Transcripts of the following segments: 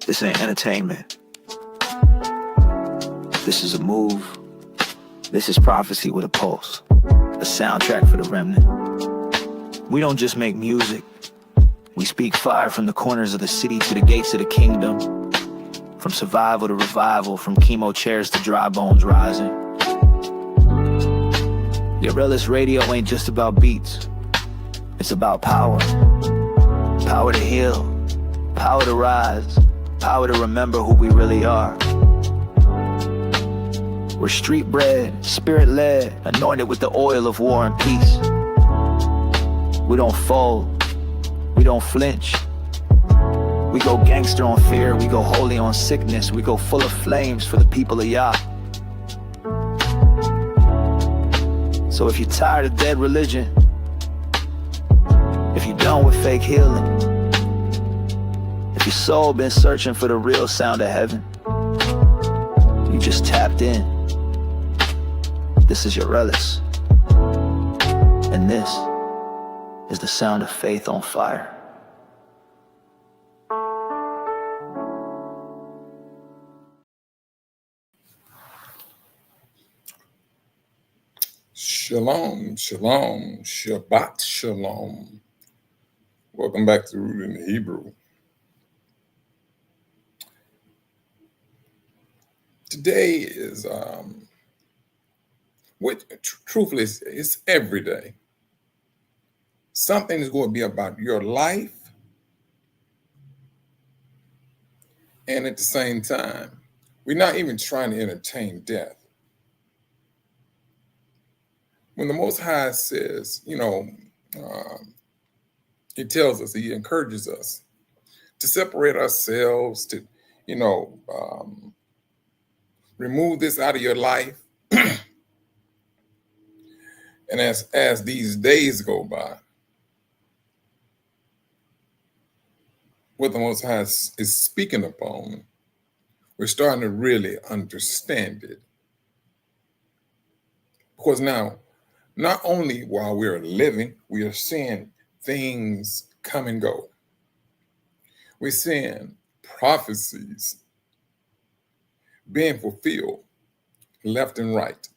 This ain't entertainment. This is a move. This is prophecy with a pulse. A soundtrack for the remnant. We don't just make music. We speak fire from the corners of the city to the gates of the kingdom. From survival to revival, from chemo chairs to dry bones rising. Guerrillas Radio ain't just about beats. It's about power. Power to heal. Power to rise. Power to remember who we really are. We're street bred, spirit led, anointed with the oil of war and peace. We don't fold. We don't flinch. We go gangster on fear. We go holy on sickness. We go full of flames for the people of Yah. So if you're tired of dead religion, if you're done with fake healing, if your soul been searching for the real sound of heaven, you just tapped in. This is your Rellis. And this is the sound of faith on fire. Shalom, shalom, Shabbat shalom. Welcome back to Rooted in Hebrew. Today is, truthfully, it's every day. Something is going to be about your life, and at the same time, we're not even trying to entertain death. When the Most High says, he tells us, he encourages us to separate ourselves, to, remove this out of your life. And as these days go by, what the Most High is speaking upon, we're starting to really understand it. Because now, not only while we're living, we are seeing things come and go. We're seeing prophecies being fulfilled left and right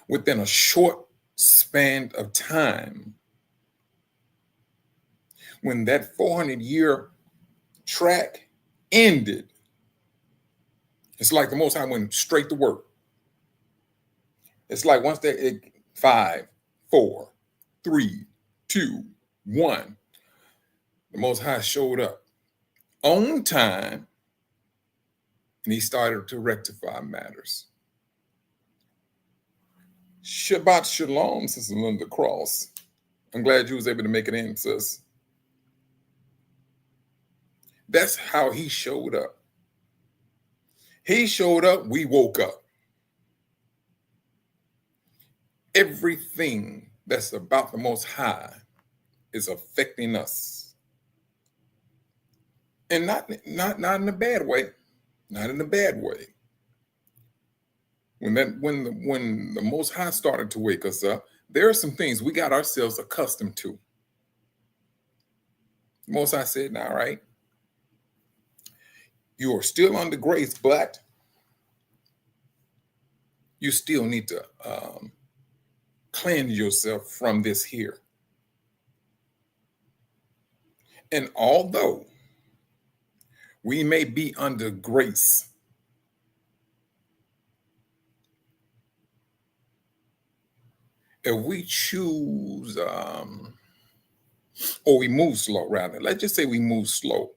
within a short span of time. When that 400-year track ended, it's like the Most High went straight to work. It's like once they 5, 4, 3, 2, 1, the Most High showed up on time, and he started to rectify matters. Shabbat shalom, Sister Linda Cross. I'm glad you was able to make it in, sis. That's how he showed up. He showed up, we woke up. Everything that's about the Most High is affecting us. And not in a bad way. Not in a bad way. When the Most High started to wake us up, there are some things we got ourselves accustomed to. The Most High said, all right, you are still under grace, but you still need to cleanse yourself from this here. And although we may be under grace, if we choose, or we move slow, rather, let's just say we move slow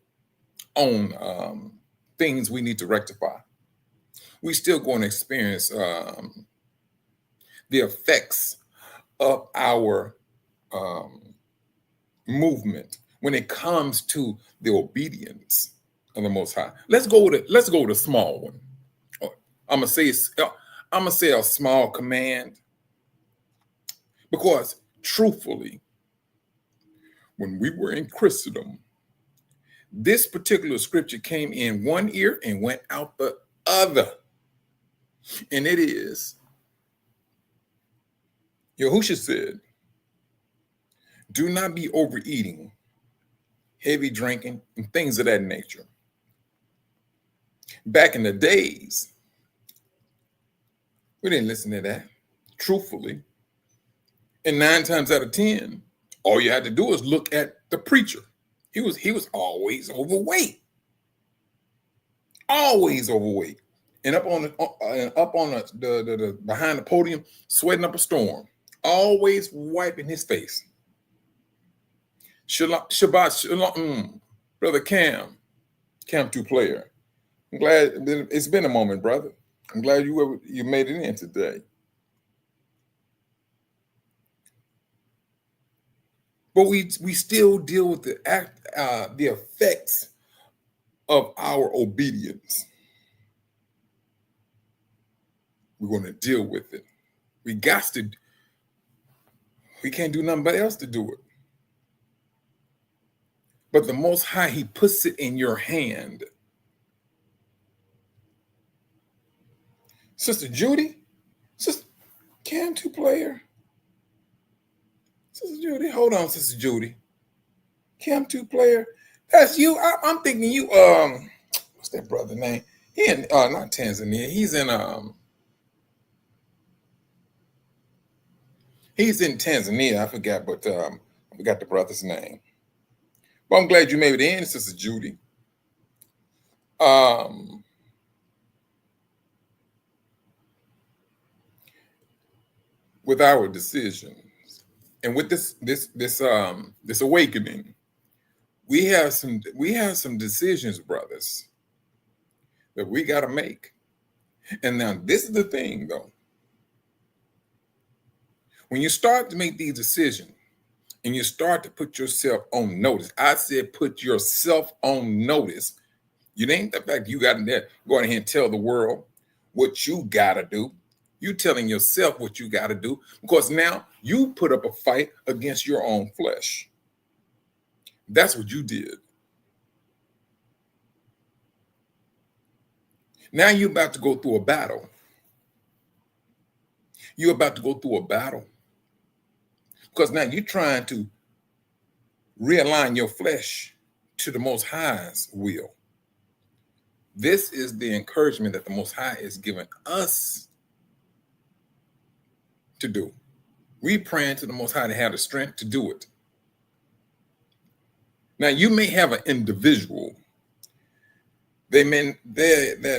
on things we need to rectify, we still going to experience the effects of our movement when it comes to the obedience of the Most High. Let's go with a small one. I'm gonna say a small command, because truthfully, when we were in Christendom, this particular scripture came in one ear and went out the other. And it is, Yahushua said, do not be overeating, heavy drinking, and things of that nature. Back in the days, we didn't listen to that, truthfully. And 9 times out of 10, all you had to do was look at the preacher. He was always overweight, always overweight, and up on the behind the podium, sweating up a storm, always wiping his face. Shabbat Shalom, brother Cam 2 player. I'm glad it's been a moment, brother. I'm glad you made it in today. But we still deal with the effects of our obedience. We're going to deal with it. We can't do nothing but else to do it. But the Most High, He puts it in your hand. Sister Judy, Sister Cam 2 player. Sister Judy, hold on, Sister Judy. Cam 2 player, that's you. I'm thinking you. What's that brother name? He in not Tanzania. He's in Tanzania. I forgot, but I forgot the brother's name. But I'm glad you made it in, Sister Judy. With our decisions and with this awakening, we have some decisions, brothers, that we got to make. And now this is the thing, though. When you start to make these decisions and you start to put yourself on notice, I said put yourself on notice. You ain't the fact you got in there going ahead and tell the world what you got to do. You telling yourself what you got to do, because now you put up a fight against your own flesh. That's what you did. Now you're about to go through a battle. You're about to go through a battle because now you're trying to realign your flesh to the Most High's will. This is the encouragement that the Most High is giving us to do. We praying to the Most High to have the strength to do it. Now you may have an individual that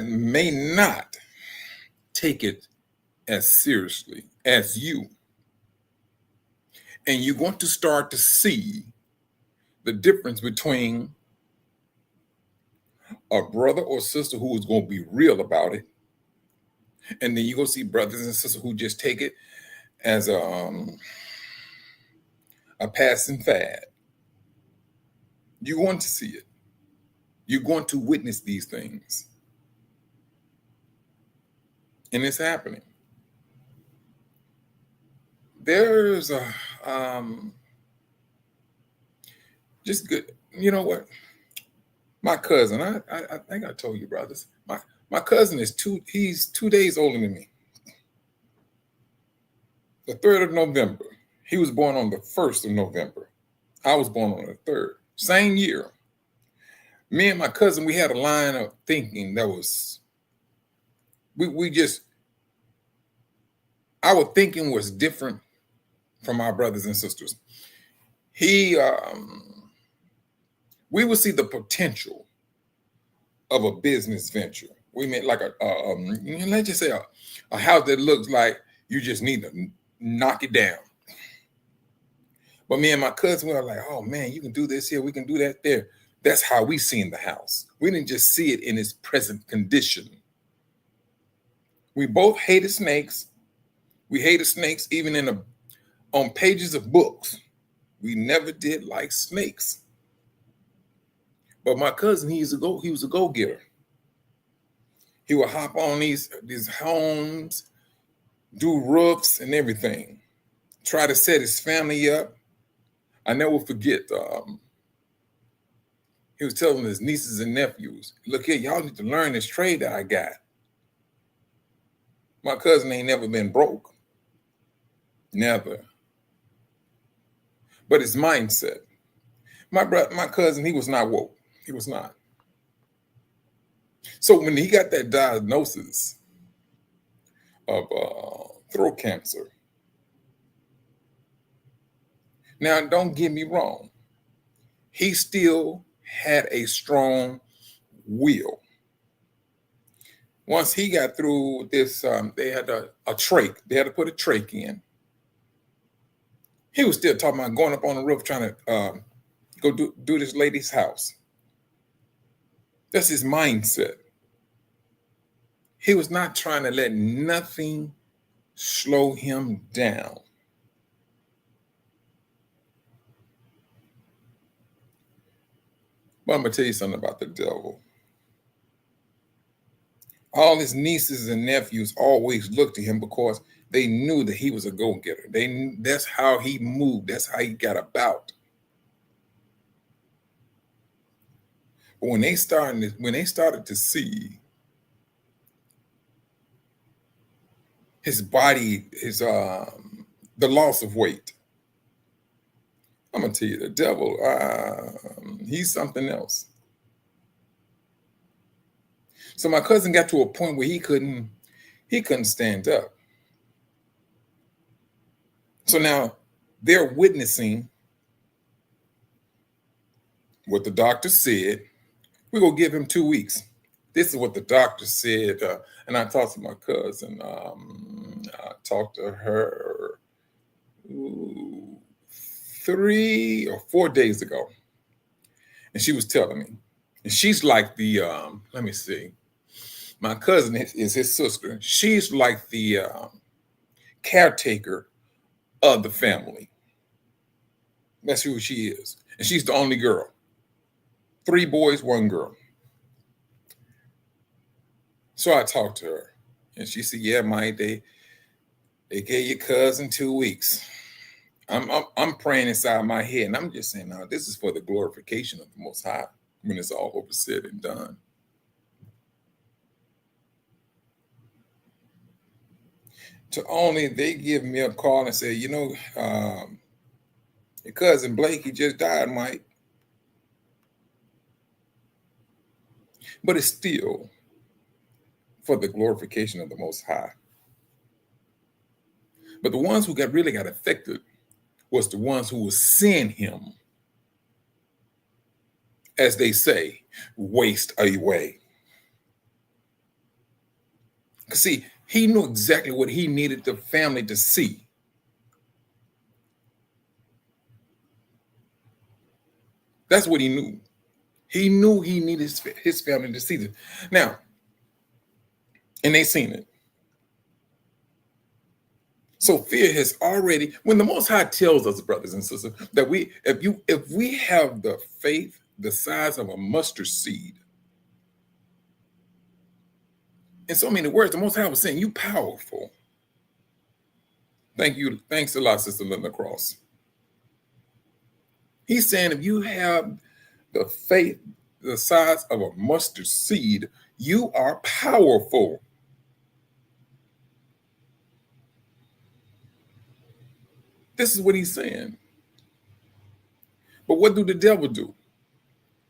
may not take it as seriously as you, and you're going to start to see the difference between a brother or sister who is going to be real about it, and then you go see brothers and sisters who just take it as a passing fad. You're going to see it. You're going to witness these things. And it's happening. There's a just good, you know what? My cousin, I think I told you, brothers. My cousin he's 2 days older than me. The 3rd of November. He was born on the 1st of November. I was born on the 3rd. Same year. Me and my cousin, we had a line of thinking that was, our thinking was different from our brothers and sisters. We would see the potential of a business venture. We meant like let's just say a house that looks like you just need to knock it down. But me and my cousin, we were like, oh man, you can do this here, we can do that there. That's how we seen the house. We didn't just see it in its present condition. We both hated snakes. We hated snakes even on pages of books. We never did like snakes. But my cousin, he was a go-getter. He would hop on these homes, do roofs and everything, try to set his family up. I never forget, he was telling his nieces and nephews, look here, y'all need to learn this trade that I got. My cousin ain't never been broke. Never. But his mindset. My cousin, he was not woke. He was not. So when he got that diagnosis of throat cancer, now don't get me wrong, he still had a strong will. Once he got through this, they had a trach. They had to put a trach in. He was still talking about going up on the roof trying to go do this lady's house. That's his mindset. He was not trying to let nothing slow him down. But I'm going to tell you something about the devil. All his nieces and nephews always looked to him because they knew that he was a go-getter. That's how he moved. That's how he got about. But when they started to see his body, the loss of weight, I'm gonna tell you, the devil, he's something else. So my cousin got to a point where he couldn't stand up. So now they're witnessing what the doctor said. We're gonna give him 2 weeks. This is what the doctor said. And I talked to my cousin. I talked to her 3 or 4 days ago. And she was telling me. And she's like the, let me see. My cousin is his sister. She's like the caretaker of the family. That's who she is. And she's the only girl. 3 boys, 1 girl. So I talked to her. And she said, yeah, Mike, they gave your cousin 2 weeks. I'm praying inside my head. And I'm just saying, now, this is for the glorification of the Most High when it's all over said and done. To only they give me a call and say, your cousin Blake, he just died, Mike. But it's still for the glorification of the Most High. But the ones who really got affected was the ones who were seeing him, as they say, waste away. See, he knew exactly what he needed the family to see. That's what he knew. He knew he needed his family to see this. Now, and they seen it. So fear has already, when the Most High tells us, brothers and sisters, that if we have the faith the size of a mustard seed, in so many words, the Most High was saying, you powerful. Thank you. Thanks a lot, Sister Linda Cross. He's saying if you have the faith the size of a mustard seed, you are powerful. This is what he's saying. But what do the devil do?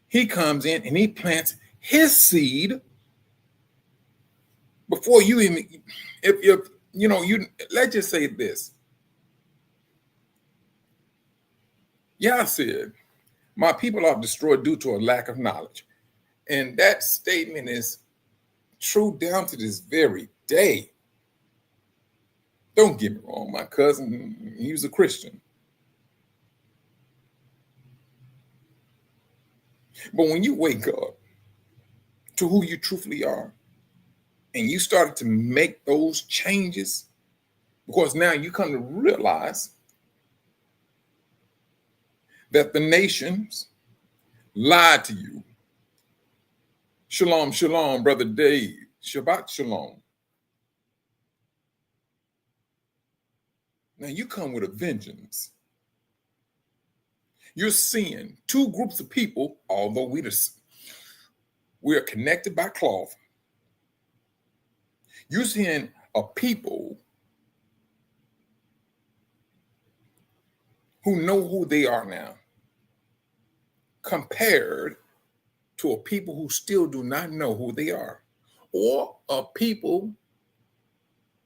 He comes in and he plants his seed before you even, if let's just say this. Yah said, my people are destroyed due to a lack of knowledge. And that statement is true down to this very day. Don't get me wrong, my cousin, he was a Christian. But when you wake up to who you truthfully are, and you started to make those changes, because now you come to realize that the nations lied to you. Shalom, shalom, Brother Dave. Shabbat shalom. Now you come with a vengeance. You're seeing 2 groups of people, although we're connected by cloth. You're seeing a people who know who they are now, compared to a people who still do not know who they are, or a people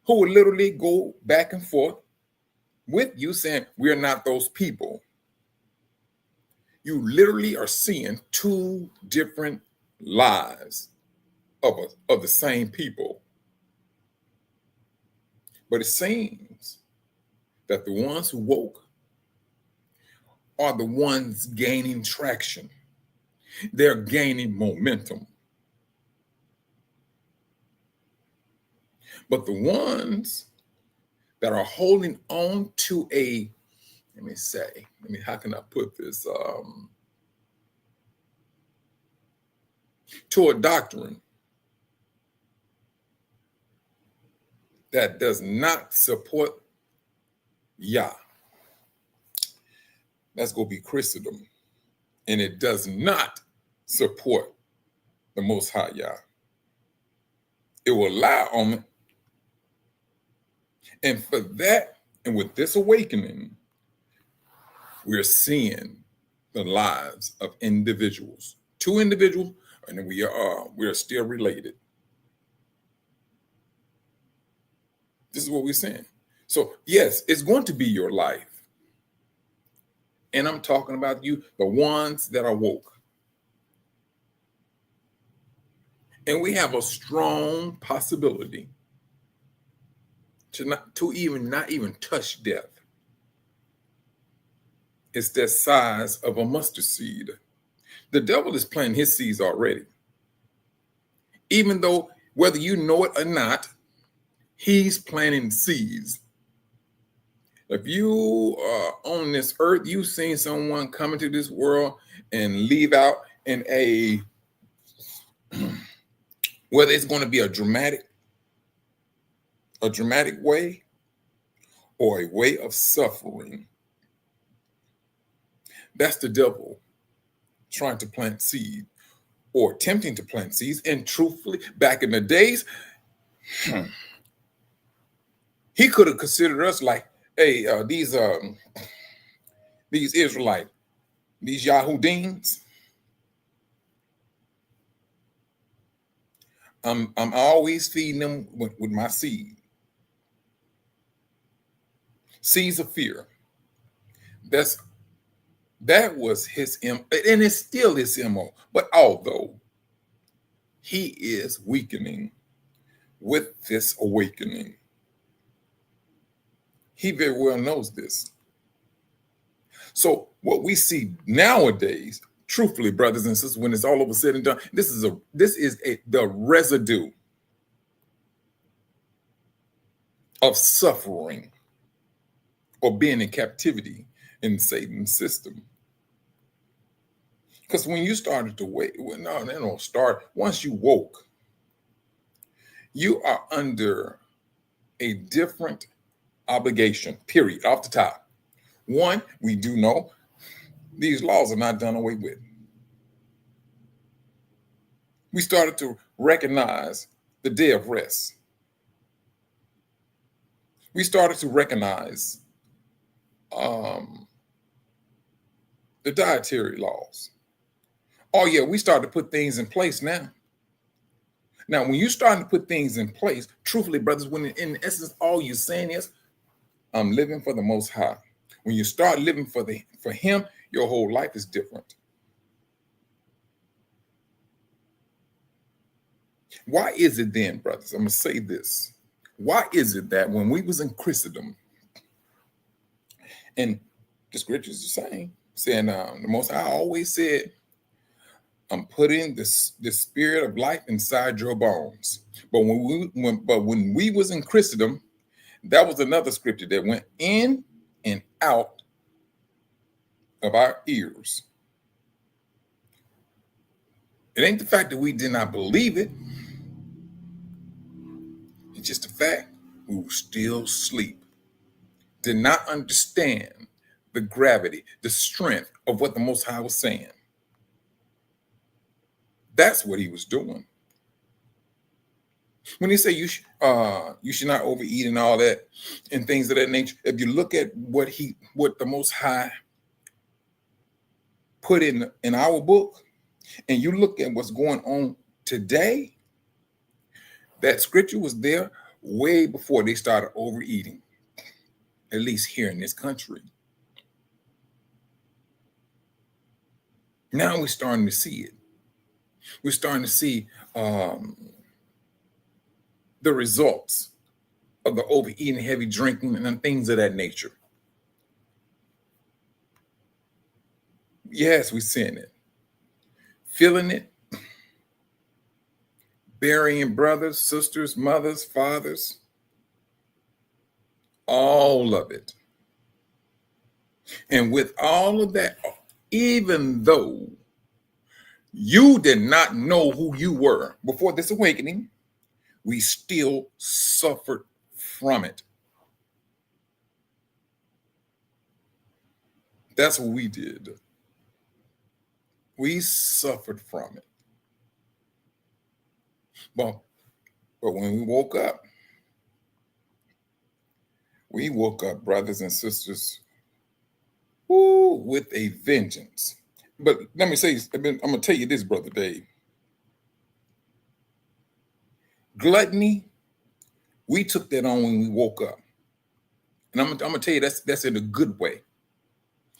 who will literally go back and forth with you saying, we're not those people. You literally are seeing two different lives of the same people. But it seems that the ones who woke are the ones gaining traction. They're gaining momentum. But the ones that are holding on to how can I put this? To a doctrine that does not support Yah. That's going to be Christendom. And it does not support the Most High Yah. It will lie on it. And for that, and with this awakening, we're seeing the lives of individuals, two individuals, and we are still related. This is what we're saying. So yes, it's going to be your life. And I'm talking about you, the ones that are woke. And we have a strong possibility to not even touch death. It's the size of a mustard seed. The devil is planting his seeds already. Even though, whether you know it or not, he's planting seeds. If you are on this earth, you've seen someone come into this world and leave out in a, whether it's going to be a dramatic way or a way of suffering. That's the devil trying to plant seed or attempting to plant seeds. And truthfully, back in the days, he could have considered us like, hey, these Israelites, these Yahudims, I'm always feeding them with my seed. Seeds of fear. That was his MO, and it's still his MO. But although he is weakening with this awakening, he very well knows this. So what we see nowadays, truthfully, brothers and sisters, when it's all over said and done, this is the residue of suffering or being in captivity in Satan's system. Because when you started to wake, once you woke, you are under a different obligation, period, off the top. One, we do know these laws are not done away with. We started to recognize the day of rest. We started to recognize the dietary laws. Oh yeah, we started to put things in place now. Now, when you start to put things in place, truthfully, brothers, when in essence all you're saying is, I'm living for the Most High. When you start living for Him, your whole life is different. Why is it then, brothers? I'm gonna say this. Why is it that when we was in Christendom, and the scriptures are saying the Most High always said, I'm putting the spirit of life inside your bones. But when we was in Christendom, that was another scripture that went in and out of our ears. It ain't the fact that we did not believe it. It's just the fact we were still asleep. Did not understand the gravity, the strength of what the Most High was saying. That's what he was doing. When he say you should not overeat and all that and things of that nature, if you look at what the Most High put in our book, and you look at what's going on today, that scripture was there way before they started overeating, at least here in this country. Now we're starting to see it. We're starting to see the results of the overeating, heavy drinking, and things of that nature. Yes, we're seeing it, feeling it, burying brothers, sisters, mothers, fathers, all of it. And with all of that, even though you did not know who you were before this awakening, we still suffered from it. That's what we did. We suffered from it. But when we woke up, brothers and sisters, with a vengeance. But let me say, I'm going to tell you this, Brother Dave. Gluttony, we took that on when we woke up. And I'm going to tell you that's in a good way.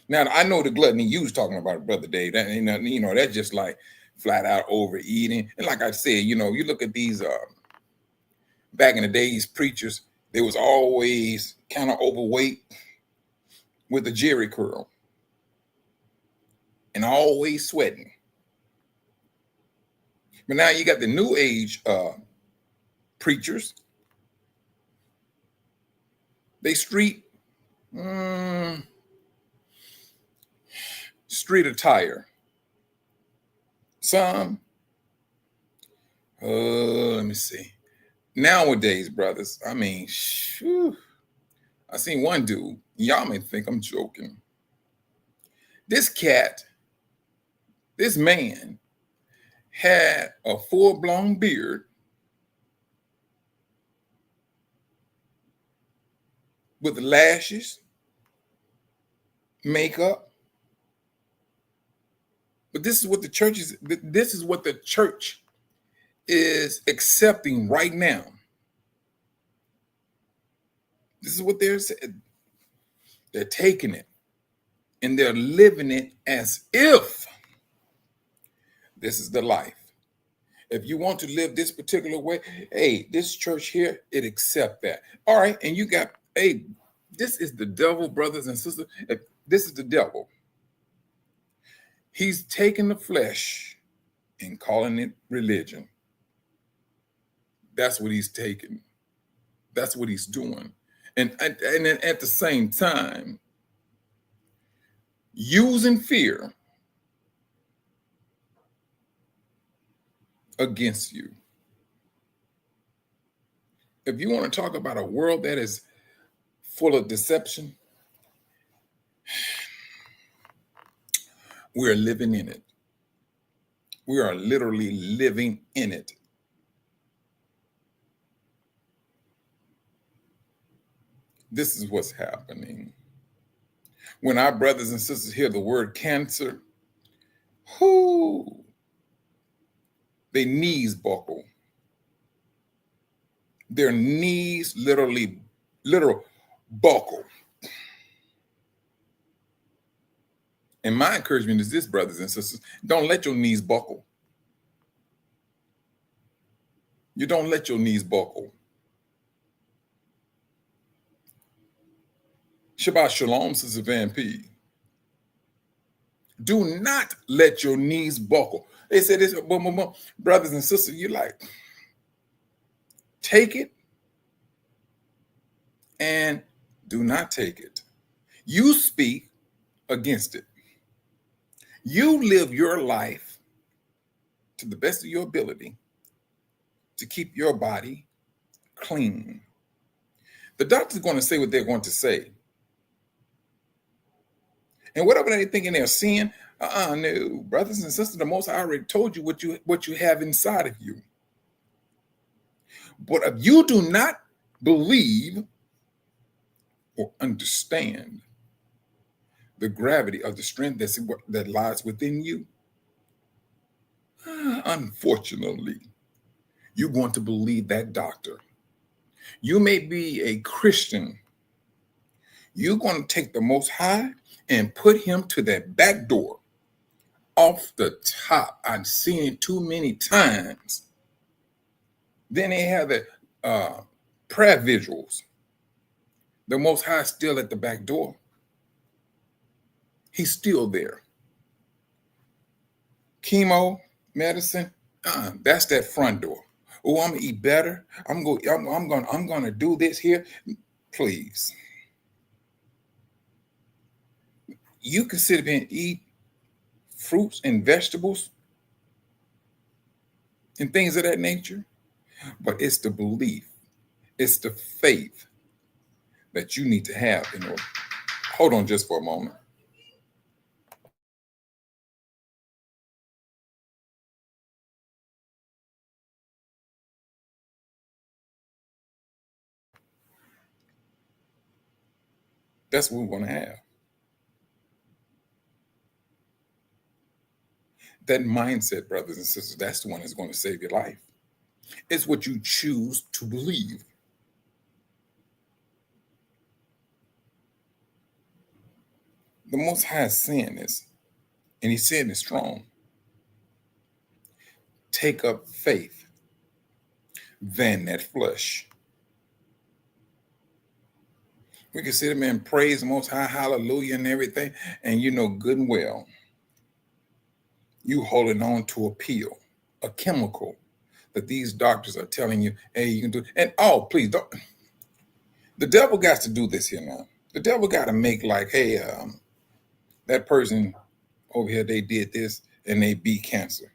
Now, I know the gluttony you was talking about, Brother Dave. That, that's just like flat out overeating. And like I said, you look at these back in the days, preachers, they was always kind of overweight with a jerry curl and always sweating. But now you got the new age preachers. They street attire. Some, let me see. Nowadays, brothers, I mean, I seen one dude. Y'all may think I'm joking. This man had a full-blown beard with lashes, makeup. But this is what the church is accepting right now. This is what they're taking it and they're living it as if this is the life. If you want to live this particular way, hey, this church here, it accept that. All right, and you got, hey, this is the devil, brothers and sisters. This is the devil. He's taking the flesh and calling it religion. That's what he's taking. That's what he's doing. And then at the same time, using fear against you. If you want to talk about a world that is full of deception, we're living in it. We are literally living in it. This is what's happening. When our brothers and sisters hear the word cancer, their knees buckle. Their knees literal buckle. And my encouragement is this, brothers and sisters, don't let your knees buckle. You don't let your knees buckle. Shabbat Shalom, Sister Van P. Do not let your knees buckle. They said this, brothers and sisters, you like, take it and do not take it. You speak against it. You live your life to the best of your ability to keep your body clean. The doctor's going to say what they're going to say. And whatever they thinking they're seeing, no, brothers and sisters, the Most High already told you what you have inside of you. But if you do not believe or understand the gravity of the strength that lies within you, Unfortunately, you're going to believe that doctor. You may be a Christian. You're going to take the Most High and put him to that back door off the top. I've seen it too many times. Then they have the prayer visuals. The Most High is still at the back door. He's still there. Chemo, medicine, that's that front door. Oh, I'm gonna eat better. I'm gonna do this here. Please. You can sit up and eat fruits and vegetables and things of that nature, but it's the belief, it's the faith that you need to have in order. Hold on just for a moment. That's what we want to have. That mindset, brothers and sisters, that's the one that's going to save your life. It's what you choose to believe. The Most High is saying this, and he's saying it strong. Take up faith than that flesh. We can sit there and praise the Most High, hallelujah, and everything, and you know good and well, you holding on to a pill, a chemical that these doctors are telling you, hey, you can do. And oh, please don't. The devil got to do this here now. The devil got to make like, hey, that person over here, they did this and they beat cancer.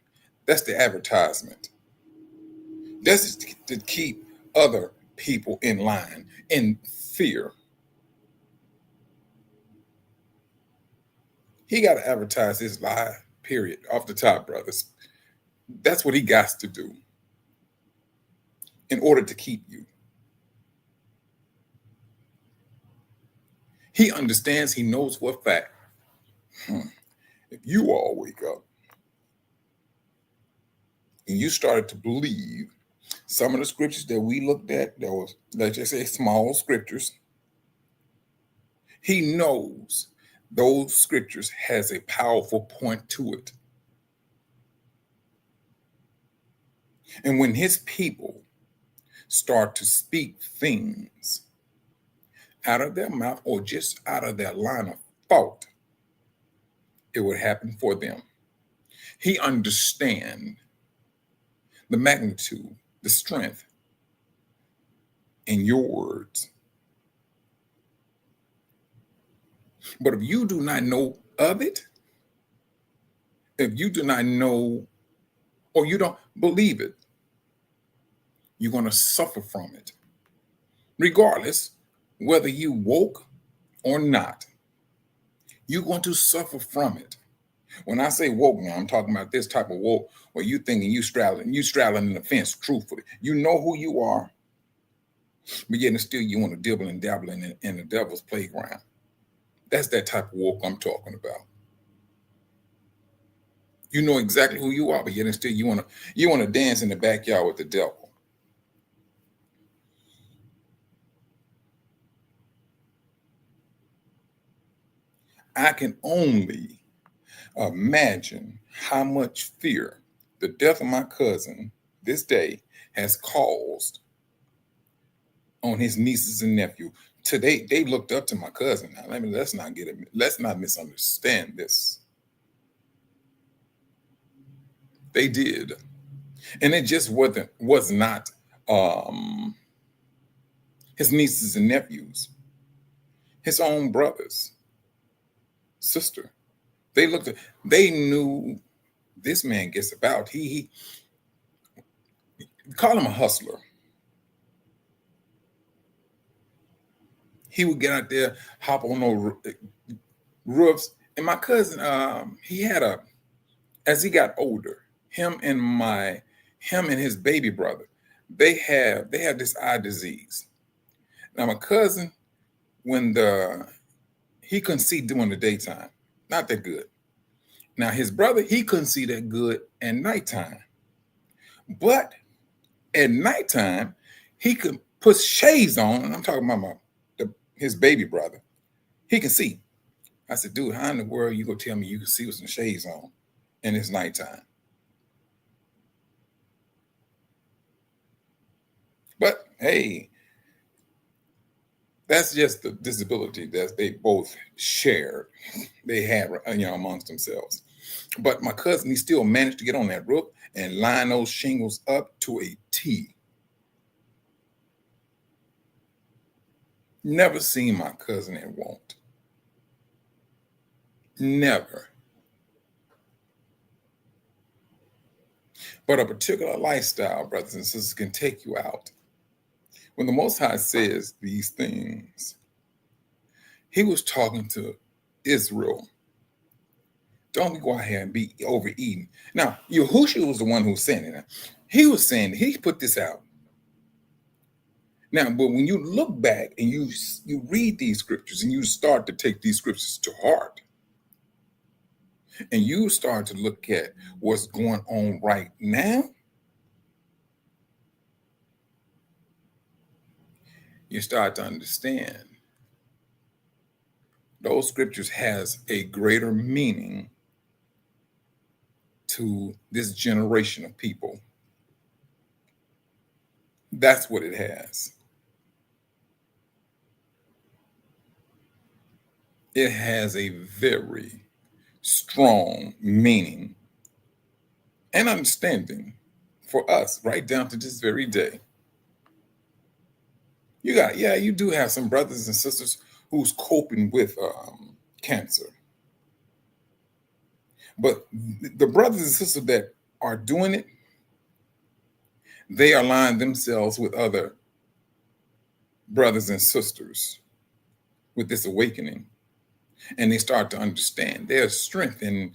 That's the advertisement. That's to keep other people in line, in fear. He got to advertise his lie, period, off the top, brothers. That's what he got to do in order to keep you. He understands, he knows for a fact. If you all wake up and you started to believe some of the scriptures that we looked at, that was, let's just say, small scriptures, he knows those scriptures has a powerful point to it. And when his people start to speak things out of their mouth or just out of their line of thought, it would happen for them. He understands the magnitude, the strength in your words. But if you do not know of it, if you do not know or you don't believe it, you're going to suffer from it. Regardless whether you woke or not, you're going to suffer from it. When I say woke now, I'm talking about this type of woke where you thinking you straddling in the fence, truthfully. You know who you are, but yet still you want to dibble and dabble in the devil's playground. That's that type of woke I'm talking about. You know exactly who you are, but yet still you want to dance in the backyard with the devil. I can only imagine how much fear the death of my cousin this day has caused on his nieces and nephew. Today, they looked up to my cousin. Now, let's not misunderstand this. They did. And it just was not his nieces and nephews, his own brothers, sister. They knew this man gets about. He call him a hustler. He would get out there, hop on those roofs. And my cousin, as he got older, him and his baby brother, they have this eye disease. Now my cousin, when he couldn't see during the daytime, not that good. Now, his brother, he couldn't see that good at nighttime. But at nighttime, he could put shades on, and I'm talking about his baby brother. He can see. I said, dude, how in the world you gonna tell me you can see with some shades on and it's nighttime? But hey, that's just the disability that they both shared. They had, amongst themselves. But my cousin, he still managed to get on that roof and line those shingles up to a T. Never seen my cousin and won't. Never. But a particular lifestyle, brothers and sisters, can take you out. When the Most High says these things, he was talking to Israel. Don't go out here and be overeating. Now, Yahushua was the one who was saying it. He was saying, he put this out. Now, but when you look back and you read these scriptures and you start to take these scriptures to heart, and you start to look at what's going on right now, you start to understand those scriptures has a greater meaning to this generation of people. That's what it has. It has a very strong meaning and understanding for us right down to this very day. You do have some brothers and sisters who's coping with cancer. But the brothers and sisters that are doing it, they align themselves with other brothers and sisters with this awakening. And they start to understand there's strength in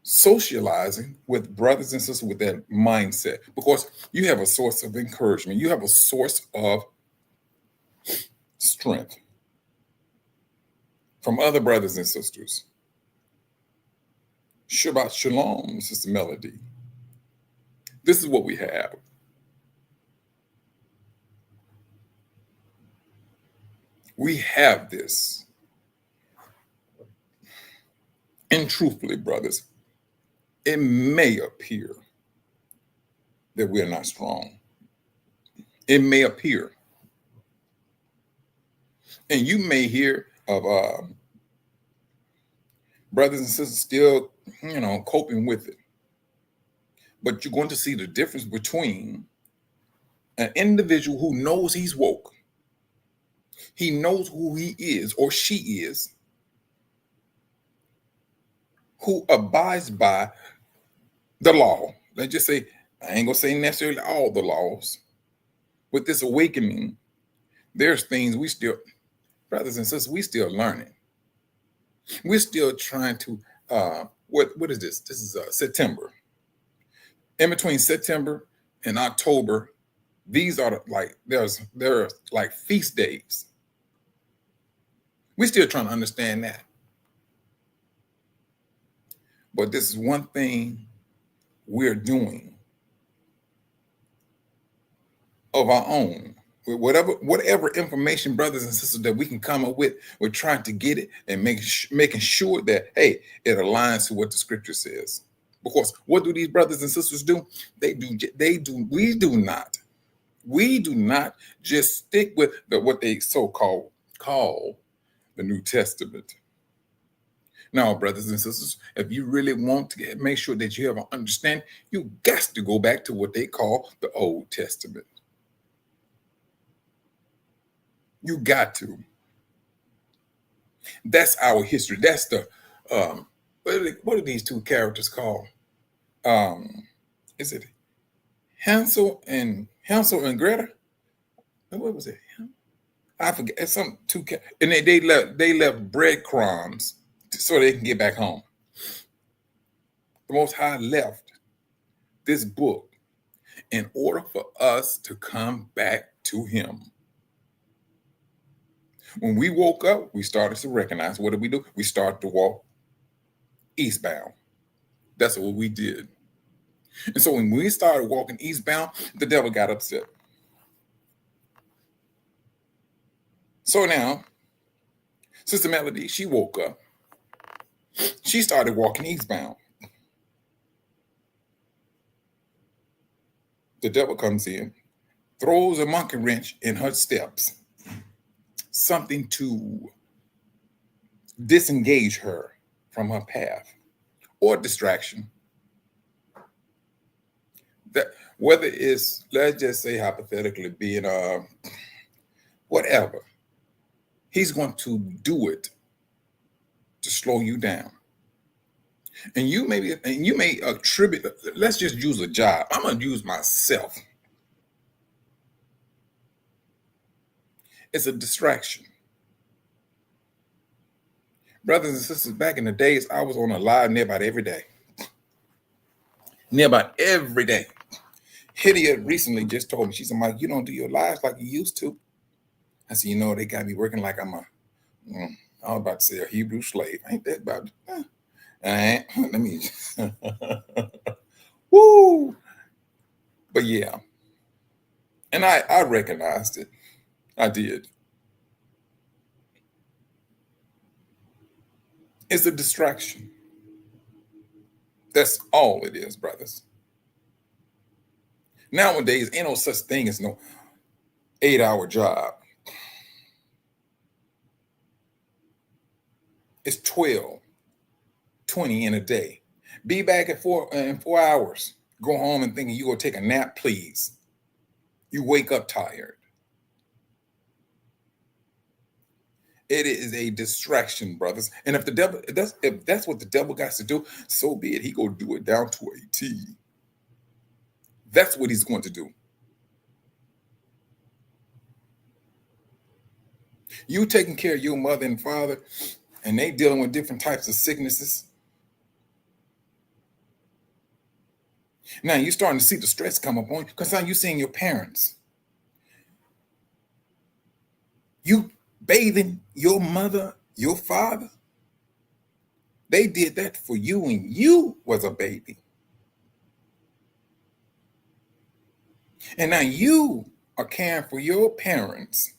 socializing with brothers and sisters with that mindset, because you have a source of encouragement. You have a source of strength from other brothers and sisters. Shabbat Shalom, Sister Melody. This is what we have. We have this. And truthfully, brothers, it may appear that we're not strong. It may appear. And you may hear of brothers and sisters still, coping with it. But you're going to see the difference between an individual who knows he's woke. He knows who he is or she is, who abides by the law. Let's just say, I ain't gonna say necessarily all the laws. With this awakening, there's things we still, brothers and sisters, we still learning. We're still trying to, what is this? This is September. In between September and October, these are there are like feast days. We're still trying to understand that. But this is one thing we're doing of our own. Whatever information, brothers and sisters, that we can come up with, we're trying to get it and making sure that, hey, it aligns to what the scripture says. Because what do these brothers and sisters do? We do not just stick with what they so-called call the New Testament. Now, brothers and sisters, if you really want to make sure that you have an understanding, you got to go back to what they call the Old Testament. You got to. That's our history. That's the what are these two characters called? Is it Hansel and Gretel? What was it? I forget. It's some two, and they left breadcrumbs so they can get back home. The Most High left this book in order for us to come back to Him. When we woke up, we started to recognize, what did we do? We started to walk eastbound. That's what we did. And so when we started walking eastbound, the devil got upset. So now, Sister Melody, she woke up. She started walking eastbound. The devil comes in, throws a monkey wrench in her steps, something to disengage her from her path or distraction. That whether it's, let's just say hypothetically, being whatever, he's going to do it to slow you down. And you may attribute, let's just use a job. I'm going to use myself. It's a distraction. Brothers and sisters, back in the days, I was on a live near about every day. Near about every day. Hydia recently just told me, she said, Mike, you don't do your lives like you used to. I said, they got me working like I'm I was about to say a Hebrew slave. Ain't that about it? Let me, woo. But yeah. And I recognized it. I did. It's a distraction. That's all it is, brothers. Nowadays, ain't no such thing as no 8-hour job. It's 12, 20 in a day. Be back in 4 hours. Go home and thinking you go take a nap, please. You wake up tired. It is a distraction, brothers. And if that's what the devil got to do, so be it. He go do it down to a T. That's what he's going to do. You taking care of your mother and father, and they dealing with different types of sicknesses. Now you're starting to see the stress come up on you because now you're seeing your parents. You bathing your mother, your father. They did that for you when you was a baby. And now you are caring for your parents.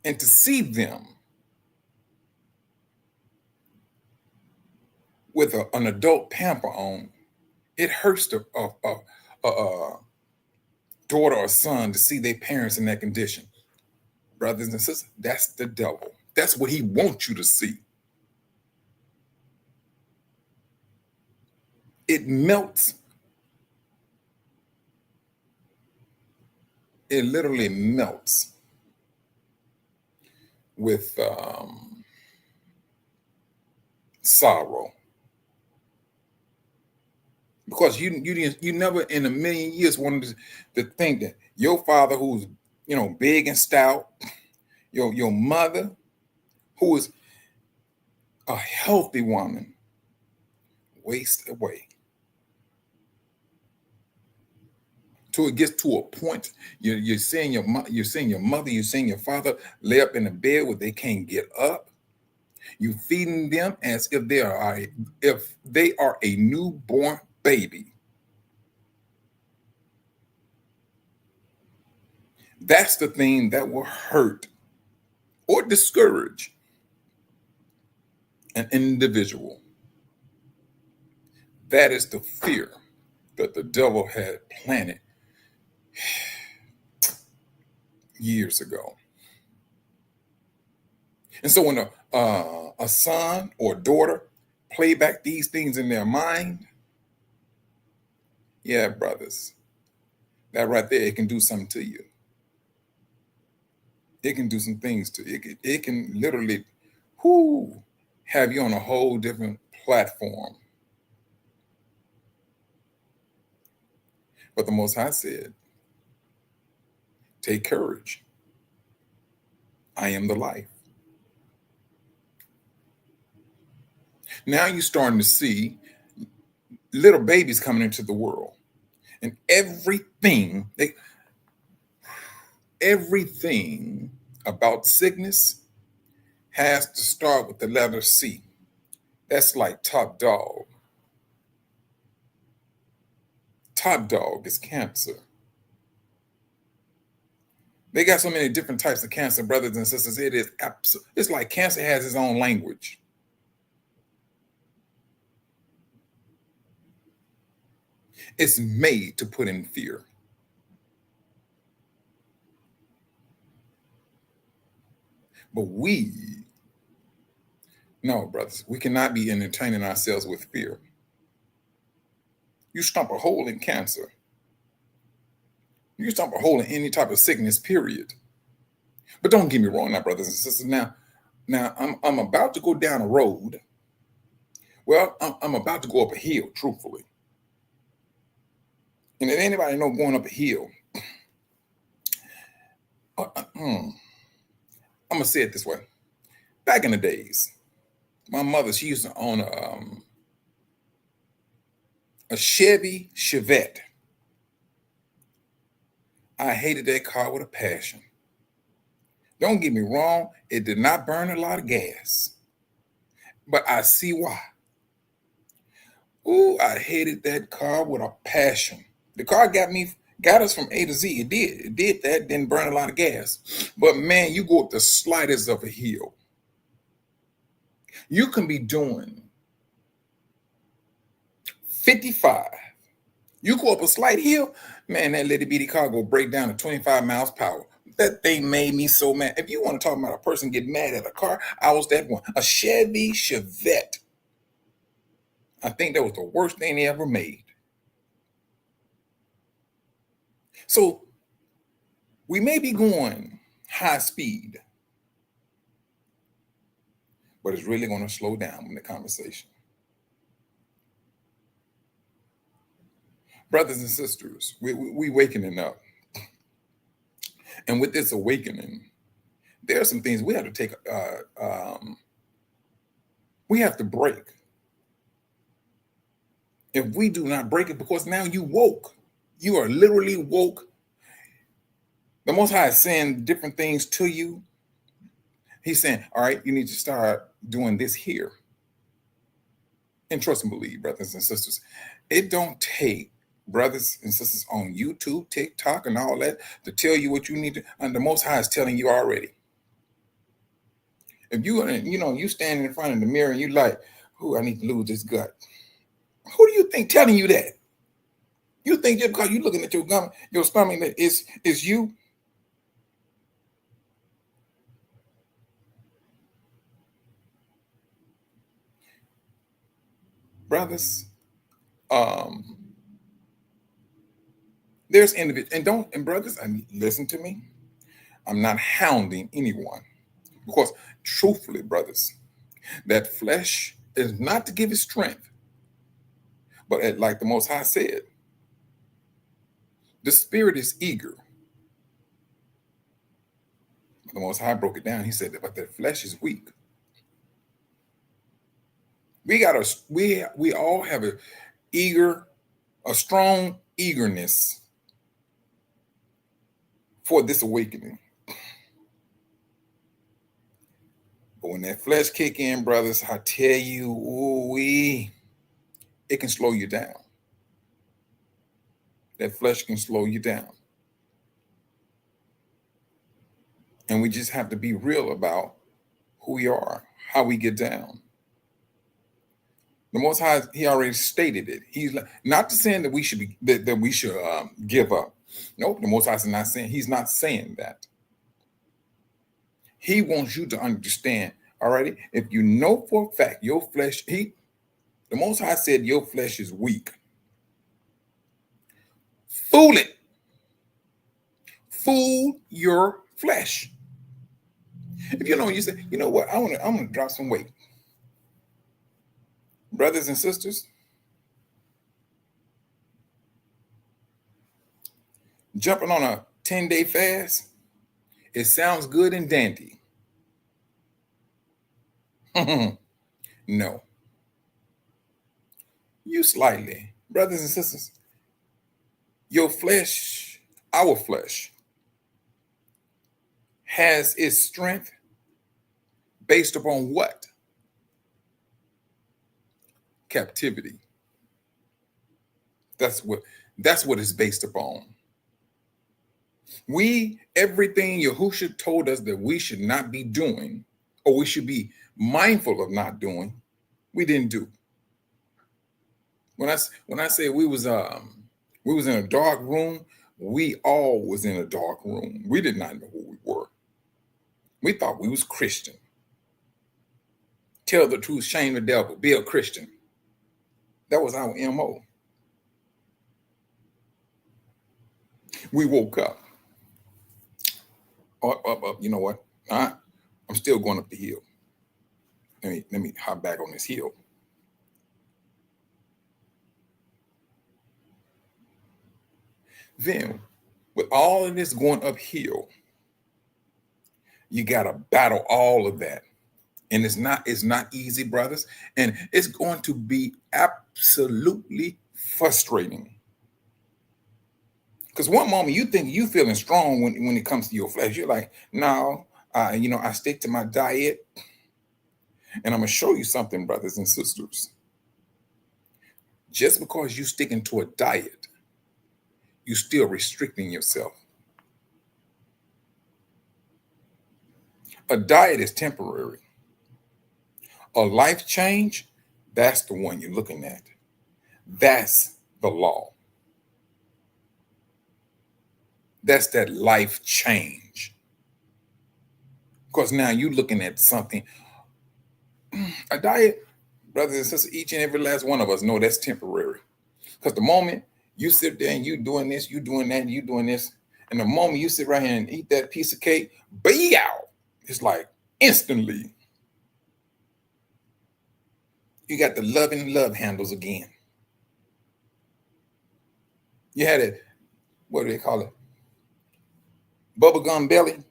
And to see them with an adult pamper on, it hurts a daughter or son to see their parents in that condition. Brothers and sisters, that's the devil. That's what he wants you to see. It melts. It literally melts with sorrow. Because you never in a million years wanted to think that your father, who's big and stout, your mother, who is a healthy woman, waste away. Till it gets to a point you're seeing your mother, you're seeing your father lay up in the bed where they can't get up. You feeding them as if they are a newborn baby. That's the thing that will hurt or discourage an individual. That is the fear that the devil had planted years ago. And so when a son or daughter play back these things in their mind, yeah, brothers, that right there, it can do something to you. It can do some things to you. It can literally have you on a whole different platform. But the Most High said, take courage. I am the life. Now you're starting to see little babies coming into the world. And everything about sickness has to start with the letter C. That's like top dog. Top dog is cancer. They got so many different types of cancer, brothers and sisters. It's like cancer has its own language. It's made to put in fear. But no, brothers, we cannot be entertaining ourselves with fear. You stomp a hole in cancer. You stomp a hole in any type of sickness, period. But don't get me wrong now, brothers and sisters. Now I'm about to go down a road. Well, I'm about to go up a hill, truthfully. And if anybody know going up a hill, I'm gonna say it this way. Back in the days, my mother, she used to own a Chevy Chevette. I hated that car with a passion. Don't get me wrong, it did not burn a lot of gas. But I see why. Ooh, I hated that car with a passion. The car got us from A to Z. It did. It did that, didn't burn a lot of gas. But man, you go up the slightest of a hill. You can be doing 55. You go up a slight hill, man, that little bitty car go break down to 25 miles per hour. That thing made me so mad. If you want to talk about a person getting mad at a car, I was that one. A Chevy Chevette. I think that was the worst thing they ever made. So we may be going high speed, but it's really going to slow down in the conversation. Brothers and sisters, we wakening up. And with this awakening, there are some things we have to take, we have to break. If we do not break it, because now you woke, you are literally woke. The Most High is saying different things to you. He's saying, all right, you need to start doing this here. And trust and believe, brothers and sisters, it don't take brothers and sisters on YouTube, TikTok, and all that to tell you what you need to, and the Most High is telling you already. If you standing in front of the mirror and you like, oh, I need to lose this gut. Who do you think telling you that? You think just because you're looking at your stomach that is you? Brothers, there's individuals, and brothers, listen to me. I'm not hounding anyone, because truthfully, brothers, that flesh is not to give it strength, but like the Most High said, the spirit is eager. The Most High broke it down. He said that, but the flesh is weak. We all have a strong eagerness for this awakening. But when that flesh kick in, brothers, I tell you, it can slow you down. That flesh can slow you down. And we just have to be real about who we are, how we get down. The Most High, he already stated it. He's not saying that we should give up. Nope, the Most High is not saying, he's not saying that. He wants you to understand, all right? If you know for a fact your flesh, the Most High said your flesh is weak. Fool it. Fool your flesh. If you say, you know what, I'm gonna drop some weight. Brothers and sisters, jumping on a 10-day fast, it sounds good and dandy. No. You slightly, brothers and sisters, your flesh, our flesh, has its strength based upon what? captivity. That's what it's based upon. Everything Yahushua told us that we should not be doing, or we should be mindful of not doing, we didn't do. When I say we was in a dark room, we all was in a dark room. We did not know who we were. We thought we was Christian. Tell the truth, shame the devil, be a Christian. That was our MO. We woke up. Up. You know what? I'm still going up the hill. Let me hop back on this hill. Then, with all of this going uphill, you gotta battle all of that. And it's not easy, brothers. And it's going to be absolutely frustrating. Because one moment you think you feeling strong when it comes to your flesh. You're like, no, I stick to my diet. And I'm going to show you something, brothers and sisters. Just because you sticking to a diet, you're still restricting yourself. A diet is temporary. A life change, that's the one you're looking at. That's the law. That's that life change. Because now you're looking at something. A diet, brothers and sisters, each and every last one of us know that's temporary. Because the moment you sit there and you doing this, you doing that, you doing this, and the moment you sit right here and eat that piece of cake, be out. It's like instantly. You got the love handles again. You had it, what do they call it? Bubblegum belly.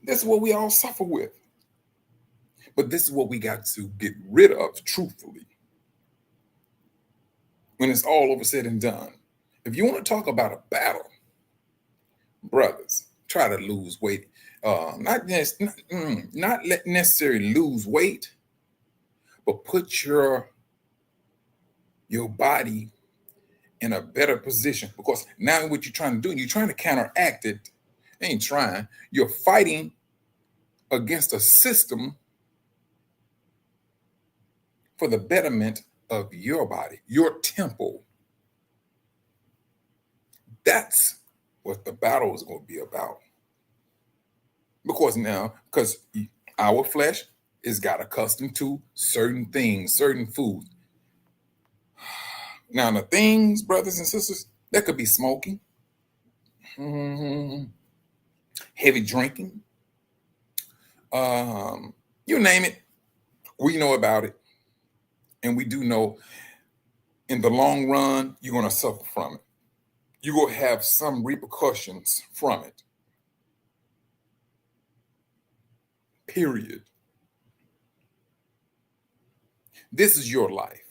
This is what we all suffer with. But this is what we got to get rid of, truthfully. When it's all over said and done. If you want to talk about a battle, brothers, try to lose weight. Not necessarily lose weight, but put your body in a better position. Because now what you're trying to do, you're trying to counteract it. Ain't trying. You're fighting against a system for the betterment of your body, your temple. That's what the battle is going to be about. Because our flesh is got accustomed to certain things, certain foods. Now, the things, brothers and sisters, that could be smoking, heavy drinking, you name it, we know about it. And we do know in the long run, you're going to suffer from it. You're going to have some repercussions from it. Period. This is your life.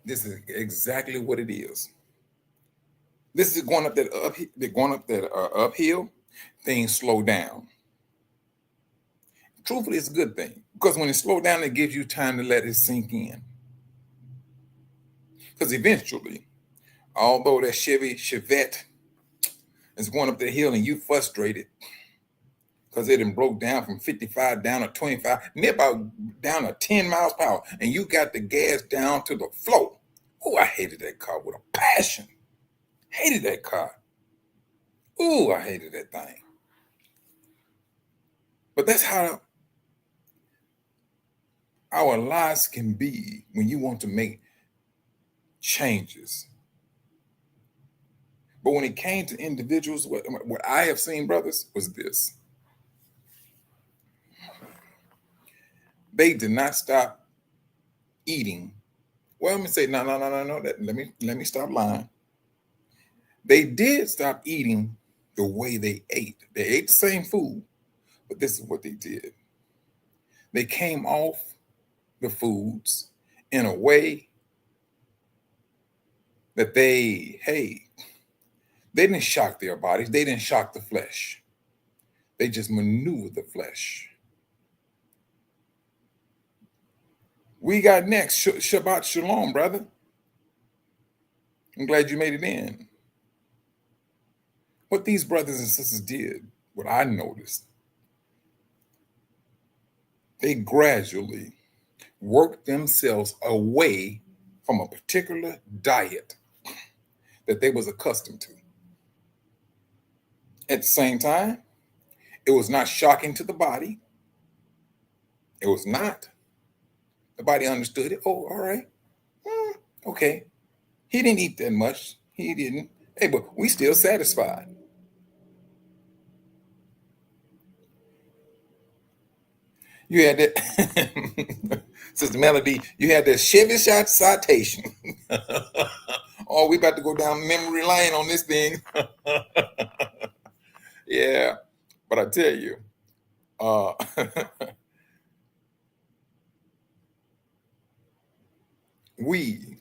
This is exactly what it is. This is going up that uphill. Things slow down. Truthfully, it's a good thing, because when it slows down, it gives you time to let it sink in. Because eventually, although that Chevette is going up the hill and you frustrated because it done broke down from 55 down to 25, near about down to 10 miles per hour, and you got the gas down to the floor. Oh, I hated that car with a passion. Hated that car. Oh, I hated that thing. But that's how our lives can be when you want to make changes. But when it came to individuals, what I have seen, brothers, was this. They did not stop eating. Well, let me say, no. Let me stop lying. They did stop eating the way they ate. They ate the same food, but this is what they did. They came off the foods in a way that they didn't shock their bodies. They didn't shock the flesh. They just maneuvered the flesh. We got next. Shabbat Shalom, brother. I'm glad you made it in. What these brothers and sisters did, what I noticed, they gradually worked themselves away from a particular diet that they was accustomed to. At the same time, it was not shocking to the body. It was not. The body understood it. Oh, all right. Okay. He didn't eat that much. He didn't. Hey, but we still satisfied. You had that, Sister Melody, you had that Chevy shot citation. Oh, we about to go down memory lane on this thing. Yeah, but I tell you, uh, we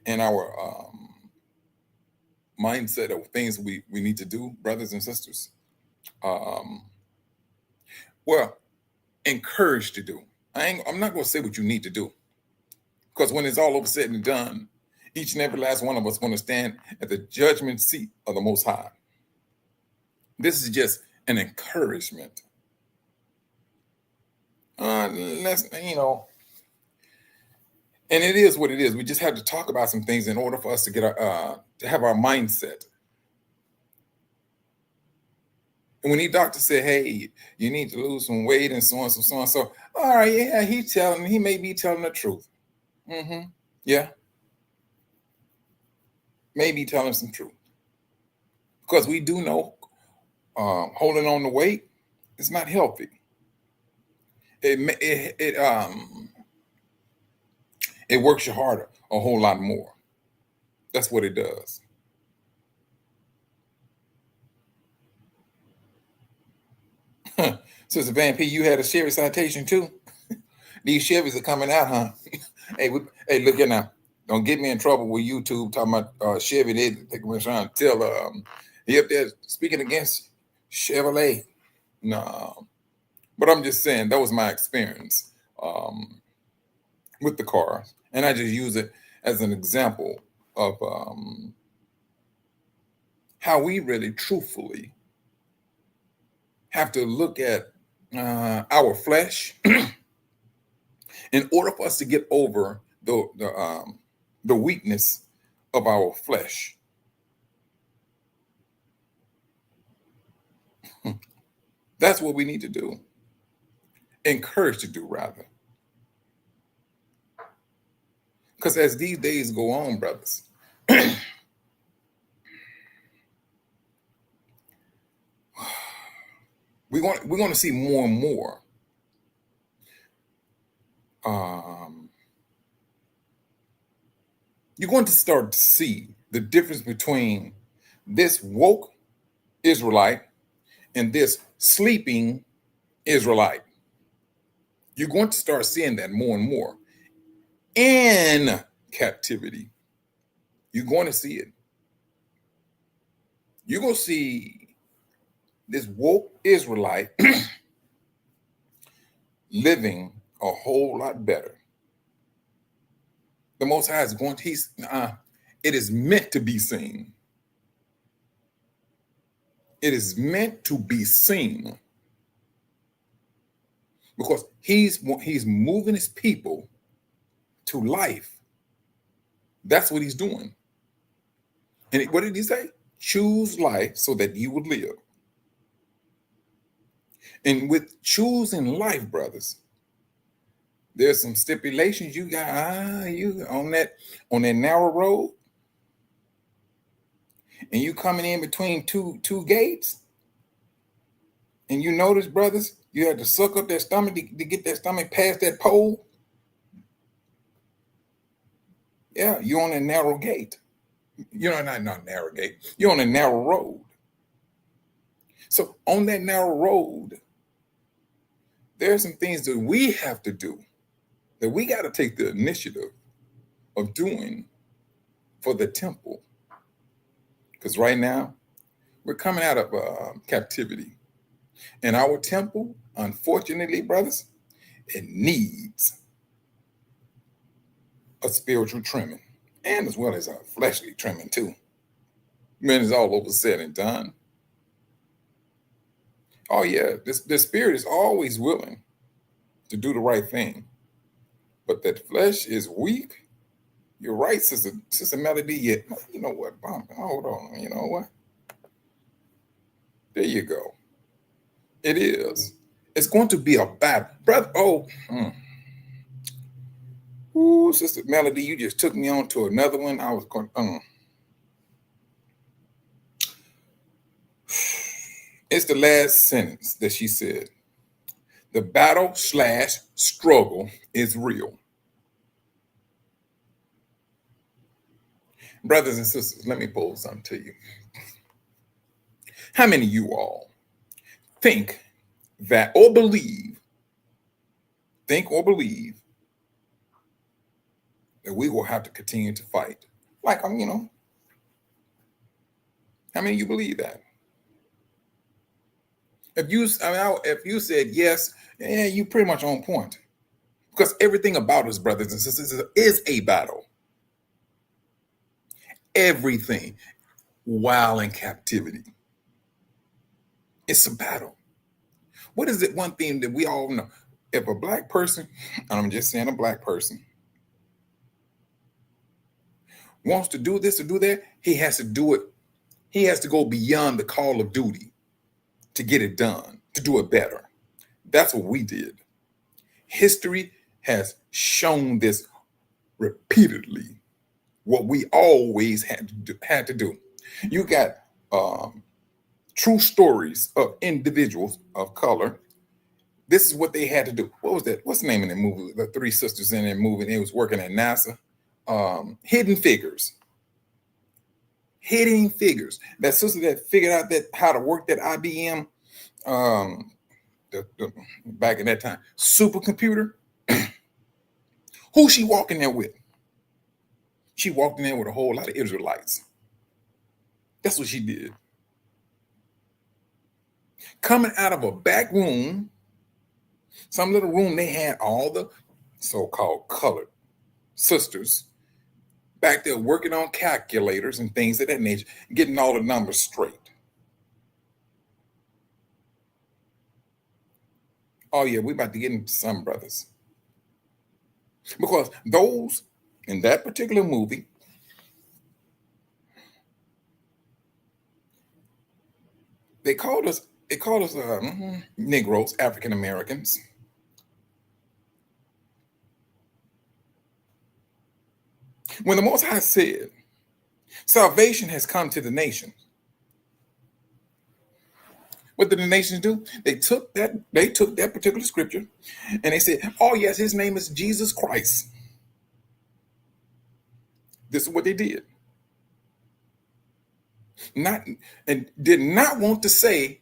and our mindset of things we need to do, brothers and sisters, um, well, encouraged to do. I'm not going to say what you need to do, because when it's all over said and done, each and every last one of us going to stand at the judgment seat of the Most High. This is just an encouragement. Let's, and it is what it is. We just have to talk about some things in order for us to get our to have our mindset. And when the doctor said, "Hey, you need to lose some weight and so on, so on, so," all right, yeah, he may be telling the truth. Yeah, maybe telling some truth, because we do know holding on to weight is not healthy. It works you harder a whole lot more. That's what it does. Sister Van P, you had a Chevy citation too? These Chevys are coming out, huh? Hey, look here now. Don't get me in trouble with YouTube talking about Chevy. They were trying to tell he up there speaking against Chevrolet. No. But I'm just saying that was my experience with the cars. And I just use it as an example of how we really truthfully have to look at our flesh in order for us to get over the weakness of our flesh. That's what we need to do. Encourage to do, rather. Because as these days go on, brothers, we're going to see more and more you're going to start to see the difference between this woke Israelite and this sleeping Israelite. You're going to start seeing that more and more in captivity. You're going to see it. You're going to see this woke Israelite living a whole lot better. The Most High is going to, it is meant to be seen. It is meant to be seen. Because he's moving his people to life. That's what he's doing. And what did he say? Choose life so that you would live. And with choosing life, brothers, there's some stipulations you got. You on that narrow road, and you coming in between two gates, and you notice, brothers, you had to suck up that stomach to get that stomach past that pole. Yeah, you're on a narrow gate. You're not narrow gate. You're on a narrow road. So on that narrow road, there are some things that we have to do, that we got to take the initiative of doing for the temple. Because right now, we're coming out of captivity. And our temple, unfortunately, brothers, It needs a spiritual trimming, and as well as a fleshly trimming too. When it's all over said and done. Oh yeah, the spirit is always willing to do the right thing, but that flesh is weak. You're right, Sister Melody. Yet, you know what? Hold on. You know what? There you go. It is. It's going to be a battle, brother. Oh, ooh, Sister Melody, you just took me on to another one. I was going. It's the last sentence that she said. The battle/struggle is real. Brothers and sisters, let me pose something to you. How many of you all think or believe that we will have to continue to fight? Like, how many of you believe that? If you said yes, you pretty much on point. Because everything about us, brothers and sisters, is a battle. Everything while in captivity. It's a battle. What is it? One thing that we all know. If a black person, and I'm just saying a black person, wants to do this or do that, he has to do it. He has to go beyond the call of duty to get it done, to do it better. That's what we did. History has shown this repeatedly, what we always had to do. You got true stories of individuals of color. This is what they had to do. What was that? What's the name of that movie? The three sisters in that movie. They was working at NASA. Hidden Figures. Hidden Figures. That sister that figured out how to work that IBM back in that time supercomputer. Who she walking there with? She walked in there with a whole lot of Israelites. That's what she did. Coming out of a back room, some little room, they had all the so-called colored sisters back there working on calculators and things of that nature, getting all the numbers straight. Oh yeah, we about to get into some, brothers. Because those in that particular movie, they called us Negroes, African Americans. When the Most High said, salvation has come to the nations, what did the nations do? They took that particular scripture and they said, oh yes, his name is Jesus Christ. This is what they did. Did not want to say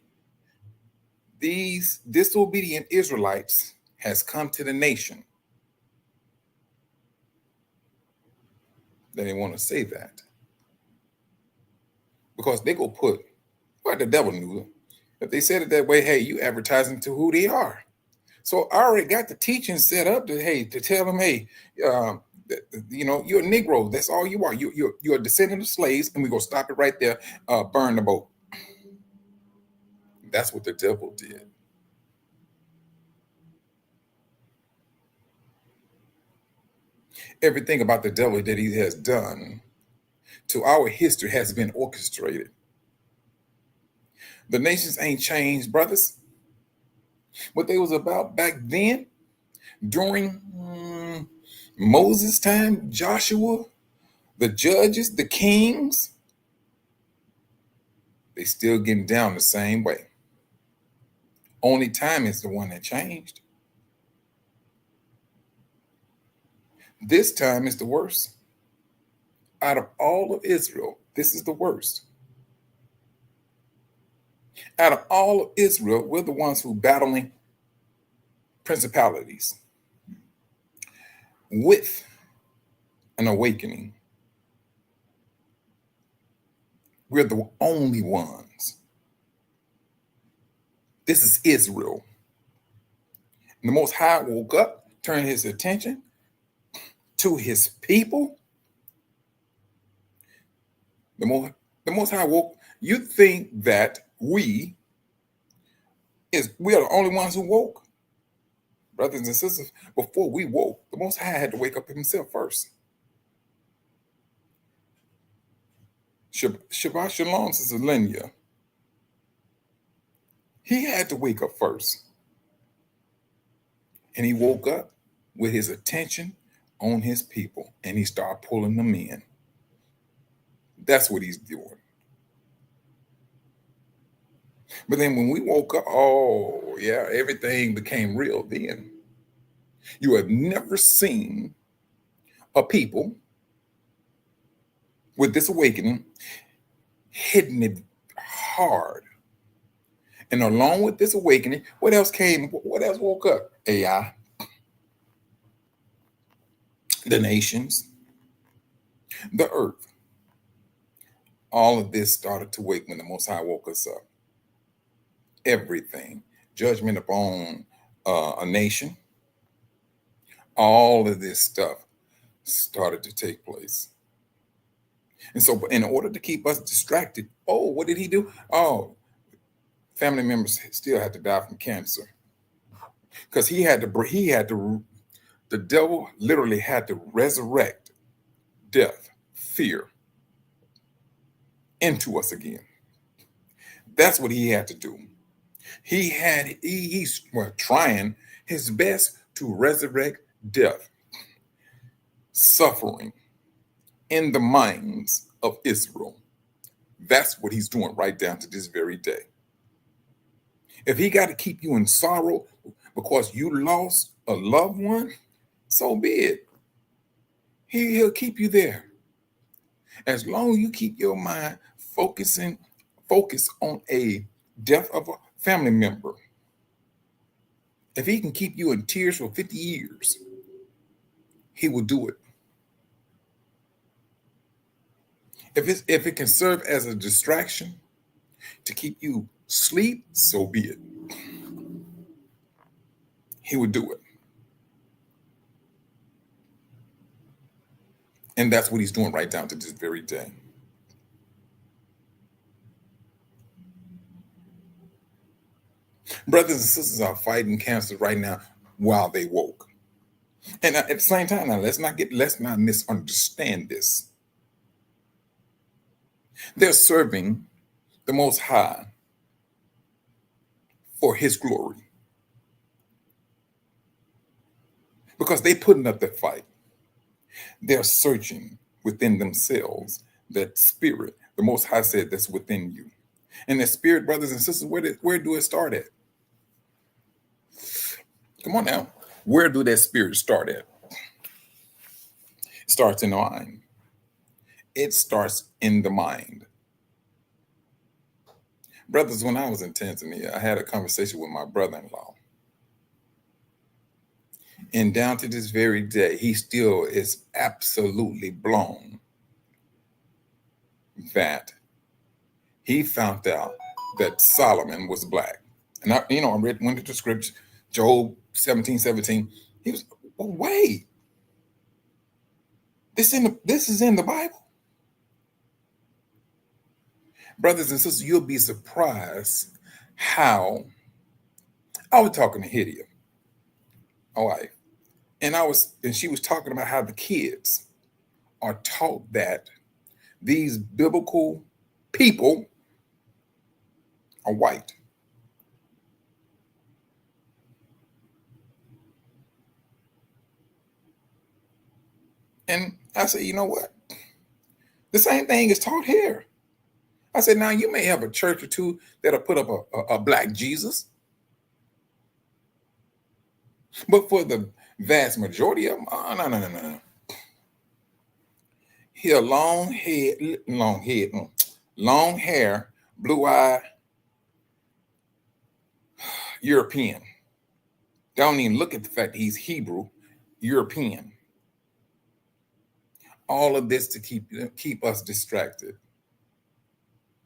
these disobedient Israelites has come to the nation. They didn't want to say that. Because they go put, well, the devil knew it. If they said it that way, hey, you advertising to who they are. So I already got the teaching set up to tell them, hey, you're a Negro. That's all you are. You're a descendant of slaves, and we're going to stop it right there. Burn the boat. That's what the devil did. Everything about the devil that he has done to our history has been orchestrated. The nations ain't changed, brothers. What they was about back then, during Moses' time, Joshua, the judges, the kings, they still getting down the same way. Only time is the one that changed. This time is the worst. Out of all of Israel, this is the worst. Out of all of Israel, we're the ones who battling principalities with an awakening. We're the only ones. This is Israel. The Most High woke up, turned his attention to his people. The Most High woke. You think that we are the only ones who woke? Brothers and sisters, before we woke, the Most High had to wake up himself first. Shabbat Shalom, Sister Linya. He had to wake up first. And he woke up with his attention on his people, and he started pulling them in. That's what he's doing. But then when we woke up, oh yeah, everything became real then. You have never seen a people with this awakening hitting it hard. And along with this awakening, what else came? What else woke up? AI, the nations, the earth. All of this started to wake when the Most High woke us up. Everything, judgment upon a nation, all of this stuff started to take place. And so in order to keep us distracted, oh, what did he do? Oh, family members still had to die from cancer. Because the devil literally had to resurrect death, fear into us again. That's what he had to do. He's trying his best to resurrect death, suffering in the minds of Israel. That's what he's doing right down to this very day. If he got to keep you in sorrow because you lost a loved one, so be it. He'll keep you there. As long as you keep your mind focused on a death of a family member. If he can keep you in tears for 50 years, he will do it. If it can serve as a distraction to keep you asleep, so be it. He would do it. And that's what he's doing right down to this very day. Brothers and sisters are fighting cancer right now while they woke. And at the same time, now let's not misunderstand this. They're serving the Most High for his glory. Because they're putting up the fight. They're searching within themselves that spirit, the Most High said, that's within you. And that spirit, brothers and sisters, where do it start at? Come on now. Where do that spirit start at? It starts in the mind. It starts in the mind. Brothers, when I was in Tanzania, I had a conversation with my brother-in-law. And down to this very day, he still is absolutely blown that he found out that Solomon was black. And I went into the scripture, Job 17:17. He was, well, wait. This is in the Bible. Brothers and sisters, you'll be surprised how I was talking to Hydia, my wife, and she was talking about how the kids are taught that these biblical people are white. And I said, you know what? The same thing is taught here. I said, now you may have a church or two that'll put up a black Jesus. But for the vast majority of them, no. He a long hair, blue eye, European. Don't even look at the fact that he's Hebrew, European. All of this to keep us distracted.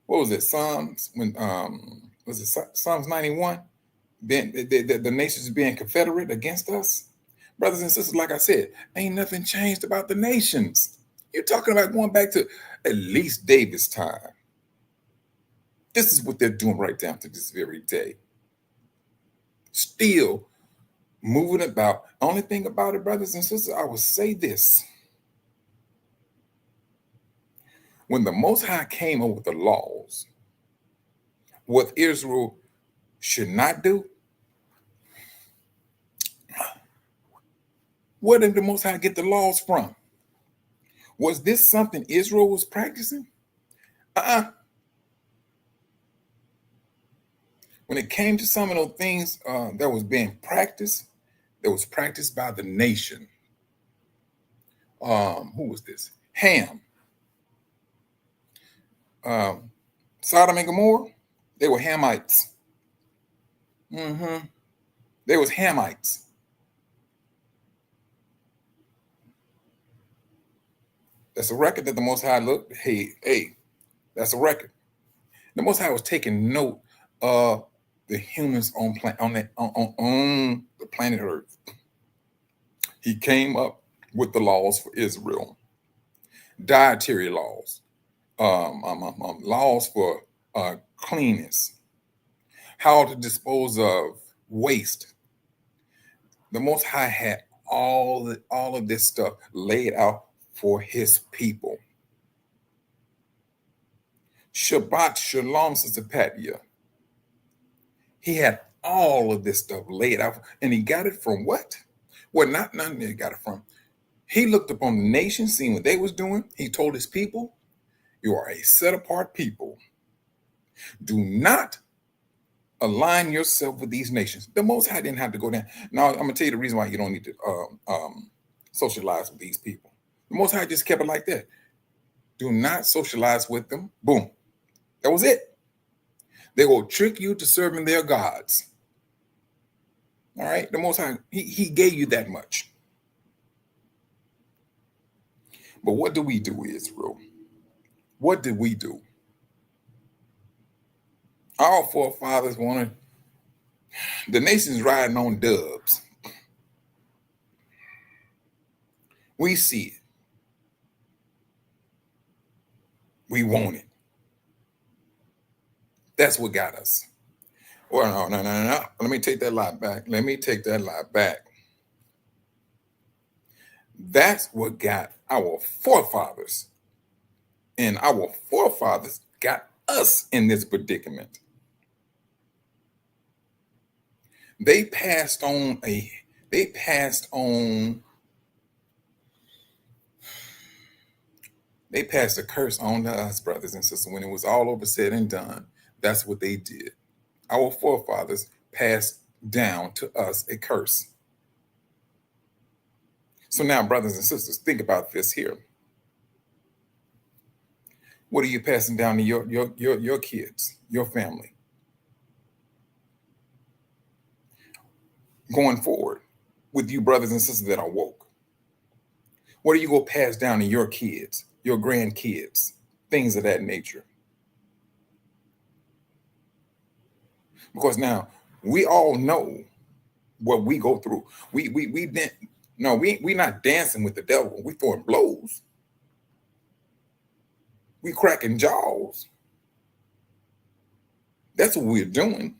What was it? Psalms 91? being the nations being confederate against us. Brothers and sisters, like I said, ain't nothing changed about the nations. You're talking about going back to at least David's time. This is what they're doing right down to this very day. Still moving about. Only thing about it, brothers and sisters, I will say this. When the Most High came up with the laws, what Israel should not do, where did the Most High get the laws from? Was this something Israel was practicing? When it came to some of those things that was being practiced, that was practiced by the nation. Who was this? Ham. Sodom and Gomorrah, they were Hamites. They was Hamites. That's a record that the Most High looked. Hey, that's a record. The Most High was taking note of the humans on the planet Earth. He came up with the laws for Israel, dietary laws, laws for cleanness, how to dispose of waste. The Most High had all of this stuff laid out for his people. Shabbat Shalom, Sister Patia. He had all of this stuff laid out, and he got it from what? Well, not nothing he got it from. He looked upon the nation, seeing what they was doing. He told his people, you are a set-apart people. Do not align yourself with these nations. The Most High didn't have to go down. Now, I'm going to tell you the reason why you don't need to socialize with these people. The Most High just kept it like that. Do not socialize with them. Boom. That was it. They will trick you to serving their gods. All right? The Most High, he gave you that much. But what do we do, Israel? What did we do? Our forefathers wanted the nations riding on doves. We see it. We want it. That's what got us. Well, no. Let me take that lie back. That's what got our forefathers. And our forefathers got us in this predicament. They passed a curse on to us, brothers and sisters. When it was all over said and done, that's what they did. Our forefathers passed down to us a curse. So now, brothers and sisters, think about this here. What are you passing down to your kids, your family? Going forward with you brothers and sisters that are woke. What are you going to pass down to your kids, your grandkids, things of that nature? Because now we all know what we go through. We not dancing with the devil. We throwing blows. We cracking jaws. That's what we're doing.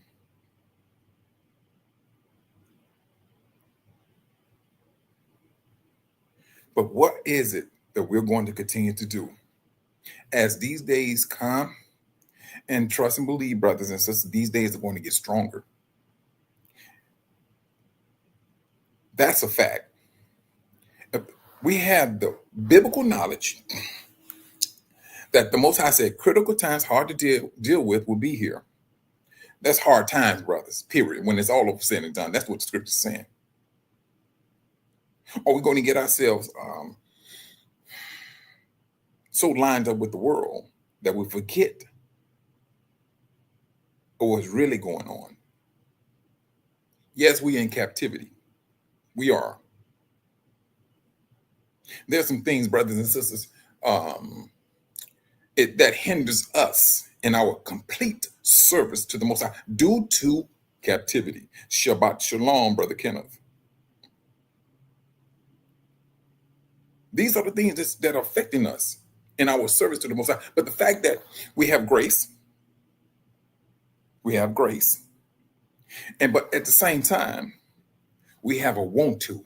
But what is it that we're going to continue to do? As these days come, and trust and believe, brothers and sisters, these days are going to get stronger. That's a fact. We have the biblical knowledge that the Most High said critical times hard to deal with will be here. That's hard times, brothers, period. When it's all over said and done, that's what the scripture is saying. Are we going to get ourselves so lined up with the world that we forget what's really going on? Yes, we are in captivity. We are. There's some things, brothers and sisters, that hinders us in our complete service to the Most High due to captivity. Shabbat shalom, Brother Kenneth. These are the things that are affecting us in our service to the Most High. But the fact that we have grace, but at the same time, we have a want to.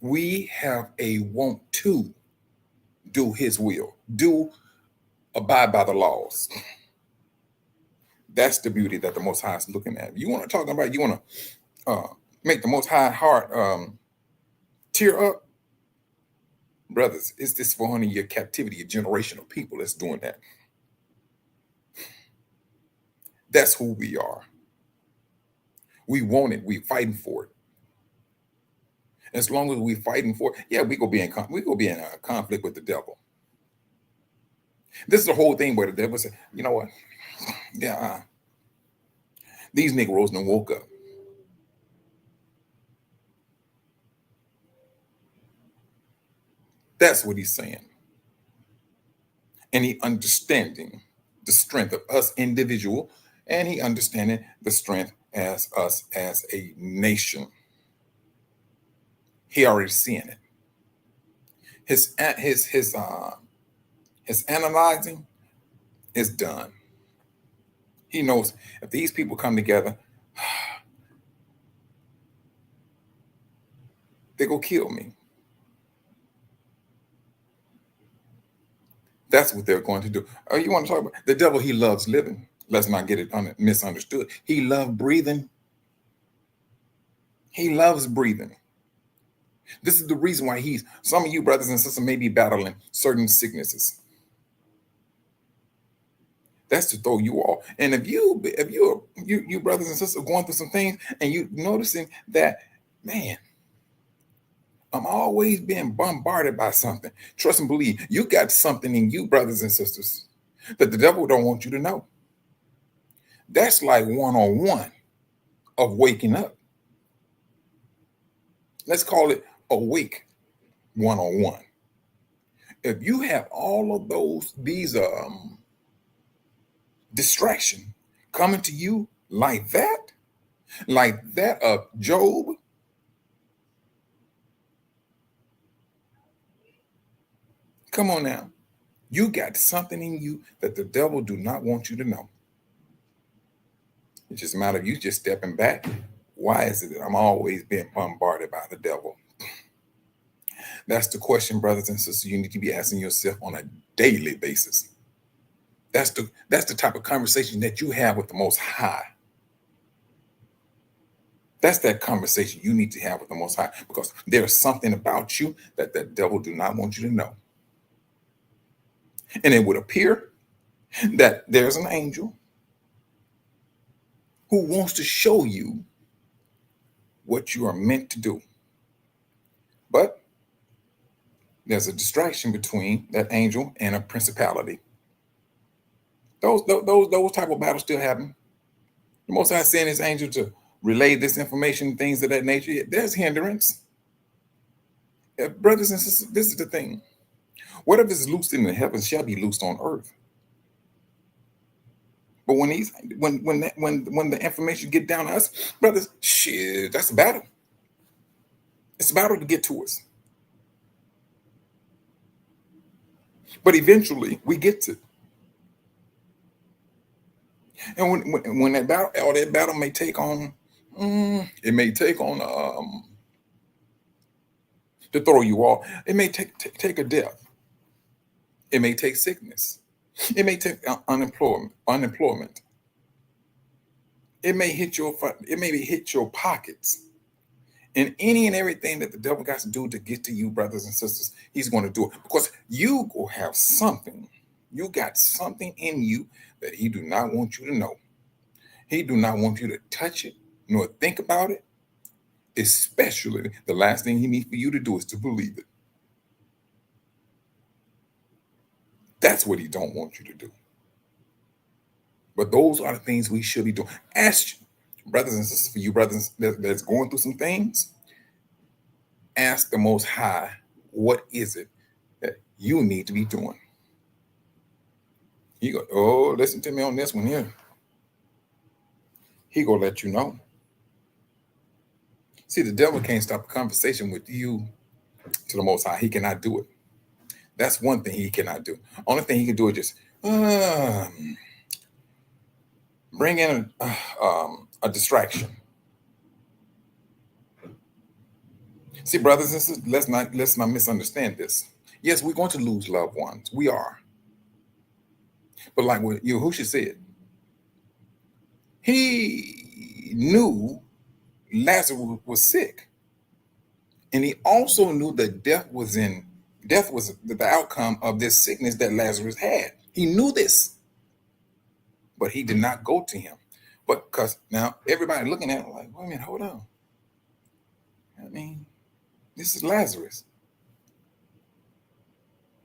We have a want to do His will, abide by the laws. That's the beauty that the Most High is looking at. You want to talk about, you want to make the Most High heart tear up? Brothers, it's this 400-year captivity, a generation of people that's doing that. That's who we are. We want it. We're fighting for it. As long as we're fighting for it, yeah, we go be in conflict with the devil. This is the whole thing where the devil said, you know what? Yeah, these Negroes done woke up. That's what he's saying. And he understanding the strength of us individual, and he understanding the strength as us as a nation. He already seeing it. His analyzing is done. He knows if these people come together, they go kill me. That's what they're going to do. You want to talk about the devil? He loves living. Let's not get it misunderstood. He loves breathing. He loves breathing. This is the reason why some of you brothers and sisters may be battling certain sicknesses. That's to throw you off. And if you brothers and sisters are going through some things and you noticing that, man, I'm always being bombarded by something. Trust and believe, you got something in you, brothers and sisters, that the devil don't want you to know. That's like one-on-one of waking up. Let's call it awake one-on-one. If you have all of these distraction coming to you like that of Job, come on now. You got something in you that the devil do not want you to know. It's just a matter of you just stepping back. Why is it that I'm always being bombarded by the devil? That's the question, brothers and sisters, you need to be asking yourself on a daily basis. That's the type of conversation that you have with the Most High. That's that conversation you need to have with the Most High, because there's something about you that the devil do not want you to know. And it would appear that there's an angel who wants to show you what you are meant to do. But there's a distraction between that angel and a principality. Those type of battles still happen. The Most High sent his angel to relay this information, things of that nature. There's hindrance. Brothers and sisters, this is the thing. Whatever is loosed in the heavens shall be loosed on earth. But when the information get down to us, brothers, shit, that's a battle. It's a battle to get to us. But eventually we get to. And when that battle may take on, it may take on to throw you off. It may take a death. It may take sickness. It may take unemployment. It may hit your pockets. And any and everything that the devil got to do to get to you, brothers and sisters, he's going to do it, because you will have something. You got something in you that he do not want you to know. He do not want you to touch it nor think about it. Especially the last thing he needs for you to do is to believe it. That's what he don't want you to do. But those are the things we should be doing. Ask brothers and sisters, for you brothers that's going through some things, ask the Most High, what is it that you need to be doing? You go, oh, listen to me on this one here. He gonna let you know. See, the devil can't stop a conversation with you to the Most High. He cannot do it. That's one thing he cannot do. Only thing he can do is just bring in a distraction. See, brothers and sisters, let's not misunderstand this. Yes, we're going to lose loved ones. We are. But like what Yahushua said, he knew Lazarus was sick. And he also knew that death was the outcome of this sickness that Lazarus had. He knew this. But he did not go to him. But because now everybody looking at him like, wait a minute, hold on. I mean, this is Lazarus.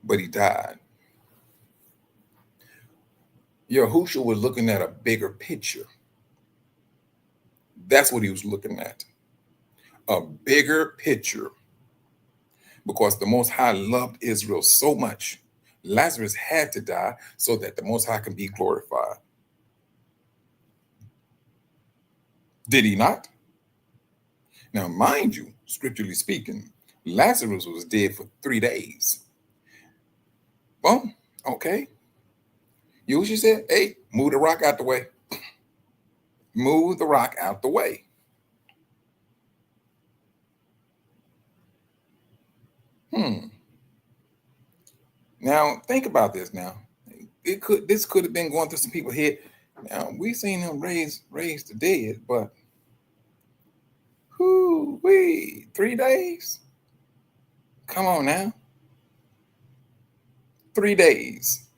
But he died. Yahushua was looking at a bigger picture. That's what he was looking at. A bigger picture. Because the Most High loved Israel so much, Lazarus had to die so that the Most High can be glorified. Did he not? Now, mind you, scripturally speaking, Lazarus was dead for 3 days. Well, okay. Yahushua said, hey, move the rock out the way. Move the rock out the way. Now, think about this now. This could have been going through some people's head. Now, we've seen him raise the dead, but 3 days? Come on now. 3 days.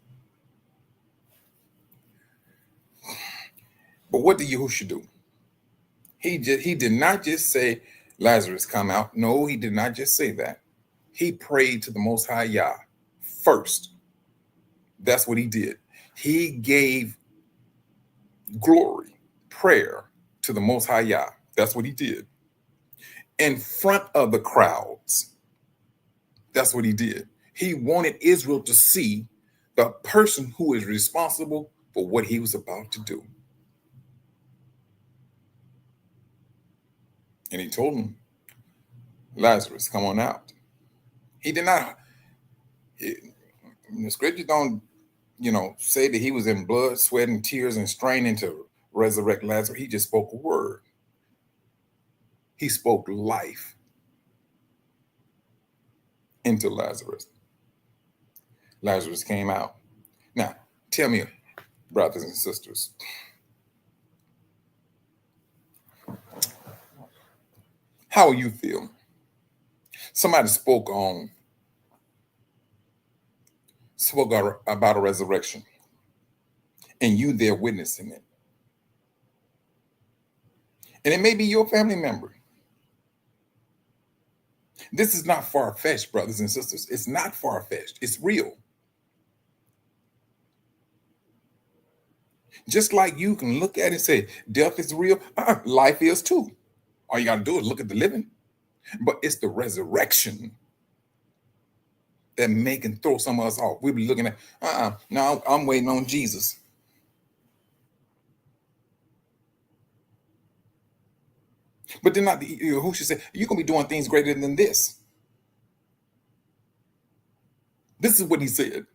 But what did Yahushua do? He did not just say, Lazarus, come out. No, he did not just say that. He prayed to the Most High Yah first. That's what he did. He gave glory, prayer to the Most High Yah. That's what he did. In front of the crowds. That's what he did. He wanted Israel to see the person who is responsible for what he was about to do. And he told him, Lazarus, come on out. He did not, the scripture don't, say that he was in blood, sweat, and tears and straining to resurrect Lazarus. He just spoke a word. He spoke life into Lazarus. Lazarus came out. Now, tell me, brothers and sisters, how you feel? Somebody spoke about a resurrection, and you there witnessing it. And it may be your family member. This is not far-fetched, brothers and sisters. It's not far-fetched. It's real. Just like you can look at it and say, death is real, life is too. All you got to do is look at the living. But it's the resurrection that can throw some of us off. We'll be looking at, no, I'm waiting on Jesus. But then who should say, you're going to be doing things greater than this. This is what he said.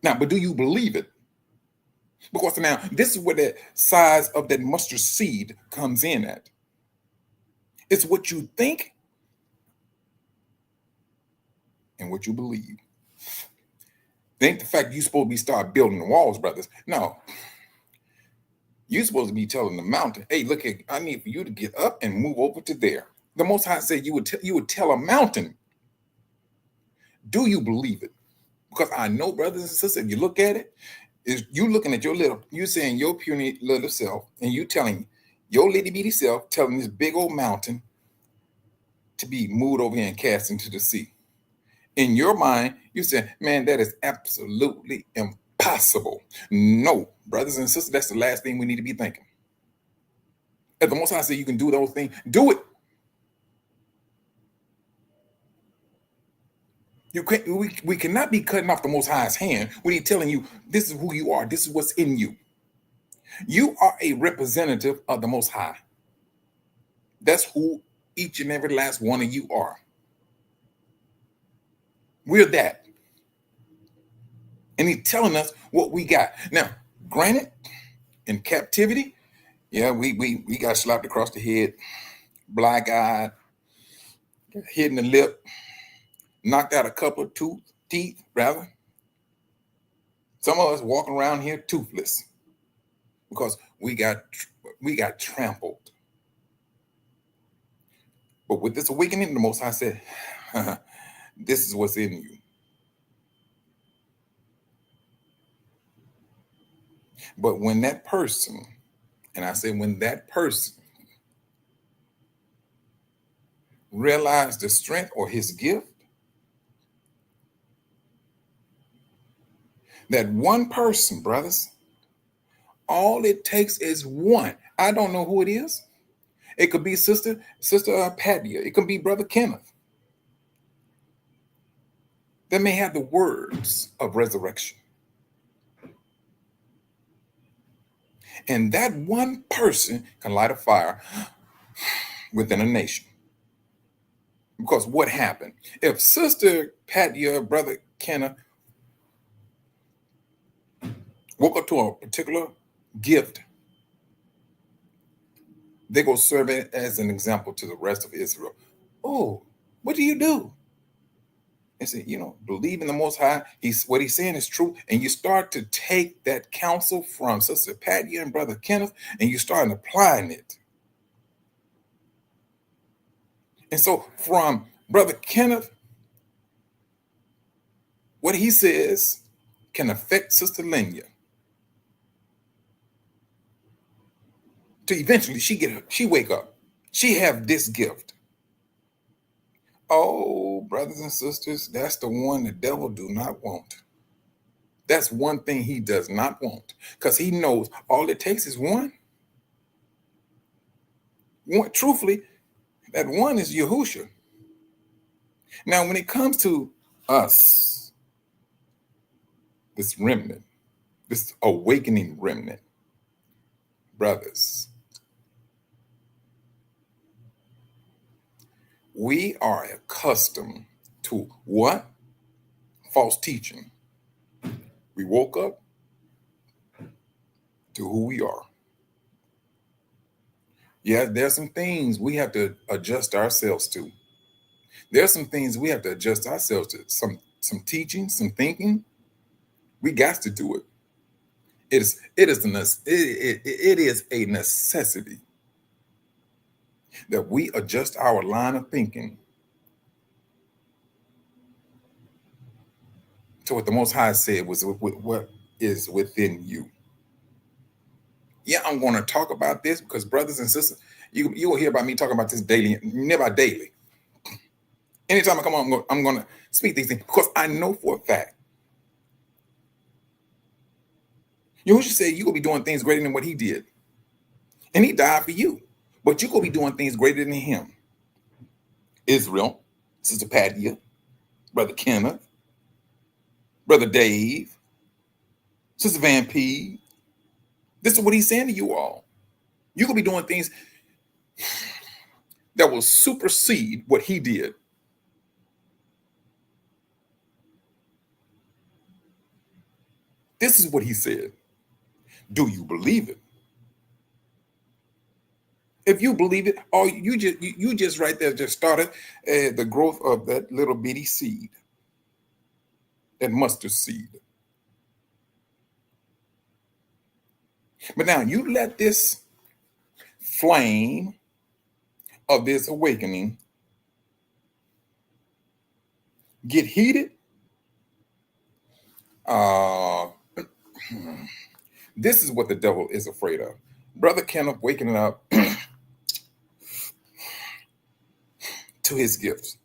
Now, but do you believe it? Because now, this is where the size of that mustard seed comes in at. It's what you think and what you believe. It ain't the fact you're supposed to be start building the walls, brothers. No. You're supposed to be telling the mountain, hey, look, I need for you to get up and move over to there. The Most High said you would tell a mountain. Do you believe it? Because I know, brothers and sisters, if you look at it, is you looking at you saying your puny little self, and you telling your little bitty self, telling this big old mountain to be moved over here and cast into the sea. In your mind, you say, man, that is absolutely impossible. No, brothers and sisters, that's the last thing we need to be thinking. If the Most High said you can do those things, do it. We cannot be cutting off the Most High's hand when he's telling you this is who you are, this is what's in you. You are a representative of the Most High. That's who each and every last one of you are. We're that. And he's telling us what we got. Now, granted, in captivity, yeah, we got slapped across the head, black-eyed, hit in the lip, knocked out a couple of teeth, rather. Some of us walking around here toothless because we got trampled. But with this awakening, the Most High said, this is what's in you. But when that person, and I say when that person realized the strength or his gift, that one person, brothers, all it takes is one. I don't know who it is. It could be Sister Patia. It could be Brother Kenneth. They may have the words of resurrection. And that one person can light a fire within a nation. Because what happened? If Sister Patia, Brother Kenneth woke up to a particular gift, they go serve it as an example to the rest of Israel. Oh, what do you do? They say, believe in the Most High. What he's saying is true. And you start to take that counsel from Sister Patia and Brother Kenneth, and you start applying it. And so from Brother Kenneth, what he says can affect Sister Lenya. To eventually she wake up. She have this gift. Oh, brothers and sisters, that's the one the devil do not want. That's one thing he does not want, because he knows all it takes is one. Truthfully, that one is Yahusha. Now, when it comes to us, this remnant, this awakening remnant, brothers, we are accustomed to what? False teaching. We woke up to who we are. Yeah, there's some things we have to adjust ourselves to. There's some things we have to adjust ourselves to. Some teaching, some thinking. We got to do it. It is a necessity that we adjust our line of thinking to what the Most High said was what is within you. Yeah, I'm going to talk about this because, brothers and sisters, you will hear about me talking about this daily, never daily. Anytime I come on, I'm going to speak these things because I know for a fact. Yahushua said you're going to be doing things greater than what he did. And he died for you. But you're going to be doing things greater than him. Israel, Sister Patia, Brother Kenneth, Brother Dave, Sister Van P. This is what he's saying to you all. You're going to be doing things that will supersede what he did. This is what he said. Do you believe it? If you believe it, or you just right there just started the growth of that little bitty seed, that mustard seed. But now you let this flame of this awakening get heated. This is what the devil is afraid of. Brother Kenneth waking up to his gifts.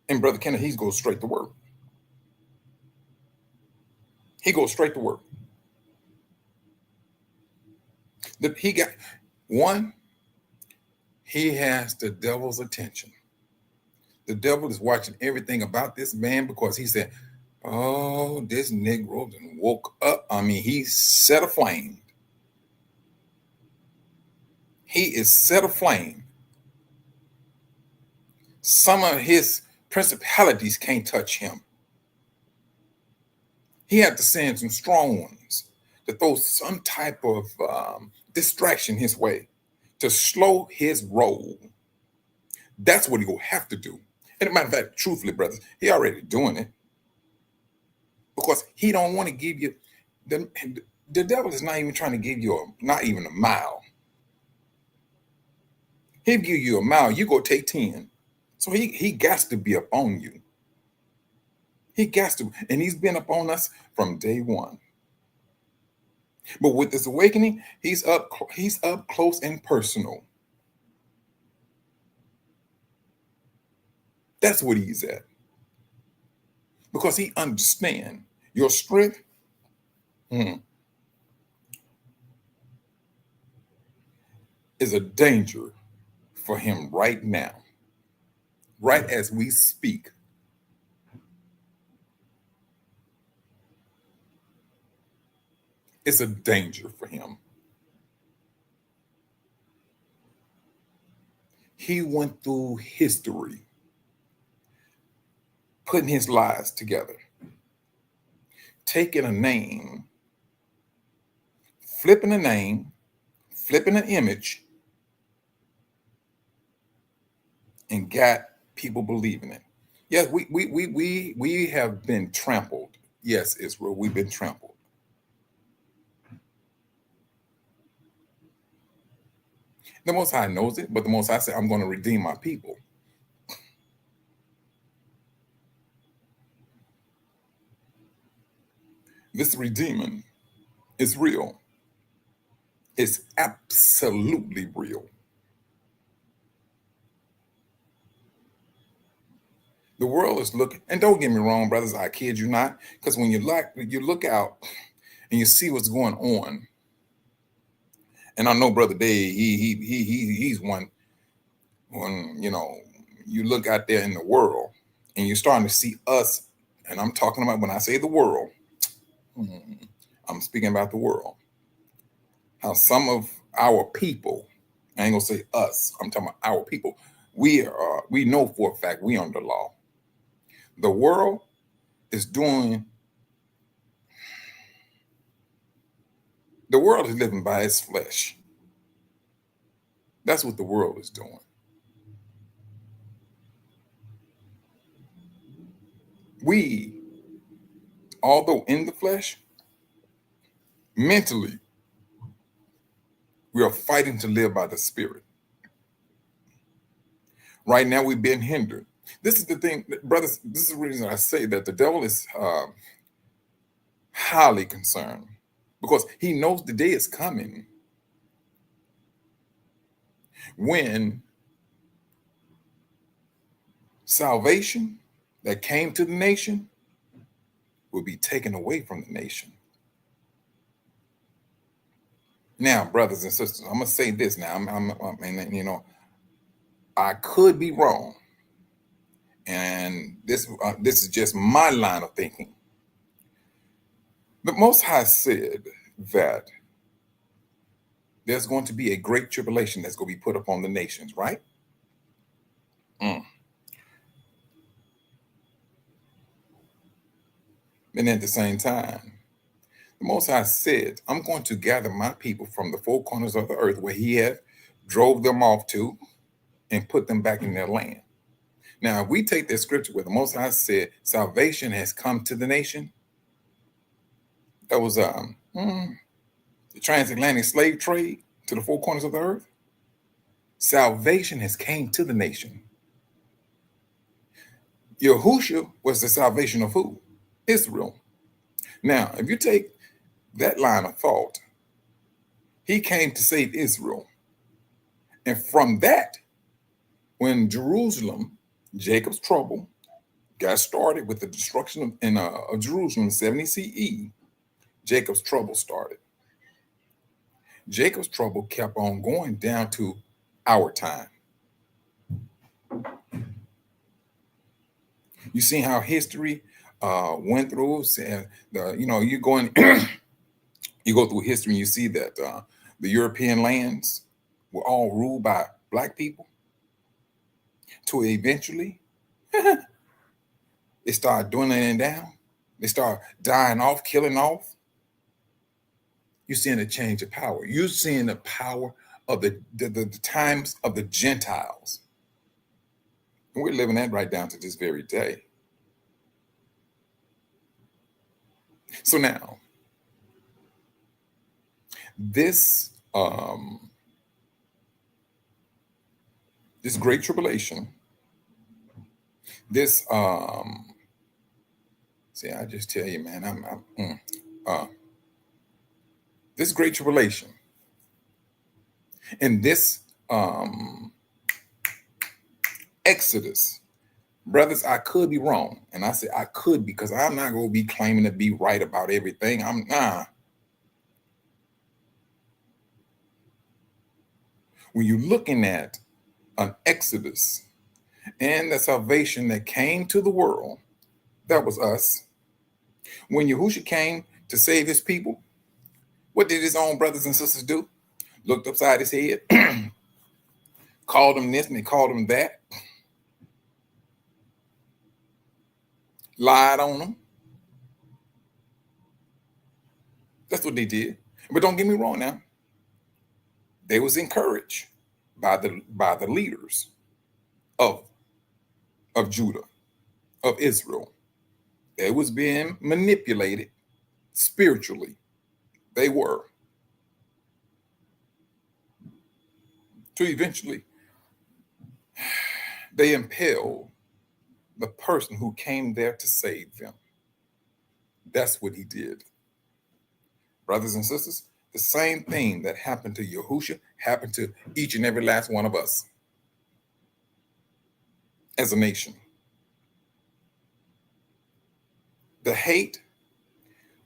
And Brother Kenneth, he goes straight to work. He goes straight to work. He got one, he has the devil's attention. The devil is watching everything about this man because he said, Oh, this Negro done woke up. I mean, he's set aflame. He is set aflame. Some of his principalities can't touch him. He had to send some strong ones to throw some type of distraction his way to slow his roll. That's what he will have to do. And as a matter of fact, truthfully, brothers, he already doing it because he don't want to give you the devil is not even trying to give you not even a mile. He'll give you a mile, you go take 10. So he got to be up on you. He got to, and he's been up on us from day one. But with this awakening, he's up close and personal. That's what he's at. Because he understands your strength. Is a danger for him right now, right as we speak. It's a danger for him. He went through history, putting his lies together, taking a name, flipping a name, flipping an image, and got people believing it. Yes, we have been trampled. Yes, Israel, we've been trampled. The Most High knows it, but the Most High said, I'm going to redeem my people. This redeeming is real. It's absolutely real. The world is looking, and don't get me wrong, brothers, I kid you not, because when you look out and you see what's going on, and I know Brother Dave, he's one when you look out there in the world and you're starting to see us, and I'm talking about when I say the world, I'm speaking about the world. How some of our people, I ain't gonna say us, I'm talking about our people, we know for a fact we under law. The world is living by its flesh. That's what the world is doing. We, although in the flesh, mentally, we are fighting to live by the Spirit. Right now, we've been hindered. This is the thing, brothers, this is the reason I say that the devil is highly concerned because he knows the day is coming when salvation that came to the nation will be taken away from the nation. Now, brothers and sisters, I'm gonna say this now. I could be wrong, and this is just my line of thinking. The Most High said that there's going to be a great tribulation that's going to be put upon the nations, right? And at the same time, the Most High said, I'm going to gather my people from the four corners of the earth where he had drove them off to and put them back in their land. Now, if we take that scripture where the Most High said salvation has come to the nation, that was the transatlantic slave trade to the four corners of the earth. Salvation has came to the nation. Yahushua was the salvation of who? Israel. Now, if you take that line of thought, he came to save Israel. And from that, when Jerusalem, Jacob's trouble, got started with the destruction of Jerusalem in 70 CE, Jacob's trouble started. Jacob's trouble kept on going down to our time. You see how history went through. And you go in, you go through history and you see that the European lands were all ruled by black people. To eventually, they start dwindling down. They start dying off, killing off. You're seeing a change of power. You're seeing the power of the times of the Gentiles. And we're living that right down to this very day. So now, this great tribulation, this see, I just tell you, man, this great tribulation and this Exodus, brothers, I could be wrong. And I say I could because I'm not going to be claiming to be right about everything. When you're looking at an Exodus and the salvation that came to the world, that was us. When Yahushua came to save his people, what did his own brothers and sisters do? Looked upside his head, called him this and they called him that, lied on him. That's what they did. But don't get me wrong now. They was encouraged by the leaders of Judah, of Israel. They was being manipulated spiritually. They were. To eventually, they impelled the person who came there to save them. That's what he did. Brothers and sisters, the same thing that happened to Yahushua happened to each and every last one of us as a nation. The hate,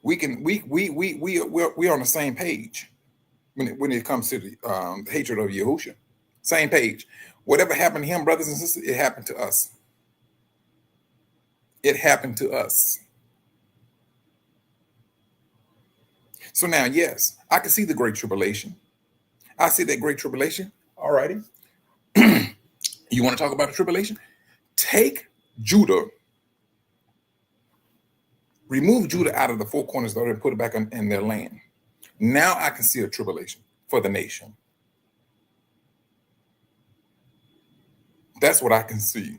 we're on the same page when it comes to the hatred of Yahushua. Same page. Whatever happened to him, brothers and sisters, it happened to us. It happened to us. So now, yes, I can see the Great Tribulation. I see that Great Tribulation. All righty. You want to talk about the tribulation? Take Judah. Remove Judah out of the four corners and put it back in their land. Now I can see a tribulation for the nation. That's what I can see.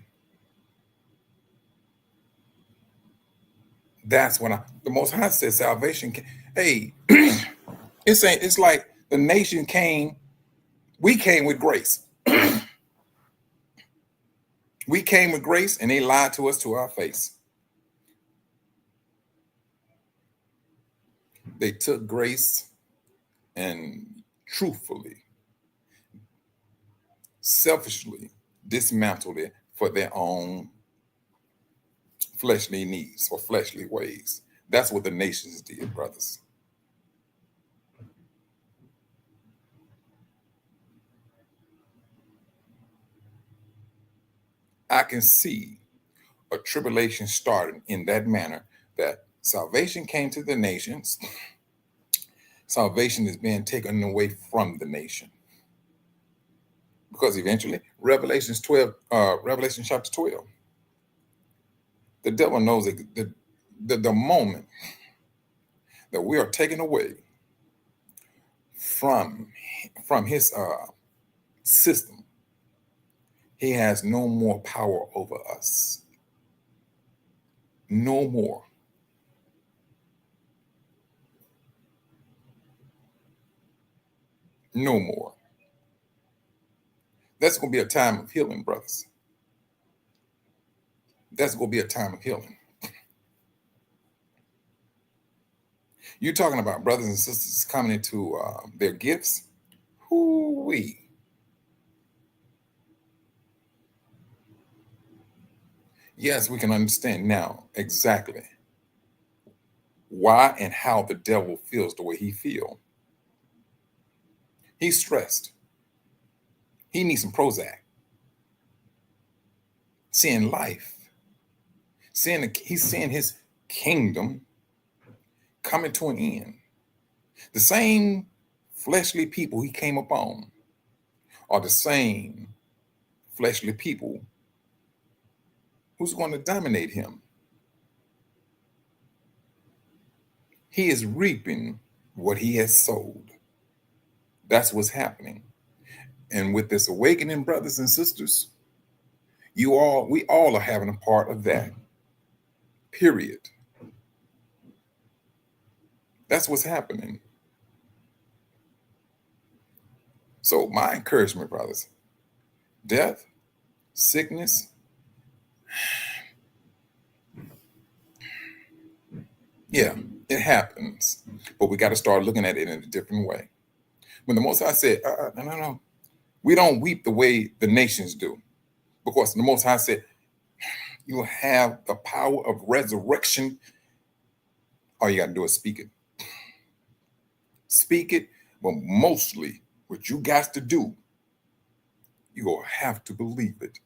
That's when the Most High said salvation. Hey, it's like the nation came. We came with grace. We came with grace, and they lied to us to our face. They took grace and truthfully, selfishly dismantled it for their own fleshly needs or fleshly ways. That's what the nations did, brothers. I can see a tribulation starting in that manner, that salvation came to the nations. Salvation is being taken away from the nation. Because eventually, Revelation chapter 12, the devil knows that the moment that we are taken away from his system, he has no more power over us. No more. No more. That's going to be a time of healing, brothers. That's going to be a time of healing. You're talking about brothers and sisters coming into their gifts. Hoo-wee. Yes, we can understand now exactly why and how the devil feels the way he feels. He's stressed. He needs some Prozac. Seeing life. He's seeing his kingdom coming to an end. The same fleshly people he came upon are the same fleshly people who's going to dominate him. He is reaping what he has sowed. That's what's happening. And with this awakening, brothers and sisters, we all are having a part of that. Period. That's what's happening. So my encouragement, brothers, death, sickness, yeah, it happens. But we got to start looking at it in a different way. When the Most High said, no, we don't weep the way the nations do. Because the Most High said, you will have the power of resurrection. All you got to do is speak it. Speak it, but mostly what you got to do, you will have to believe it.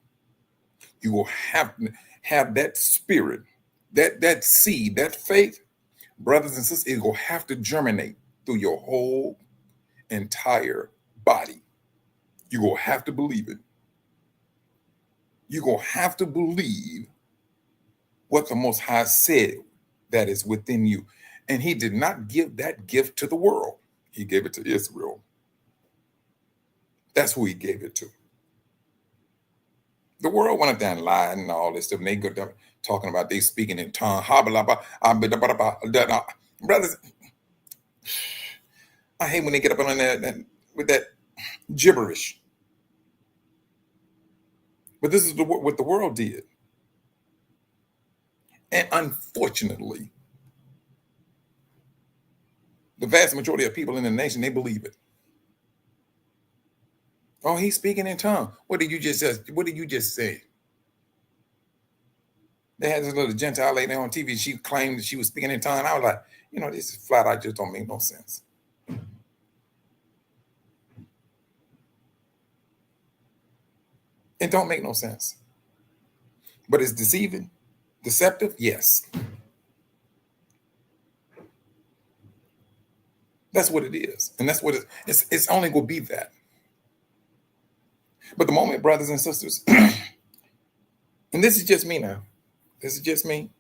You will have to have that spirit, that seed, that faith, brothers and sisters, it will have to germinate through your whole entire body. You will have to believe it. You're going to have to believe what the Most High said that is within you. And he did not give that gift to the world. He gave it to Israel. That's who he gave it to. The world went down lying and all this stuff. And they go down talking about they speaking in tongues. Brothers, I hate when they get up on there with that gibberish. But this is what the world did. And unfortunately, the vast majority of people in the nation, they believe it. Oh, he's speaking in tongues. What did you just say? They had this little Gentile lady on TV. She claimed that she was speaking in tongues. I was like, this is flat out just don't make no sense. It don't make no sense. But it's deceiving, deceptive, yes. That's what it is. And that's what it's only going to be that. But the moment, brothers and sisters, and this is just me now. This is just me.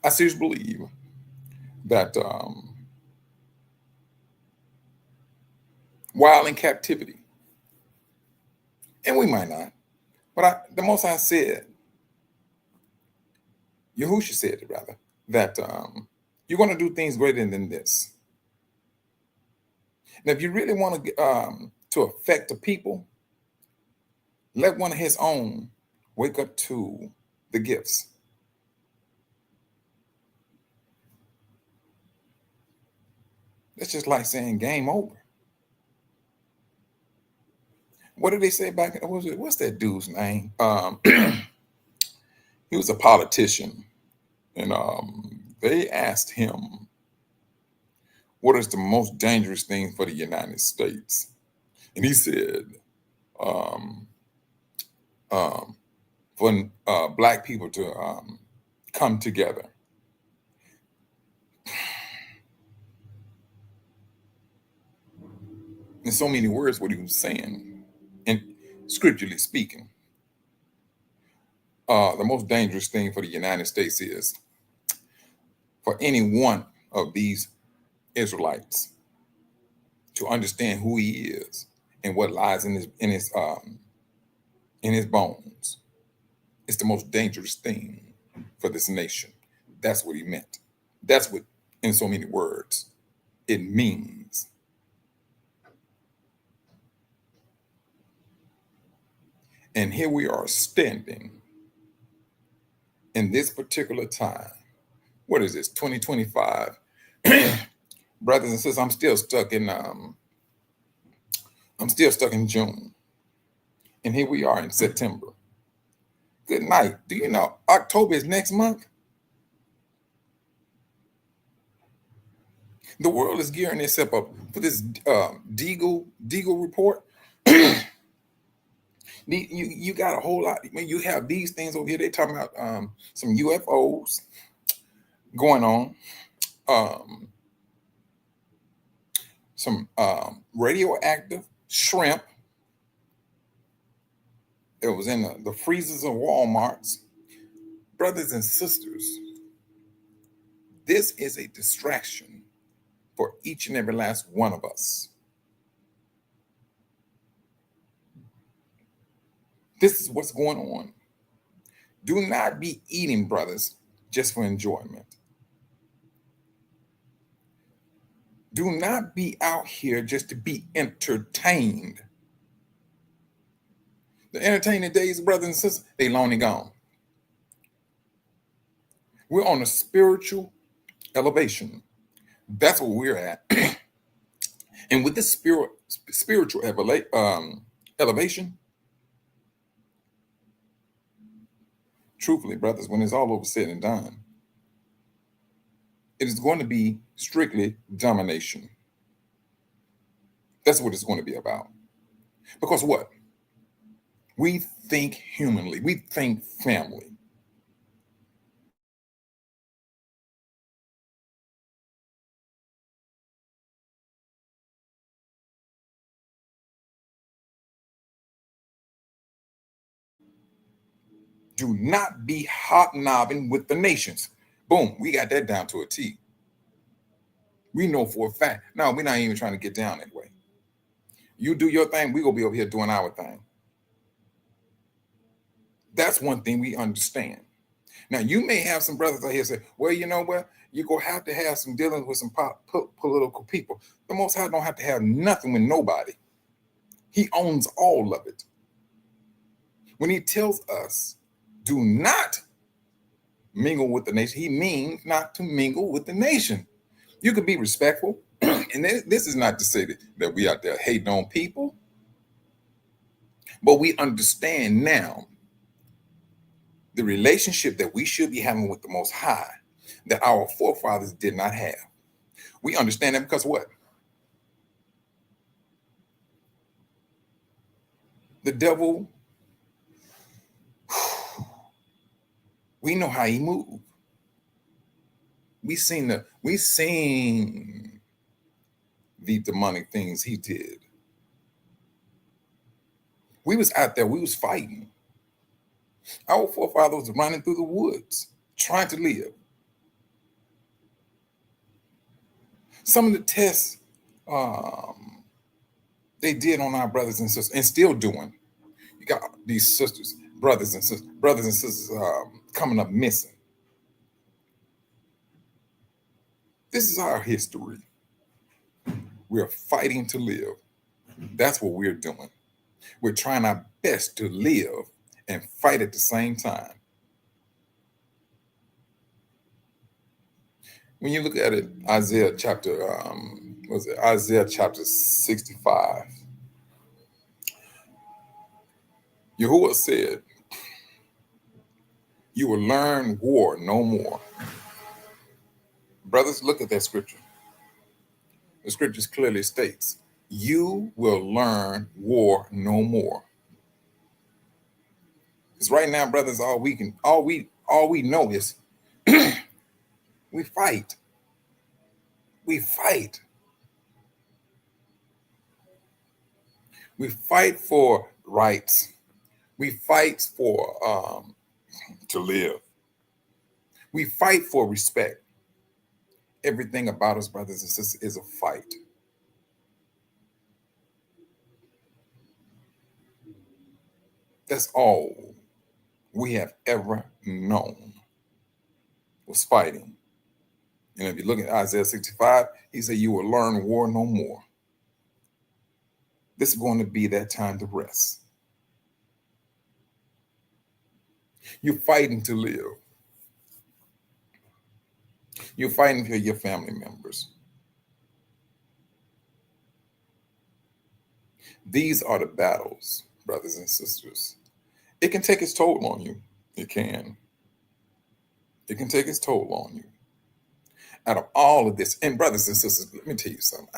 I seriously believe that while in captivity, and we might not, but the Most High said, Yahushua said it rather, that you're going to do things greater than this. Now, if you really want to affect the people, let one of his own wake up to the gifts. That's just like saying game over. What did they say back? What's that dude's name? He was a politician, and they asked him, what is the most dangerous thing for the United States? And he said, for Black people to come together. In so many words, what he was saying, and scripturally speaking, the most dangerous thing for the United States is for any one of these Israelites to understand who he is and what lies in his bones. It's the most dangerous thing for this nation. That's what he meant. That's what, in so many words, it means. And here we are standing in this particular time. What is this, 2025? Brothers and sisters, I'm still stuck in June. And here we are in September. Good night. Do you know October is next month? The world is gearing itself up for this Deagle report. You got a whole lot. When you have these things over here, they talking about some UFOs going on, um, some radioactive shrimp. It was in the freezers of Walmarts. Brothers and sisters, this is a distraction for each and every last one of us. This is what's going on. Do not be eating, brothers, just for enjoyment. Do not be out here just to be entertained. The entertaining days, brothers and sisters, they long and gone. We're on a spiritual elevation. That's what we're at. And with this spiritual elevation, truthfully, brothers, when it's all over said and done, it is going to be strictly domination. That's what it's going to be about. Because what? We think humanly. We think family. Do not be hobnobbing with the nations. Boom, we got that down to a T. We know for a fact. No, we're not even trying to get down that way. You do your thing, we gonna be over here doing our thing. That's one thing we understand. Now, you may have some brothers out here say, well, you know what? You're going to have some dealings with some political people. The Most High don't have to have nothing with nobody. He owns all of it. When he tells us, do not mingle with the nation, he means not to mingle with the nation. You can be respectful. And this is not to say that we out there hating on people. But we understand now the relationship that we should be having with the Most High that our forefathers did not have. We understand that because what? The devil, we know how he moved. We seen the demonic things he did. We was out there, we was fighting. Our forefathers were running through the woods, trying to live. Some of the tests they did on our brothers and sisters, and still doing. You got these brothers and sisters coming up missing. This is our history. We're fighting to live. That's what we're doing. We're trying our best to live and fight at the same time. When you look at it, Isaiah chapter 65. Yahuwah said, you will learn war no more. Brothers, look at that scripture. The scriptures clearly states, you will learn war no more. Because right now, brothers, all we know is we fight. We fight. We fight for rights. We fight for to live. We fight for respect. Everything about us, brothers and sisters, is a fight. That's all we have ever known was fighting. And if you look at Isaiah 65, he said, you will learn war no more. This is going to be that time to rest. You're fighting to live. You're fighting for your family members. These are the battles, brothers and sisters. It can take its toll on you. It can. It can take its toll on you. Out of all of this, and brothers and sisters, let me tell you something.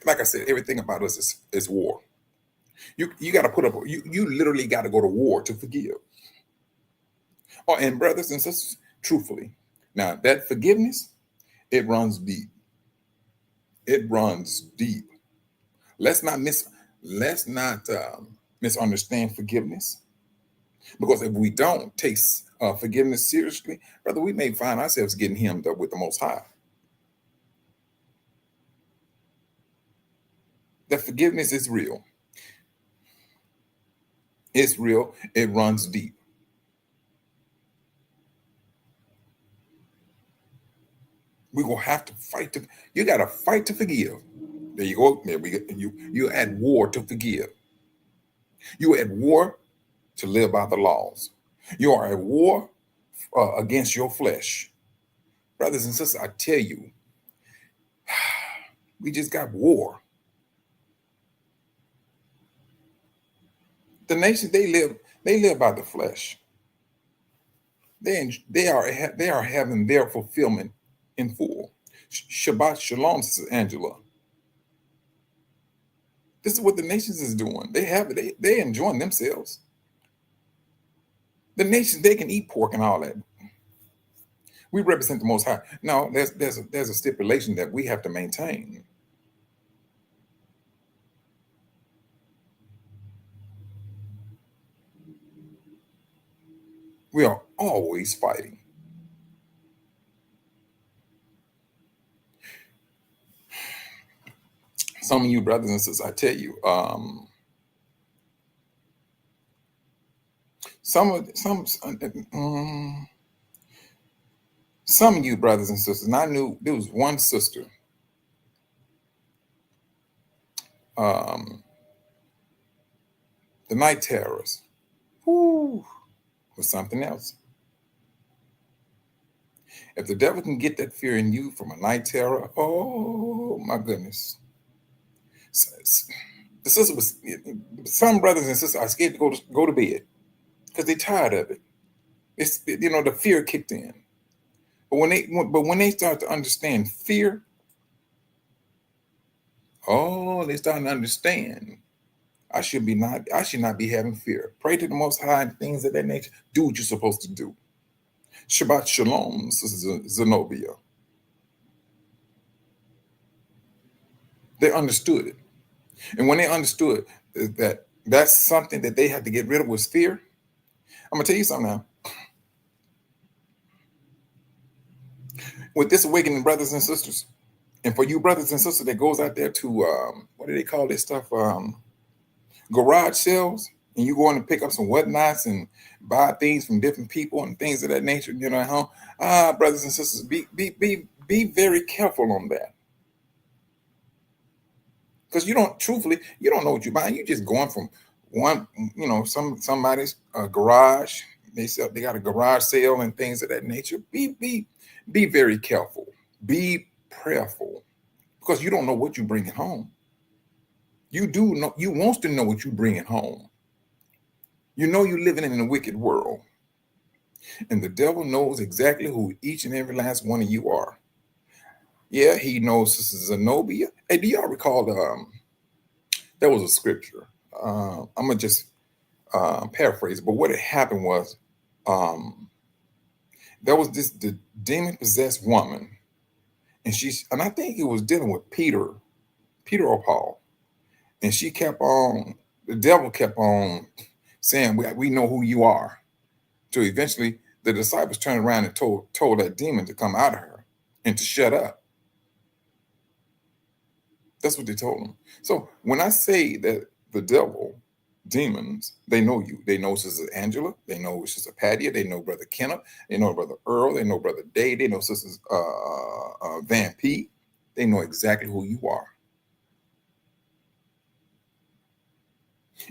Like I said, everything about us is war. You got to put up. You literally got to go to war to forgive. Oh, and brothers and sisters, truthfully, now that forgiveness, it runs deep. It runs deep. Let's not misunderstand forgiveness, because if we don't take forgiveness seriously, brother, we may find ourselves getting hemmed up with the Most High. That forgiveness is real. It's real. It runs deep. We're gonna have to fight to. You got to fight to forgive. There you go. There we go. You're at war to forgive. You're at war to live by the laws. You are at war against your flesh, brothers and sisters. I tell you, we just got war. The nation they live by the flesh. They are having their fulfillment in full. Shabbat shalom, Sister Angela. This is what the nations is doing. They enjoying themselves. The nations, they can eat pork and all that. We represent the Most High. Now, there's a stipulation that we have to maintain. We are always fighting. Some of you brothers and sisters, I tell you, some of you brothers and sisters, and I knew there was one sister, the night terrors, whoo, was something else. If the devil can get that fear in you from a night terror, oh my goodness. The sister was, some brothers and sisters are scared to go to bed because they're tired of it. It's, the fear kicked in. But when they start to understand fear, they're starting to understand. I should not be having fear. Pray to the Most High and things of that nature. Do what you're supposed to do. Shabbat shalom, Sister Zenobia. They understood it. And when they understood that that's something that they had to get rid of was fear, I'm going to tell you something now. With this awakening, brothers and sisters, and for you brothers and sisters that goes out there to, what do they call this stuff? Garage sales, and you go in and pick up some whatnots and buy things from different people and things of that nature, at home. Brothers and sisters, be very careful on that. Because you don't know what you're buying. You're just going from one, somebody's garage. They got a garage sale and things of that nature. Be very careful. Be prayerful, because you don't know what you're bringing home. You do know. You want to know what you're bringing home. You're living in a wicked world, and the devil knows exactly who each and every last one of you are. Yeah, he knows Sister Zenobia. Hey, do y'all recall there was a scripture? I'm gonna just paraphrase, but what had happened was there was the demon-possessed woman, and I think it was dealing with Peter or Paul, and the devil kept on saying, we know who you are. So eventually the disciples turned around and told that demon to come out of her and to shut up. That's what they told him. So when I say that the devil, demons, they know you. They know Sister Angela. They know Sister Patty. They know Brother Kenneth. They know Brother Earl. They know Brother Dave. They know Sister Van P. They know exactly who you are.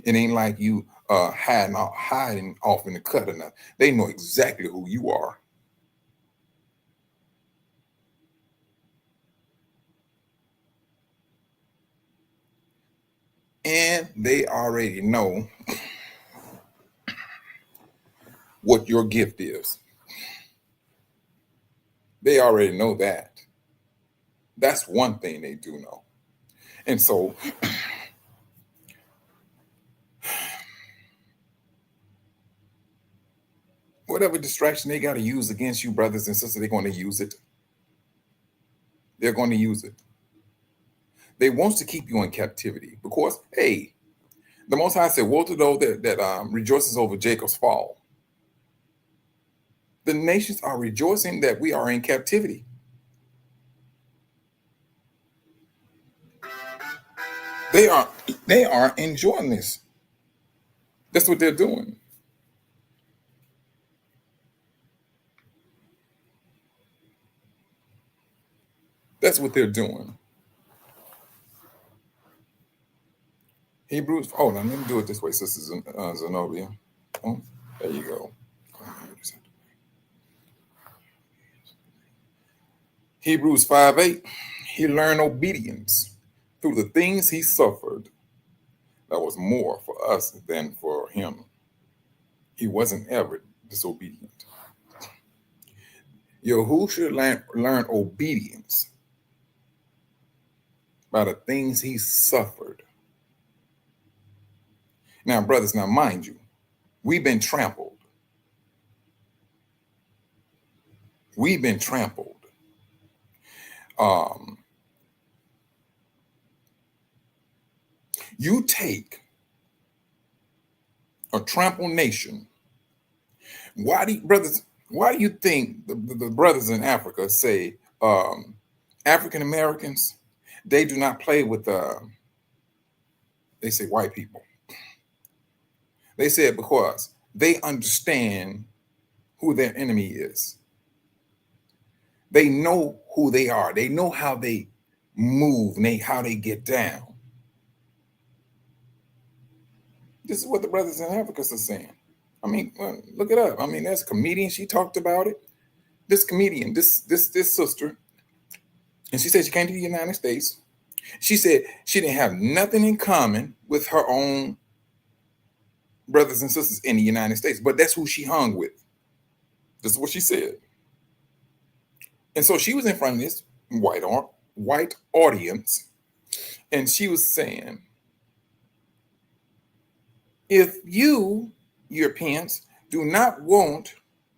It ain't like you hiding off in the cut or nothing. They know exactly who you are. And they already know what your gift is. They already know that. That's one thing they do know. And so whatever distraction they got to use against you, brothers and sisters, they're going to use it. They're going to use it. They want to keep you in captivity because, hey, the Most High said, woe to those that rejoices over Jacob's fall. The nations are rejoicing that we are in captivity. They are enjoying this. That's what they're doing. That's what they're doing. Hebrews, hold on, let me do it this way, Sister Zenobia. Oh, there you go. Hebrews 5:8, he learned obedience through the things he suffered. That was more for us than for him. He wasn't ever disobedient. Yahushua learned obedience by the things he suffered. Now, brothers, now mind you, we've been trampled. We've been trampled. You take a trampled nation. Why do you think the brothers in Africa say African Americans, they do not play with they say white people? They said because they understand who their enemy is. They know who they are. They know how they move and how they get down. This is what the brothers in Africa are saying. I mean, look it up. I mean, there's a comedian. She talked about it. This comedian, this sister, and she said she came to the United States. She said she didn't have nothing in common with her own brothers and sisters in the United States, but that's who she hung with. This is what she said. And so she was in front of this white audience, and she was saying, if you, Europeans, do not want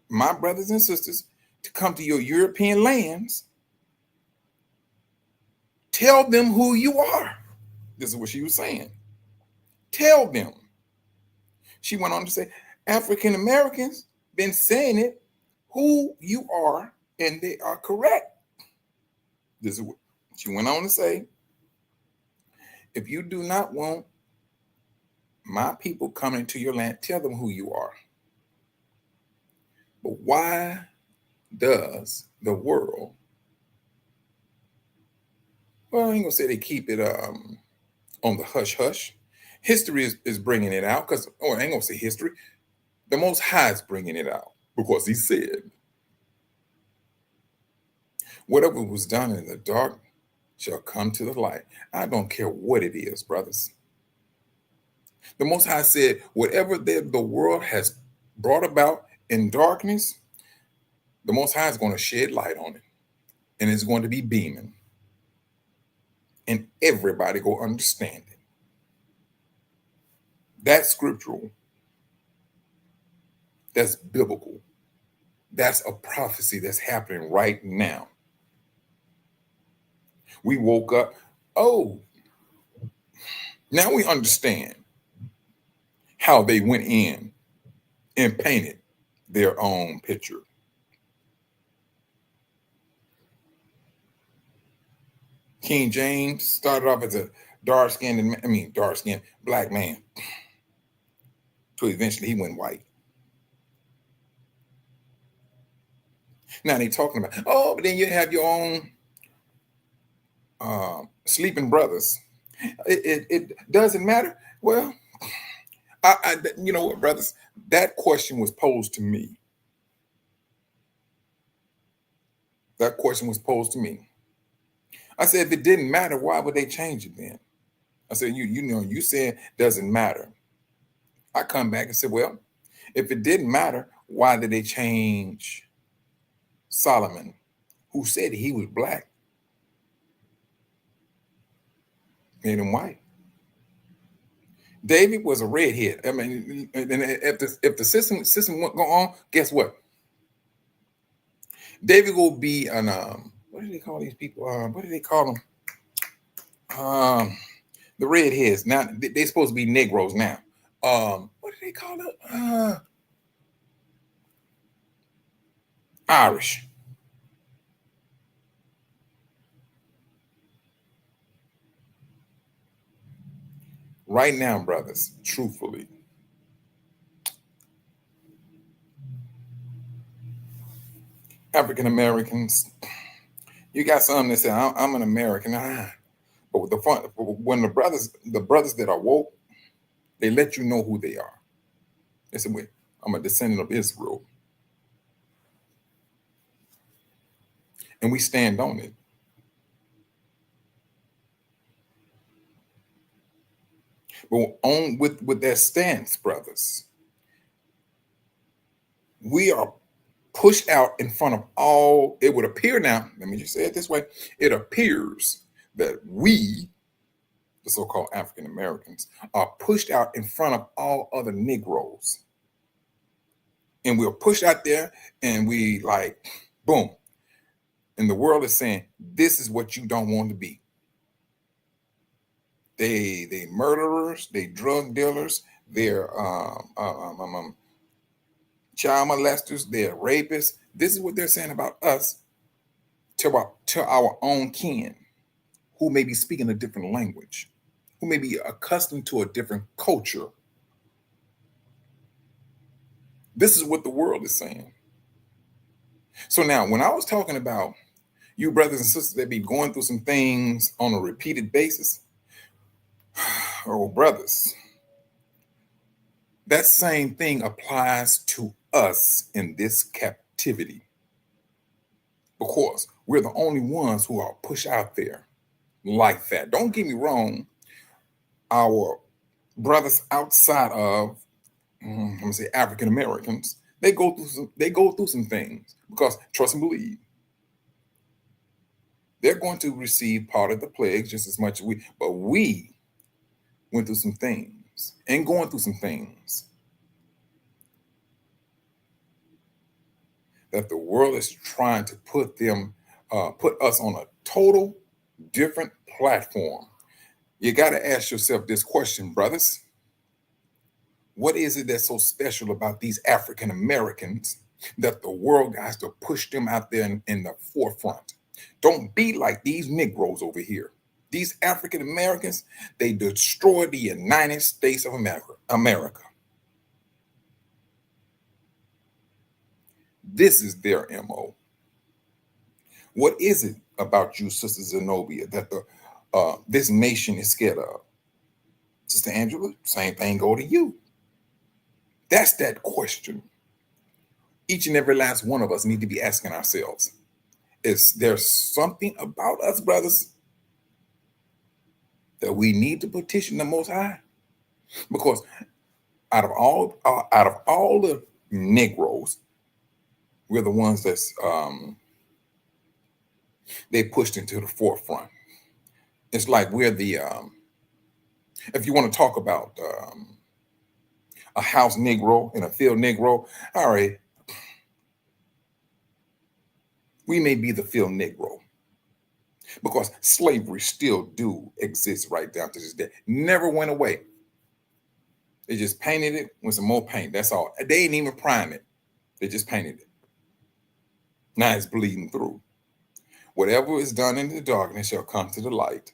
my brothers and sisters to come to your European lands, tell them who you are. This is what she was saying. Tell them. She went on to say, African Americans been saying it, who you are, and they are correct. This is what she went on to say. If you do not want my people coming to your land, tell them who you are. But why does the world, well, I ain't gonna say they keep it on the hush hush. History is bringing it out because, I ain't gonna say history. The Most High is bringing it out because he said, whatever was done in the dark shall come to the light. I don't care what it is, brothers. The Most High said, whatever the world has brought about in darkness, the Most High is going to shed light on it. And it's going to be beaming. And everybody go understand it. That's scriptural. That's biblical. That's a prophecy that's happening right now. We woke up. Oh, now we understand how they went in and painted their own picture. King James started off as a dark-skinned black man. So eventually he went white. Now they're talking about, but then you have your own sleeping brothers. It doesn't matter. Well, you know what, brothers? That question was posed to me. That question was posed to me. I said, if it didn't matter, why would they change it then? I said, you said doesn't matter. I come back and said, well, if it didn't matter, why did they change Solomon, who said he was black, made him white? David was a redhead. I mean, and if the system won't go on, guess what? David will be an what do they call these people? What do they call them? The redheads. Now they're supposed to be Negroes now. What do they call it? Irish. Right now, brothers, truthfully, African Americans, you got some that say, I'm an American. But with the fun, when the brothers that are woke, they let you know who they are. They say, wait, I'm a descendant of Israel. And we stand on it. But on with that stance, brothers, we are pushed out in front of all, it would appear now, let me just say it this way, it appears that we, the so-called African Americans, are pushed out in front of all other Negroes. And we're pushed out there and we like, boom. And the world is saying, this is what you don't want to be. They murderers, they drug dealers, they're child molesters, they're rapists. This is what they're saying about us to our own kin, who may be speaking a different language, who may be accustomed to a different culture. This is what the world is saying. So now, when I was talking about you brothers and sisters that be going through some things on a repeated basis, oh, brothers, that same thing applies to us in this captivity. Because we're the only ones who are pushed out there like that. Don't get me wrong. Our brothers outside of, I'm gonna say African Americans, they go through some things because trust and believe. They're going to receive part of the plagues just as much as we, but we went through some things and going through some things that the world is trying to put us on a total different platform. You got to ask yourself this question, brothers. What is it that's so special about these African Americans that the world has to push them out there in the forefront? Don't be like these Negroes over here. These African Americans, they destroyed the United States of America. This is their MO. What is it about you, Sister Zenobia, that this nation is scared of? Sister Angela, same thing go to you. That's that question. Each and every last one of us need to be asking ourselves, is there something about us, brothers, that we need to petition the Most High? Because out of all the Negroes, we're the ones that's they pushed into the forefront. It's like we're the if you want to talk about a house Negro and a field Negro, all right, we may be the field Negro because slavery still do exist right down to this day. Never went away. They just painted it with some more paint. That's all. They ain't even prime it. They just painted it. Now it's bleeding through. Whatever is done in the darkness shall come to the light.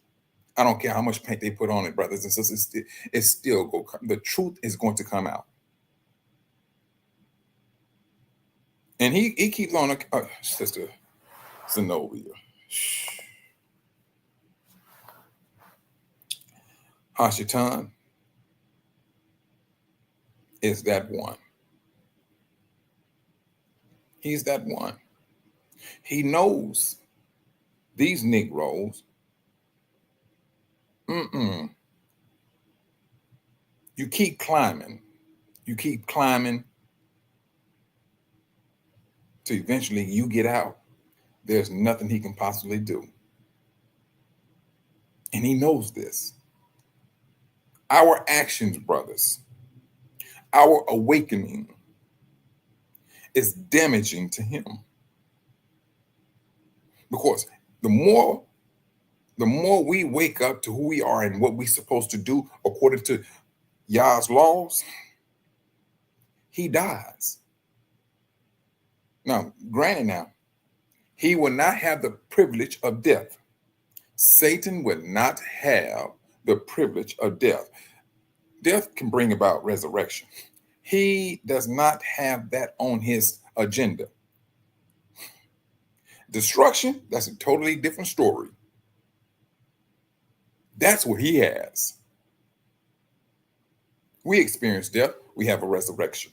I don't care how much paint they put on it, brothers and sisters. It's still the truth is going to come out. And he keeps on, Sister Zenobia. Hashatan is that one. He's that one. He knows these Negroes. You keep climbing. You keep climbing to eventually you get out. There's nothing he can possibly do. And he knows this. Our actions, brothers, our awakening is damaging to him, because the more we wake up to who we are and what we're supposed to do according to Yah's laws, he dies. Now, granted, he will not have the privilege of death. Satan would not have the privilege of death. Death can bring about resurrection. He does not have that on his agenda. Destruction, that's a totally different story. That's what he has. We experience death, we have a resurrection.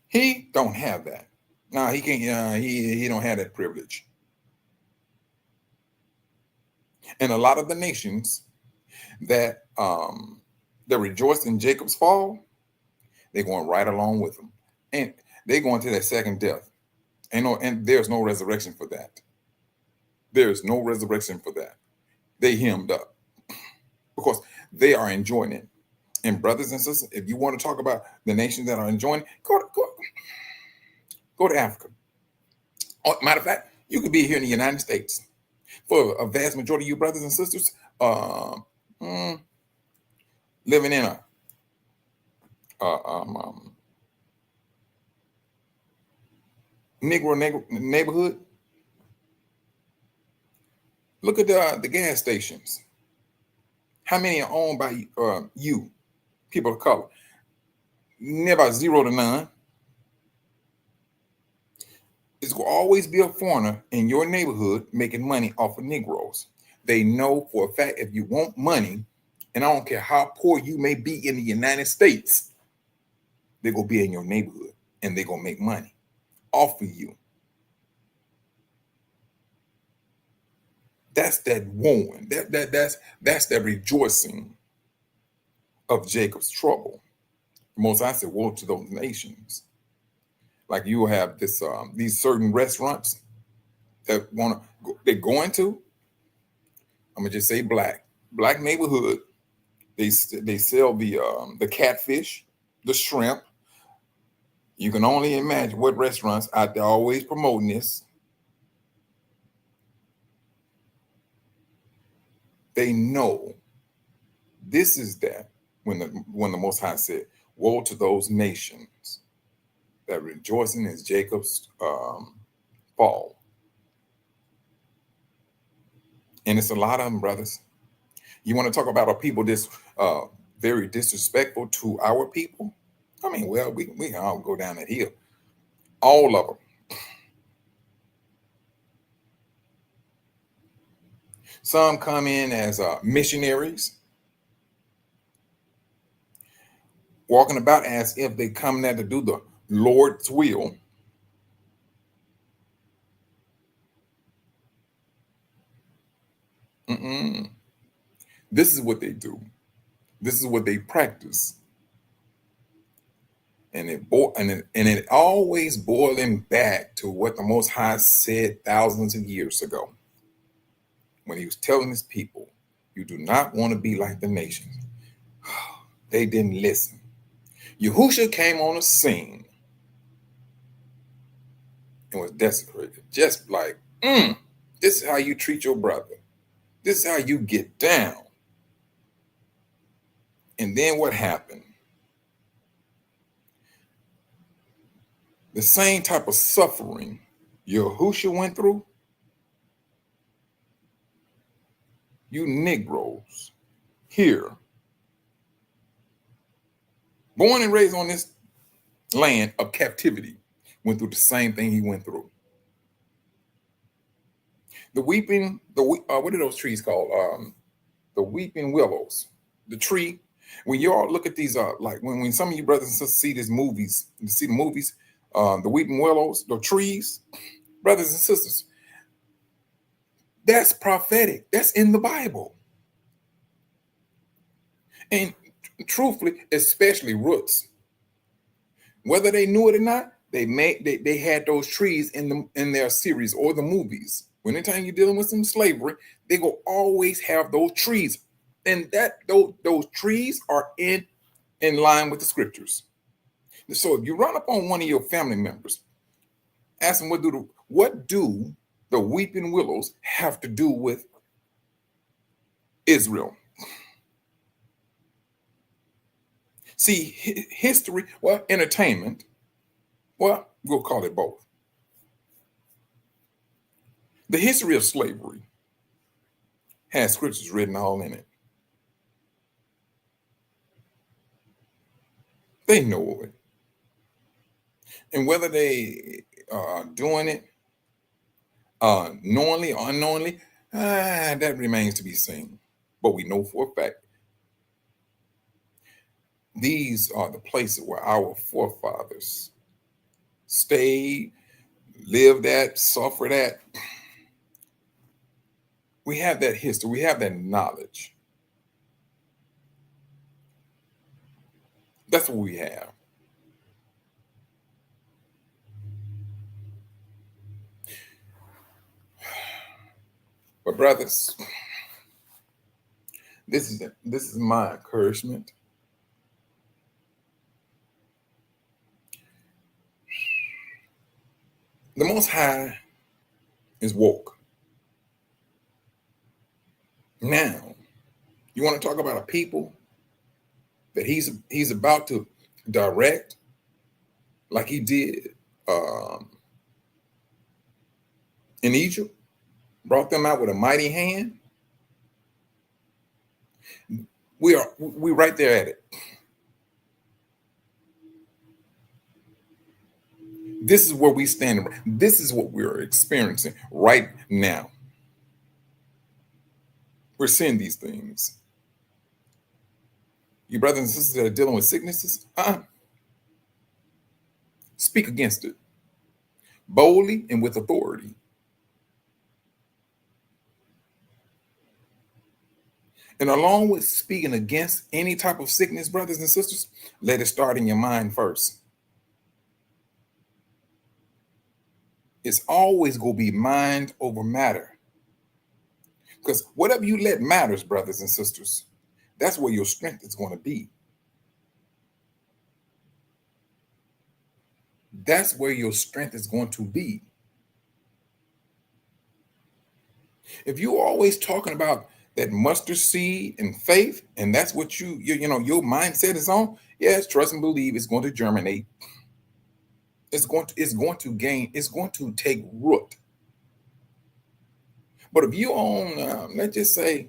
He don't have that. No, he can't. He don't have that privilege. And a lot of the nations that rejoiced in Jacob's fall, they're going right along with him, and they're going to that second death. And there's no resurrection for that. There's no resurrection for that. They hemmed up because they are enjoying it. And brothers and sisters, if you want to talk about the nations that are enjoying, go to Africa. Oh, matter of fact, you could be here in the United States. For a vast majority of you brothers and sisters, living in a Negro neighborhood, look at the gas stations. How many are owned by you, people of color? Near about 0 to none. It's going to always be a foreigner in your neighborhood making money off of Negroes. They know for a fact if you want money, and I don't care how poor you may be in the United States, they're going to be in your neighborhood and they're going to make money off of you. That's that wooing. That's that rejoicing of Jacob's trouble. Most I said, woe to those nations. Like you have these certain restaurants that they're going to. I'm gonna just say black neighborhood. They sell the catfish, the shrimp. You can only imagine what restaurants out there always promoting this. They know this is that when the Most High said, "Woe to those nations that rejoicing is Jacob's fall." And it's a lot of them, brothers. You want to talk about a people very disrespectful to our people? I mean, well, we can all go down that hill. All of them. Some come in as missionaries, walking about as if they come there to do the Lord's will. This is what they do. This is what they practice. And it always boiling back to what the Most High said thousands of years ago, when he was telling his people, you do not want to be like the nations. They didn't listen. Yahushua came on the scene and was desecrated. Just like, this is how you treat your brother. This is how you get down. And then what happened? The same type of suffering Yahushua went through, you Negroes here, born and raised on this land of captivity, went through the same thing he went through. What are those trees called? The weeping willows. The tree. When you all look at these, like when some of you brothers and sisters see the movies, the weeping willows, the trees, brothers and sisters, that's prophetic. That's in the Bible. And truthfully, especially roots, whether they knew it or not, they had those trees in their series or the movies. When anytime you're dealing with some slavery, they will always have those trees. And those trees are in line with the scriptures. So if you run up on one of your family members, ask them what do the weeping willows have to do with Israel? See, history, well, entertainment, well, we'll call it both. The history of slavery has scriptures written all in it. They know it. And whether they are doing it knowingly or unknowingly, that remains to be seen. But we know for a fact these are the places where our forefathers stayed, lived at, suffered at. We have that history. We have that knowledge. That's what we have. But brothers, this is my encouragement. The Most High is woke. Now, you want to talk about a people that he's about to direct, like he did in Egypt, brought them out with a mighty hand. We're right there at it. This is where we stand. This is what we're experiencing right now. We're seeing these things. You brothers and sisters that are dealing with sicknesses, speak against it boldly and with authority. And along with speaking against any type of sickness, brothers and sisters, let it start in your mind first. It's always going to be mind over matter. Because whatever you let matters, brothers and sisters, that's where your strength is going to be. That's where your strength is going to be. If you're always talking about that mustard seed and faith, and that's what your mindset is on, yes, trust and believe it's going to germinate. It's going to take root. But if you own, let's just say,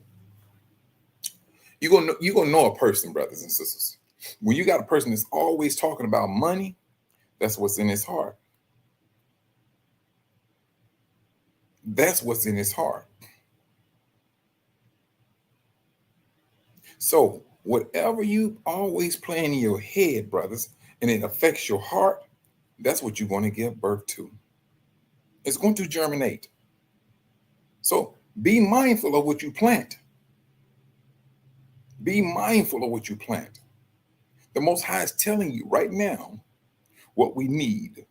you're gonna know a person, brothers and sisters. When you got a person that's always talking about money, that's what's in his heart. That's what's in his heart. So whatever you always play in your head, brothers, and it affects your heart, that's what you're going to give birth to. It's going to germinate. So be mindful of what you plant. Be mindful of what you plant. The Most High is telling you right now what we need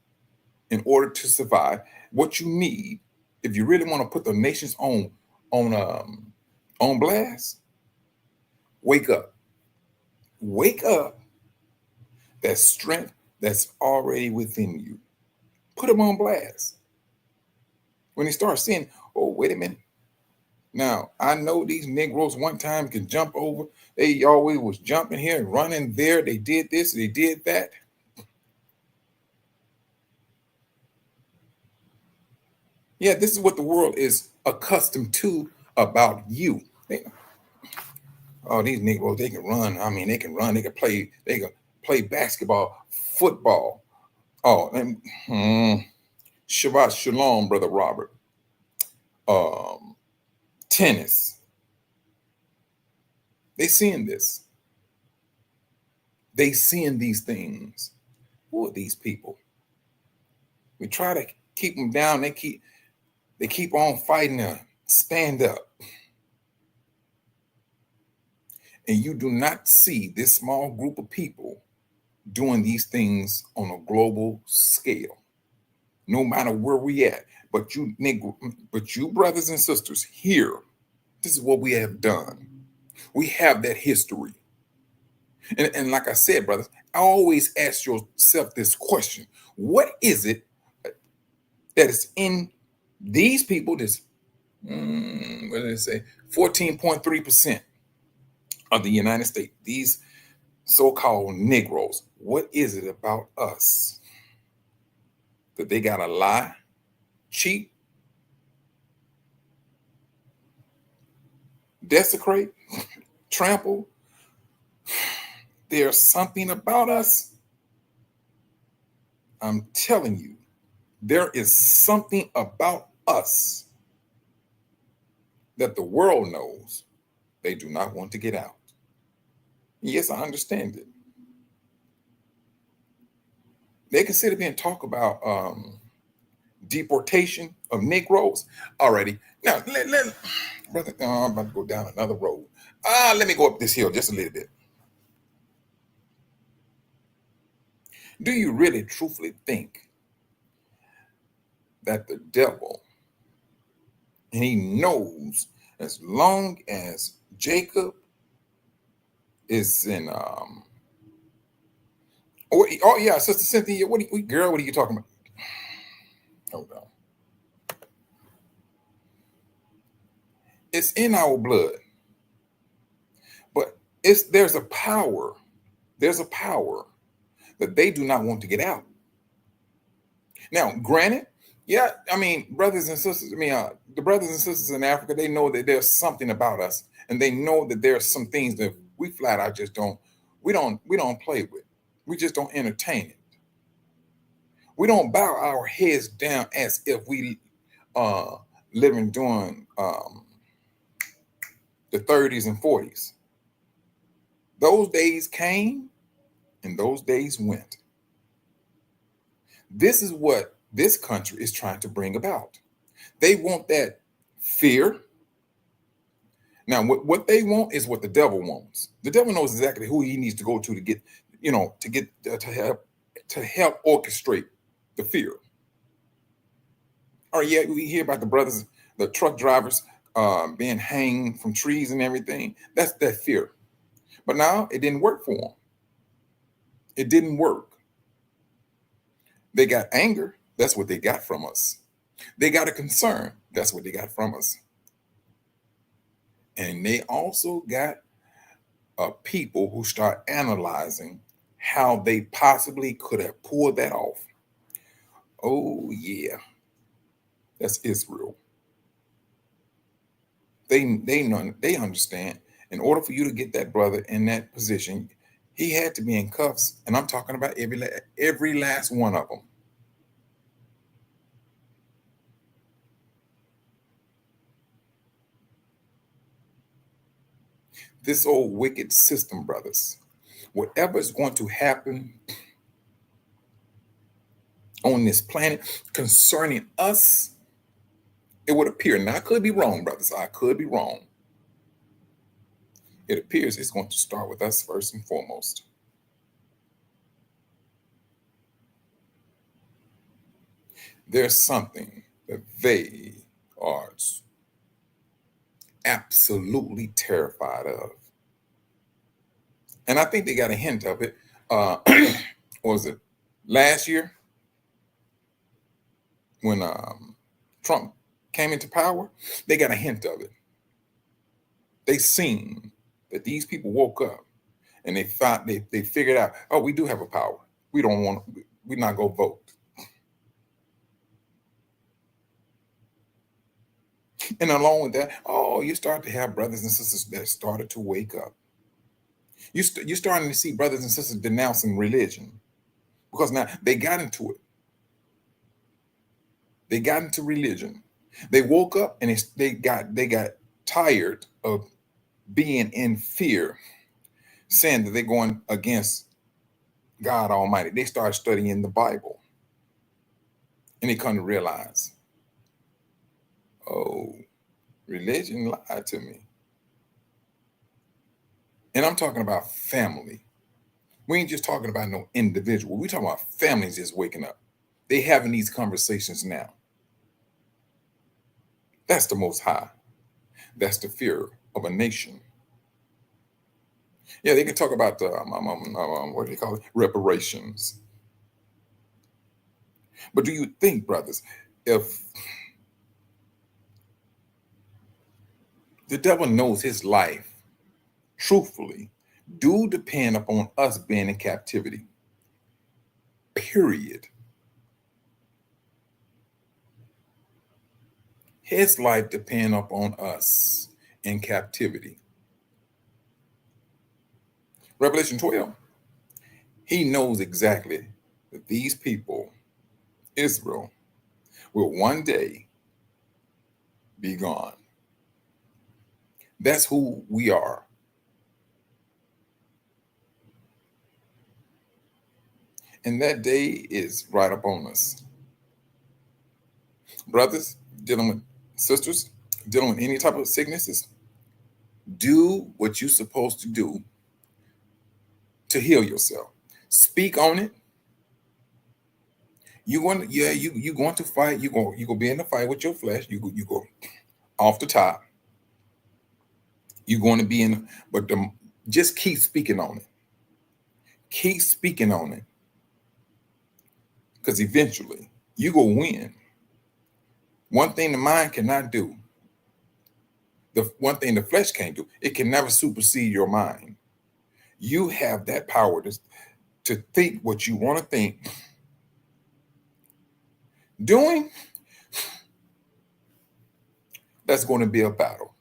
in order to survive, what you need if you really want to put the nations on blast. Wake up. Wake up. That strength that's already within you. Put them on blast. When they start seeing, oh, wait a minute. Now, I know these Negroes one time can jump over. They always was jumping here and running there. They did this, they did that. Yeah, this is what the world is accustomed to about you. These Negroes, they can run. I mean, they can run. They can play basketball, football. Oh, and Shabbat Shalom, Brother Robert. Tennis. They seeing this. They seeing these things. Who are these people? We try to keep them down. They keep on fighting to stand up. And you do not see this small group of people doing these things on a global scale, no matter where we at. but you brothers and sisters here, this is what we have done. We have that history. And like I said, brothers, I always ask yourself this question. What is it that is in these people, what did it say? 14.3% of the United States, these so-called Negroes. What is it about us that they gotta lie, cheat, desecrate, trample? There's something about us. I'm telling you, there is something about us that the world knows they do not want to get out. Yes, I understand it. They can sit up here and talk about deportation of Negroes already. Now, brother, I'm about to go down another road. Let me go up this hill just a little bit. Do you really truthfully think that the devil, and he knows as long as Jacob is in oh yeah, Sister Cynthia, what are you talking about? Hold on. It's in our blood. But there's a power that they do not want to get out. Now, granted, yeah, I mean, brothers and sisters, the brothers and sisters in Africa, they know that there's something about us, and they know that there's some things that we flat out just don't play with. We just don't entertain it. We don't bow our heads down as if we living during the 30s and 40s. Those days came and those days went. This is what this country is trying to bring about. They want that fear. Now, what they want is what the devil wants. The devil knows exactly who he needs to go to get, to help orchestrate the fear. All right, yeah, we hear about the brothers, the truck drivers being hanged from trees and everything. That's that fear. But now it didn't work for them. It didn't work. They got anger. That's what they got from us. They got a concern. That's what they got from us. And they also got people who start analyzing how they possibly could have pulled that off. Oh, yeah. That's Israel. They understand. In order for you to get that brother in that position, he had to be in cuffs. And I'm talking about every last one of them. This old wicked system, brothers, whatever is going to happen on this planet concerning us, it would appear, and I could be wrong, brothers, I could be wrong. It appears it's going to start with us first and foremost. There's something that they are absolutely terrified of. And I think they got a hint of it. What was it? Last year when Trump came into power, they got a hint of it. They seen that these people woke up and they figured out, oh, we do have a power. We're not gonna vote. And along with that, you start to have brothers and sisters that started to wake up. You're starting to see brothers and sisters denouncing religion because now they got into it. They got into religion. They woke up and they got tired of being in fear, saying that they're going against God Almighty. They start studying the Bible, and they come to realize, oh, religion lied to me. And I'm talking about family. We ain't just talking about no individual. We're talking about families just waking up. They having these conversations now. That's the Most High. That's the fear of a nation. Yeah, they can talk about what do they call it? Reparations. But do you think, brothers, if the devil knows his life, truthfully, do depend upon us being in captivity? Period. His life depends upon us in captivity. Revelation 12, he knows exactly that these people, Israel, will one day be gone. That's who we are. And that day is right upon us. Brothers, dealing with sisters, dealing with any type of sicknesses, do what you're supposed to do to heal yourself. Speak on it. You going to fight. You go be in the fight with your flesh. You go off the top. You're going to be in, but just keep speaking on it. Keep speaking on it, because eventually you go win. One thing the mind cannot do, the one thing the flesh can't do, it can never supersede your mind. You have that power to think what you want to think. Doing, that's going to be a battle,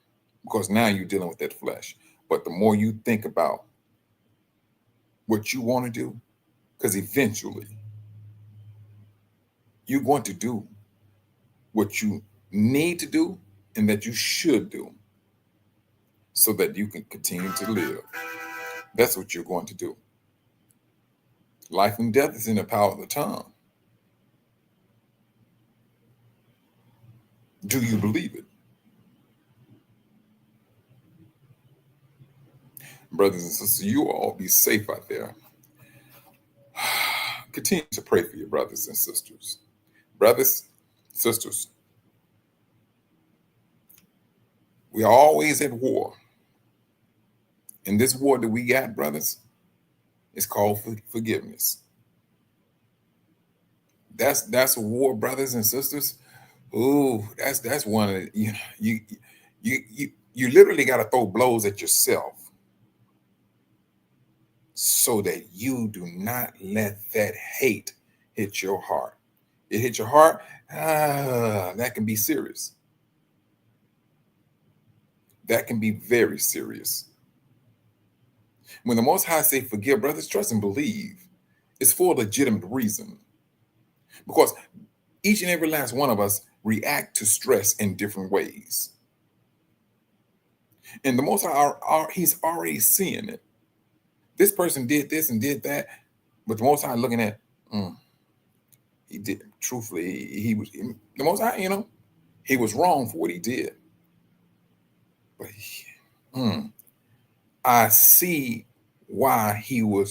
because now you're dealing with that flesh. But the more you think about what you want to do, because eventually you're going to do what you need to do and that you should do so that you can continue to live. That's what you're going to do. Life and death is in the power of the tongue. Do you believe it? Brothers and sisters, you all be safe out there. Continue to pray for your brothers and sisters. Brothers, sisters, we are always at war. And this war that we got, brothers, is called forgiveness. That's a war, brothers and sisters. Ooh, that's one of the, you literally got to throw blows at yourself so that you do not let that hate hit your heart. It hit your heart, that can be serious. That can be very serious. When the Most High say forgive, brothers, trust and believe, it's for a legitimate reason. Because each and every last one of us react to stress in different ways. And the Most High, he's already seeing it. This person did this and did that, but the Most High looking at, he did, truthfully, the Most High, he was wrong for what he did. But I see why he or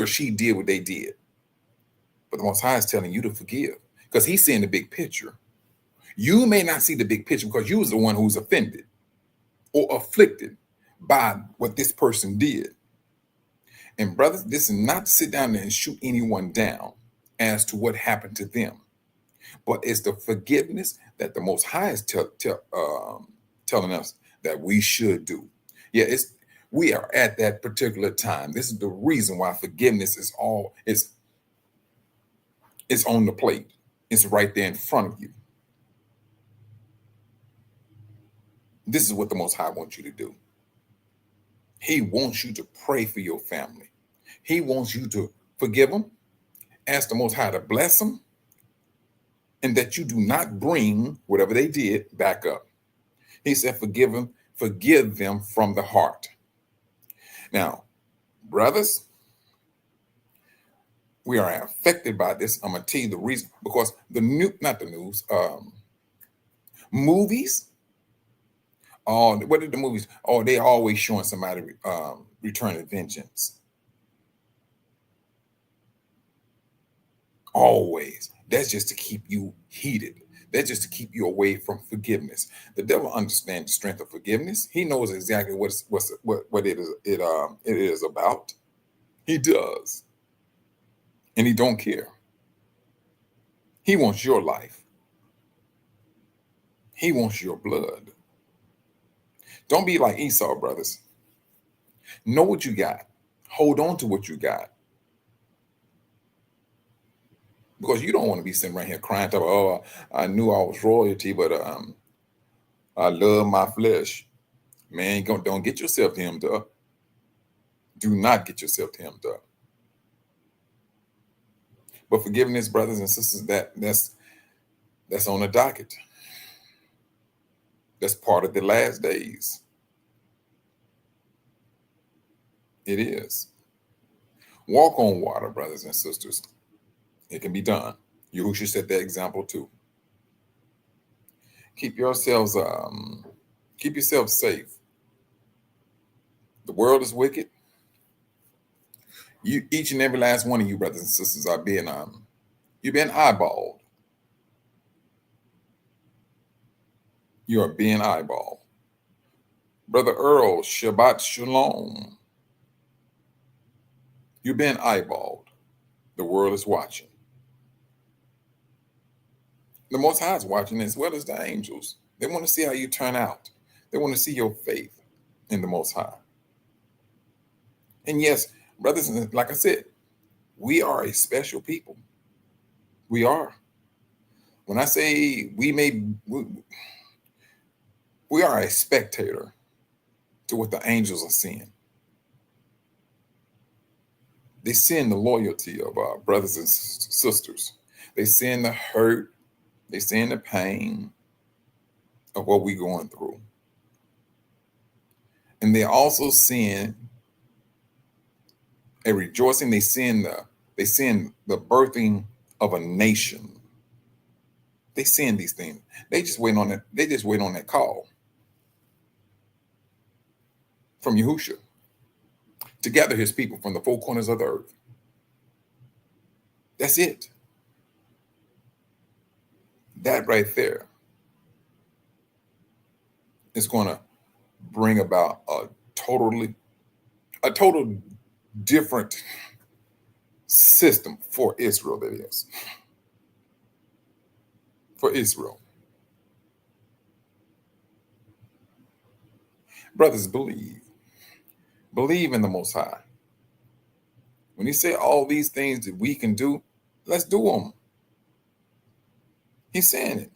she did what they did. But the Most High is telling you to forgive, because he's seeing the big picture. You may not see the big picture because you was the one who's offended or afflicted by what this person did. And brothers, this is not to sit down there and shoot anyone down as to what happened to them, but it's the forgiveness that the Most High is telling us that we should do. Yeah, we are at that particular time. This is the reason why forgiveness is it's on the plate. It's right there in front of you. This is what the Most High wants you to do. He wants you to pray for your family. He wants you to forgive them, ask the Most High to bless them, and that you do not bring whatever they did back up. He said, forgive them from the heart. Now, brothers, we are affected by this. I'm going to tell you the reason, because movies. Oh, what are the movies? Oh, they always showing somebody returning vengeance. Always. That's just to keep you heated, That's just to keep you away from forgiveness. The devil understands the strength of forgiveness. He knows exactly what it is about. He does, and he don't care. He wants your life. He wants your blood. Don't be like Esau, brothers. Know what you got. Hold on to what you got. Because you don't want to be sitting right here crying, talking, oh, I knew I was royalty, but I love my flesh. Man, don't get yourself hemmed up. Do not get yourself hemmed up. But forgiveness, brothers and sisters, that's on the docket. That's part of the last days. It is. Walk on water, brothers and sisters. It can be done. Yahushua set that example too. Keep yourselves safe. The world is wicked. You, each and every last one of you, brothers and sisters, are being you've been eyeballed. You are being eyeballed. Brother Earl, Shabbat Shalom. You've been eyeballed. The world is watching. The Most High is watching as well as the angels. They want to see how you turn out. They want to see your faith in the Most High. And yes, brothers, and like I said, we are a special people. We are. When I say we are a spectator to what the angels are seeing. They seeing the loyalty of our brothers and sisters. They seeing the hurt. They seeing the pain of what we're going through. And they're also seeing a rejoicing. They seeing the birthing of a nation. They seeing these things. They just wait on that. They just wait on that call from Yahushua to gather his people from the four corners of the earth. That's it. That right there is going to bring about a total different system for Israel, that is. For Israel. Brothers, believe in the Most High. When he said all these things that we can do, let's do them. He's saying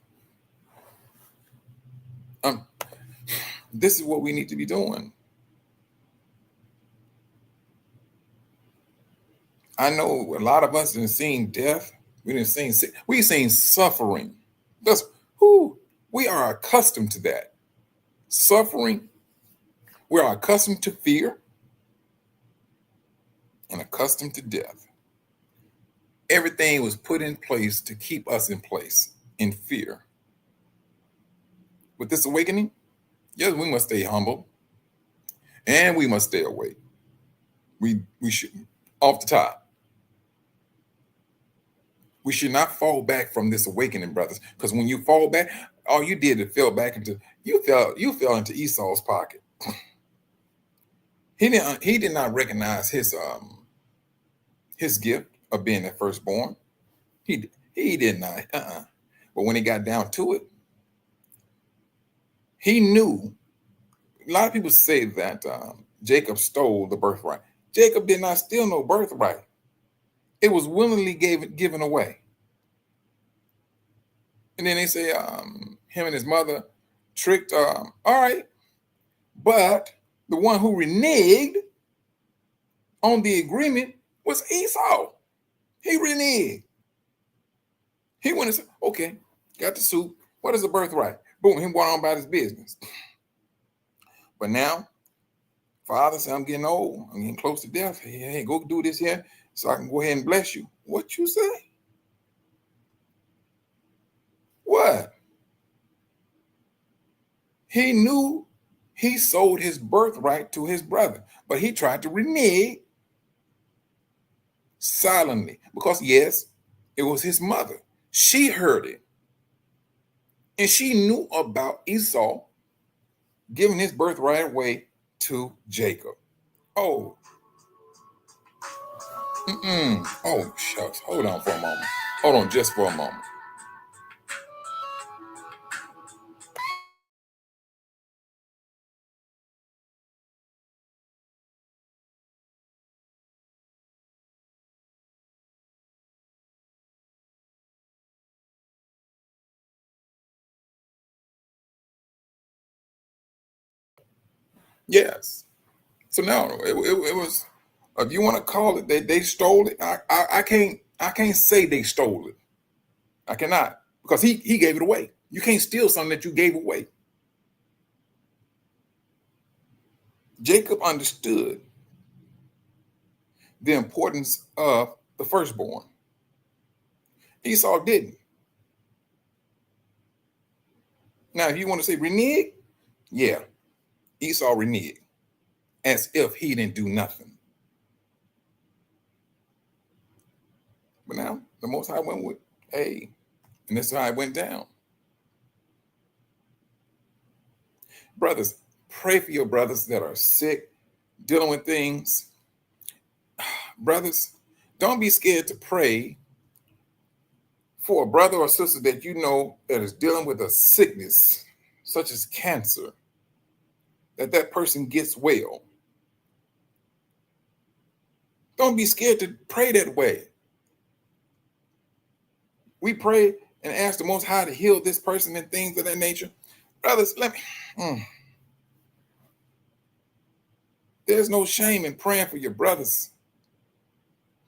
it. This is what we need to be doing. I know a lot of us have seen death. We've seen suffering. We are accustomed to that. Suffering. We are accustomed to fear and accustomed to death. Everything was put in place to keep us in place in fear. With this awakening, yes, we must stay humble and we must stay awake. We should, off the top. We should not fall back from this awakening, brothers, because when you fall back, all you did is fell into Esau's pocket. He did not recognize his gift of being the firstborn. He did not. But when he got down to it, he knew. A lot of people say that Jacob stole the birthright. Jacob did not steal no birthright. It was willingly given away. And then they say him and his mother tricked. All right, but the one who reneged on the agreement was Esau. He reneged. He went and said, okay, got the soup. What is the birthright? Boom, he went on about his business. But now, Father said, I'm getting old. I'm getting close to death. Hey, go do this here so I can go ahead and bless you. What you say? What? He knew he sold his birthright to his brother, but he tried to renege silently because, yes, it was his mother. She heard it. And she knew about Esau giving his birthright away to Jacob. Oh, oh, shucks. Hold on for a moment. Hold on just for a moment. Yes. So no, it was. If you want to call it, they stole it. I can't say they stole it. I cannot, because he gave it away. You can't steal something that you gave away. Jacob understood the importance of the firstborn. Esau didn't. Now, if you want to say renege, yeah, Esau reneged as if he didn't do nothing. But now the Most High went with, hey, and this is how it went down. Brothers, pray for your brothers that are sick, dealing with things. Brothers, don't be scared to pray for a brother or sister that you know that is dealing with a sickness such as cancer, that person gets well. Don't be scared to pray that way. We pray and ask the Most High to heal this person and things of that nature. Brothers, there's no shame in praying for your brothers,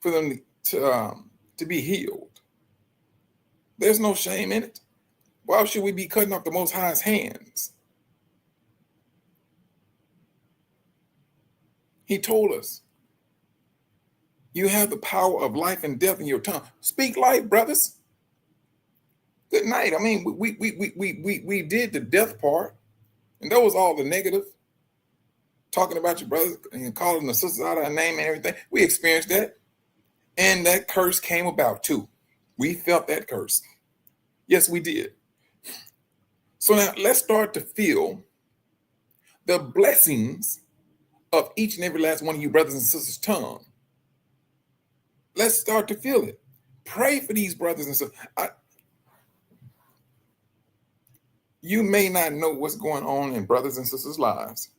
for them to be healed. There's no shame in it. Why should we be cutting off the Most High's hands? He told us, you have the power of life and death in your tongue. Speak life, brothers. Good night. I mean, we did the death part, and that was all the negative. Talking about your brothers and calling the sisters out of her name and everything. We experienced that. And that curse came about too. We felt that curse. Yes, we did. So now let's start to feel the blessings of each and every last one of you brothers and sisters' tongue. Let's start to feel it. Pray for these brothers and sisters. You may not know what's going on in brothers and sisters' lives.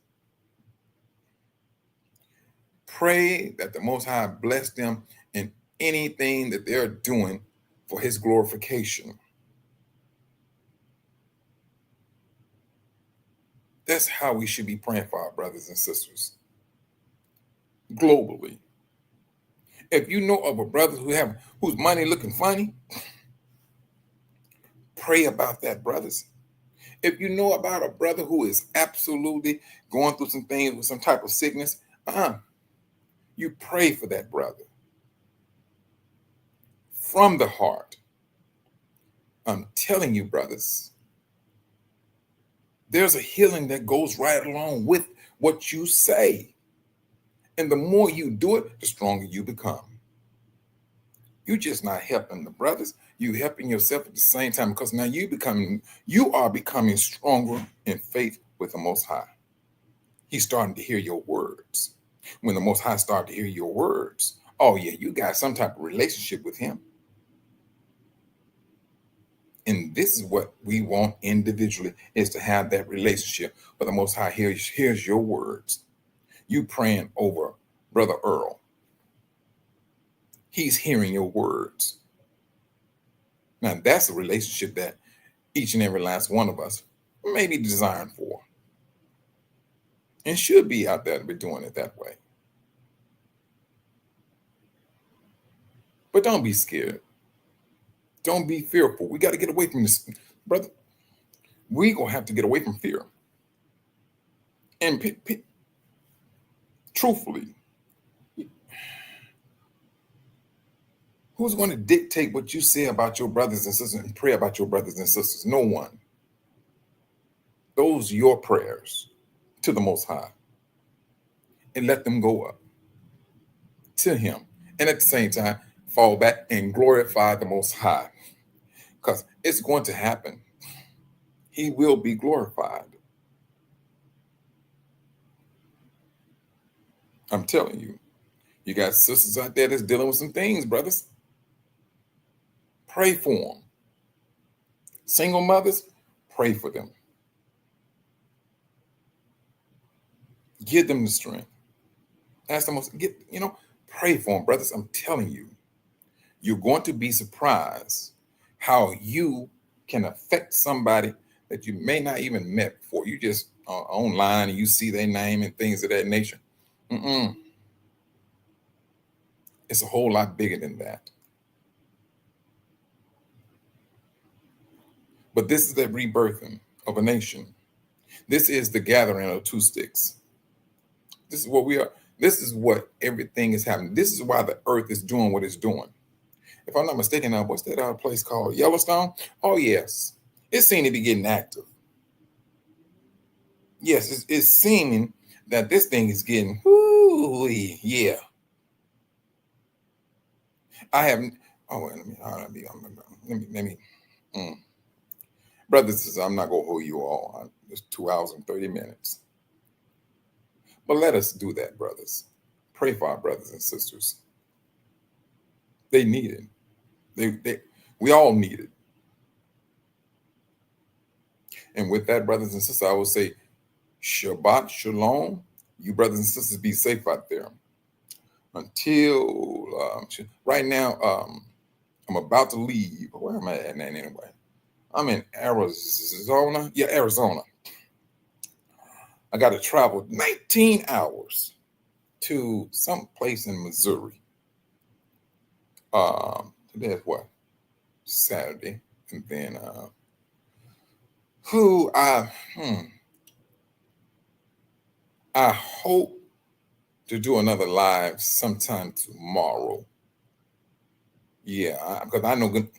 Pray that the Most High bless them in anything that they're doing for his glorification. That's how we should be praying for our brothers and sisters globally. If you know of a brother whose money looking funny, pray about that, brothers. If you know about a brother who is absolutely going through some things with some type of sickness, you pray for that brother from the heart. I'm telling you, brothers, there's a healing that goes right along with what you say. And the more you do it, the stronger you become. You're just not helping the brothers. You're helping yourself at the same time, because now you are becoming stronger in faith with the Most High. He's starting to hear your words. When the Most High starts to hear your words, oh yeah, you got some type of relationship with him. And this is what we want individually, is to have that relationship where the Most High hears your words. You praying over Brother Earl. He's hearing your words. Now that's a relationship that each and every last one of us may be designed for, and should be out there to be doing it that way. But don't be scared. Don't be fearful. We got to get away from this, brother. We gonna have to get away from fear. And truthfully, who's going to dictate what you say about your brothers and sisters and pray about your brothers and sisters? No one. Those are your prayers to the Most High. And let them go up to him. And at the same time, fall back and glorify the Most High. Because it's going to happen. he will be glorified. I'm telling you, you got sisters out there that's dealing with some things, brothers. Pray for them. Single mothers, pray for them. Give them the strength. Ask them, pray for them, brothers. I'm telling you, you're going to be surprised how you can affect somebody that you may not even met before. You just online and you see their name and things of that nature. It's a whole lot bigger than that. But this is the rebirthing of a nation. This is the gathering of two sticks. This is what we are. This is what everything is happening. This is why the earth is doing what it's doing. If I'm not mistaken, what's that place called? Yellowstone? Oh, yes. It seemed to be getting active. Yes, it's seeming that this thing is getting, yeah. I haven't, let me. Brothers, I'm not going to hold you all. It's 2 hours and 30 minutes. But let us do that, brothers. Pray for our brothers and sisters. They need it. We all need it. And with that, brothers and sisters, I will say, Shabbat Shalom. You brothers and sisters, be safe out there. Until right now, I'm about to leave. Where am I at anyway? I'm in Arizona. Yeah, Arizona. I got to travel 19 hours to some place in Missouri. Today is what? Saturday. And then I hope to do another live sometime tomorrow. Yeah, because I know good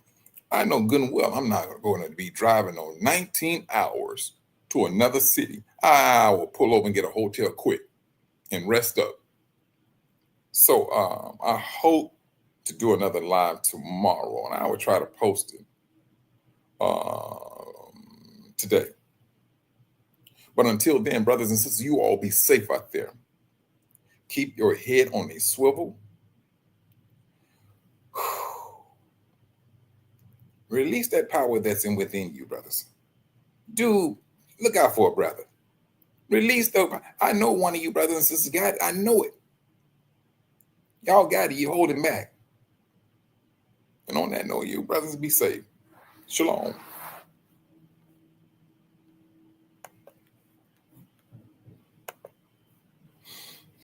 and well I'm not going to be driving on 19 hours to another city. I will pull over and get a hotel quick and rest up. So I hope to do another live tomorrow, and I will try to post it today. But until then, brothers and sisters, you all be safe out there. Keep your head on a swivel. Release that power that's within you, brothers. Dude, look out for a brother. Release the. I know one of you brothers and sisters got it. I know it. Y'all got it. You holding back. And on that note, you brothers be safe. Shalom.